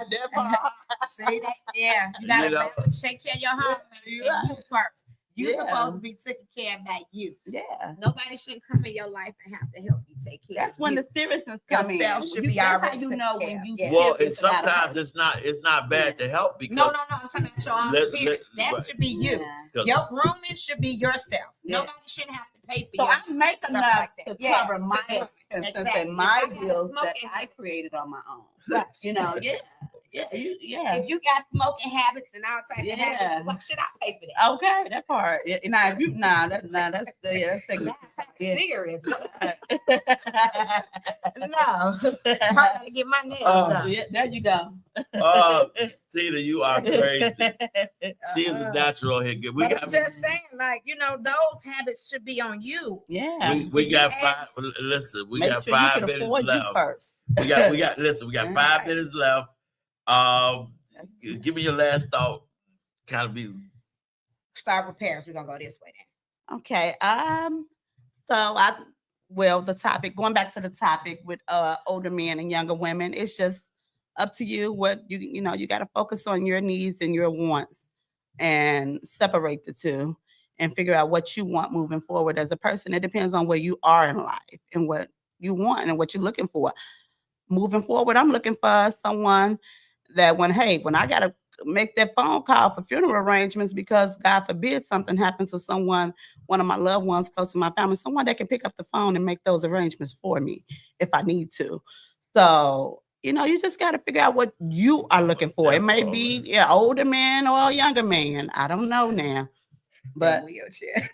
See that? Yeah. You gotta You know? take care of your home and you first. You Yeah. supposed to be taken care of by you. Yeah. Nobody shouldn't come in your life and have to help you take care. That's when you. the seriousness come in. Yourself should You- be that's already how you taken know care when of. you Yeah. Well, and serious about a sometimes person. it's not bad to help because No, I'm talking about your own Let- appearance. let- That right. should be you. Yeah. 'cause- Your grooming should be yourself. Yeah. Nobody shouldn't have to pay for So your I make stuff enough like that. to Yeah, cover to my cover- expenses exactly. and If my I got a bills that smoking I habit- created on my own. Right. You know, yeah. If you got smoking habits and all type of Yeah. habits, why should I pay for that? Okay, that part. Yeah, now if you that's Now, yeah. cigarettes. No, I gotta get my nails done. Yeah, there you go. Tina, you are crazy. She is a natural here. We But got I'm just saying, like, those habits should be on you. Yeah. we If got you five. Listen, we Make got sure you 5 can minutes afford you left. first. We got. Listen, we got 5 minutes left. Give me your last thought. Kind of be. Start with parents. We're gonna go this way then. Okay. The topic, going back to the topic with older men and younger women, it's just up to you what you got to focus on your needs and your wants and separate the two and figure out what you want moving forward as a person. It depends on where you are in life and what you want and what you're looking for. Moving forward, I'm looking for someone that when I got to make that phone call for funeral arrangements because God forbid something happens to someone, one of my loved ones close to my family, someone that can pick up the phone and make those arrangements for me if I need to. So, you just got to figure out what you are looking for. It may be an older man or a younger man. I don't know now. But wheelchair.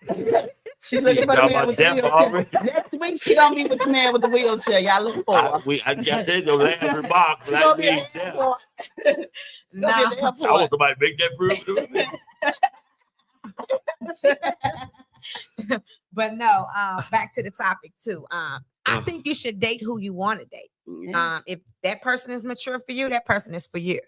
she's looking for the man with the Death wheelchair. already. Next week, she going to be with the man with the wheelchair. Y'all look for her. I got to your last remark, She but I gonna be mean, at the death. airport. She gonna be at the I want airport. somebody to make that fruit. But no, back to the topic too. I think you should date who you want to date. Yeah. If that person is mature for you, that person is for you.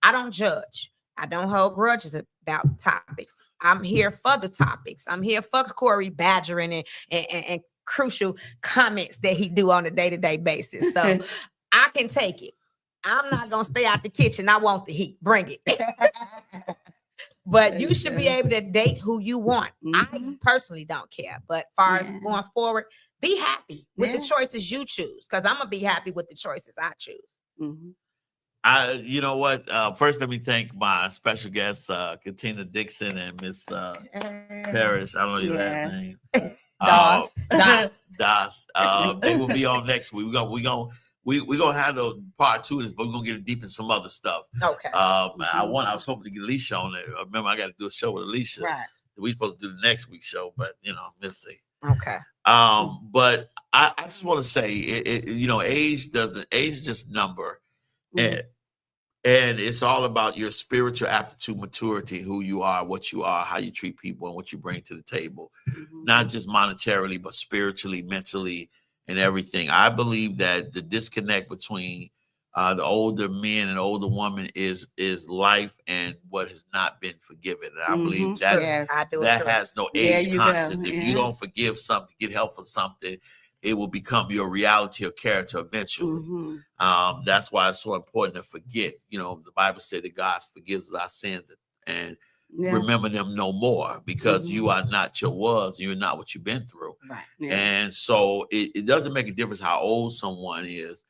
I don't judge. I don't hold grudges about topics. I'm here for the topics. I'm here for Corey badgering and crucial comments that he do on a day-to-day basis. So I can take it. I'm not gonna stay out the kitchen. I want the heat. Bring it. But you should be able to date who you want. I Mhm. personally don't care. But far as Yeah. going forward, be happy with the Yeah. choices you choose. Because I'm gonna be happy with the choices I choose. Mhm. You know what? First, let me thank my special guests, Katina Dixon and Miss Parrish. I don't know your last name. Doss. Das. They will be on next week. We're gonna handle part 2 of this, but we're gonna get deep in some other stuff. Okay. I was hoping to get Alicia on there. Remember, I got to do a show with Alicia. Right. We supposed to do the next week's show, but we'll see. Okay. But I just want to say, age is just number, Mhm. and it's all about your spiritual aptitude, maturity, who you are, what you are, how you treat people, and what you bring to the table. Mhm. Not just monetarily, but spiritually, mentally, and everything. I believe that the disconnect between the older men and older women is life and what has not been forgiven. And I believe Mhm. that Yes. I do that agree. has no There age you go, context. If yeah. you don't forgive something, get help for something, it will become your reality or character eventually. Mhm. That's why it's so important to forget. The Bible said that God forgives our sins and Yeah. remember them no more, because Mhm. you are not your was, you're not what you've been through. Right. Yeah. And so it doesn't make a difference how old someone is.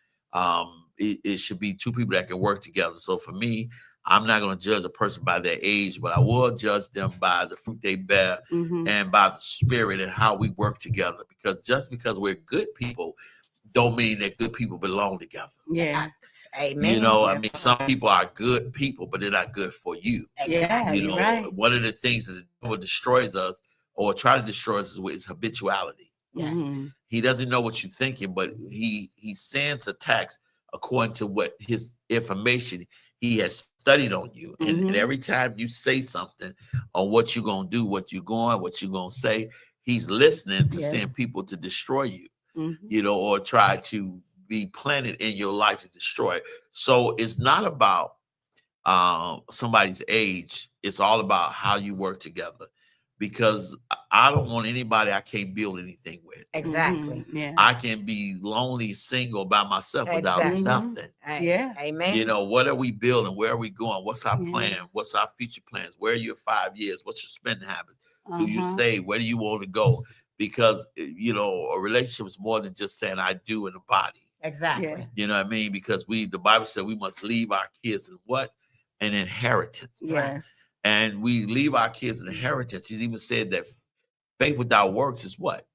It should be two people that can work together. So for me, I'm not going to judge a person by their age, but I will judge them by the fruit they bear Mhm. and by the spirit and how we work together. Because just because we're good people don't mean that good people belong together. Yeah. Amen. I mean, some people are good people, but they're not good for you. Yeah. You You're know, right. one of the things that the devil destroys us or try to destroy us is habituality. Mhm. He doesn't know what you're thinking, but he sends attacks according to what his information he has studied on you. And Mhm. every time you say something on what you're gonna do, what you're gonna say, he's listening to Yeah. send people to destroy you, Mhm. or try to be planted in your life to destroy it. So it's not about somebody's age. It's all about how you work together. Because I don't want anybody I can't build anything with. Exactly. Yeah. I can be lonely, single by myself without Exactly. nothing. Yeah. Amen. You know, what are we building? Where are we going? What's our Yeah. plan? What's our future plans? Where are you in 5 years? What's your spending habits? Do you stay? Where do you want to go? Because, you know, a relationship is more than just saying I do in the body. Exactly. Yeah. You know what I mean? Because the Bible said we must leave our kids in what? An inheritance. Yes. And we leave our kids an inheritance. He's even said that faith without works is what?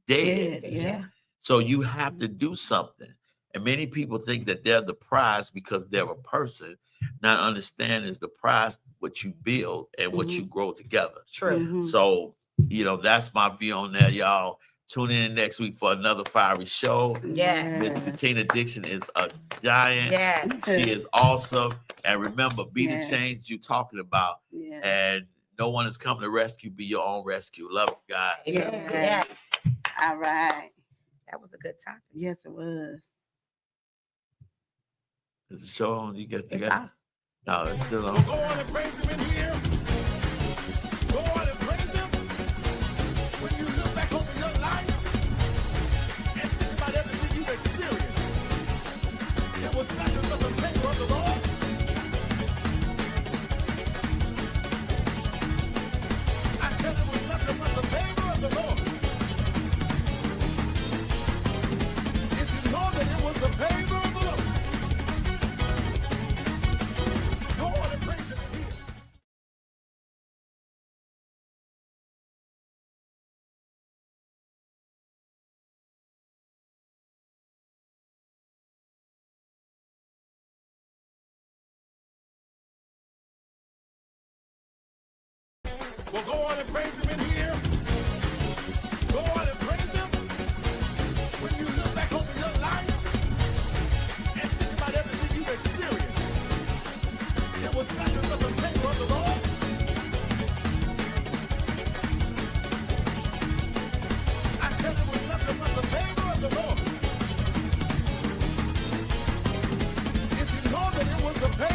Dead. Yeah. So you have to do something. And many people think that they're the prize because they're a person, not understanding is the prize what you build and what you grow together. True. Mhm. So, you know, that's my view on that, y'all. Tune in next week for another fiery show. Yes. Miss Tina Dixon is a giant. Yes. She is awesome. And remember, be the Yeah. change you're talking about. Yeah. And no one is coming to rescue. Be your own rescue. Love you, God. Yes. All right. That was a good topic. Yes, it was. Is the show on? You get It's together? off. No, it's still on. Go on and praise him in here. Go on and praise him. When you look back over your life and think about everything you've experienced, it was nothing but the favor of the Lord. I said it was nothing but the favor of the Lord. If you know that it was the favor of the Lord, go on and praise him in here. Well, go on and praise him in here. Go on and praise him. When you look back over your life and think about everything you've experienced, it was nothing but the favor of the Lord. I said it was nothing but the favor of the Lord. If you know that it was the favor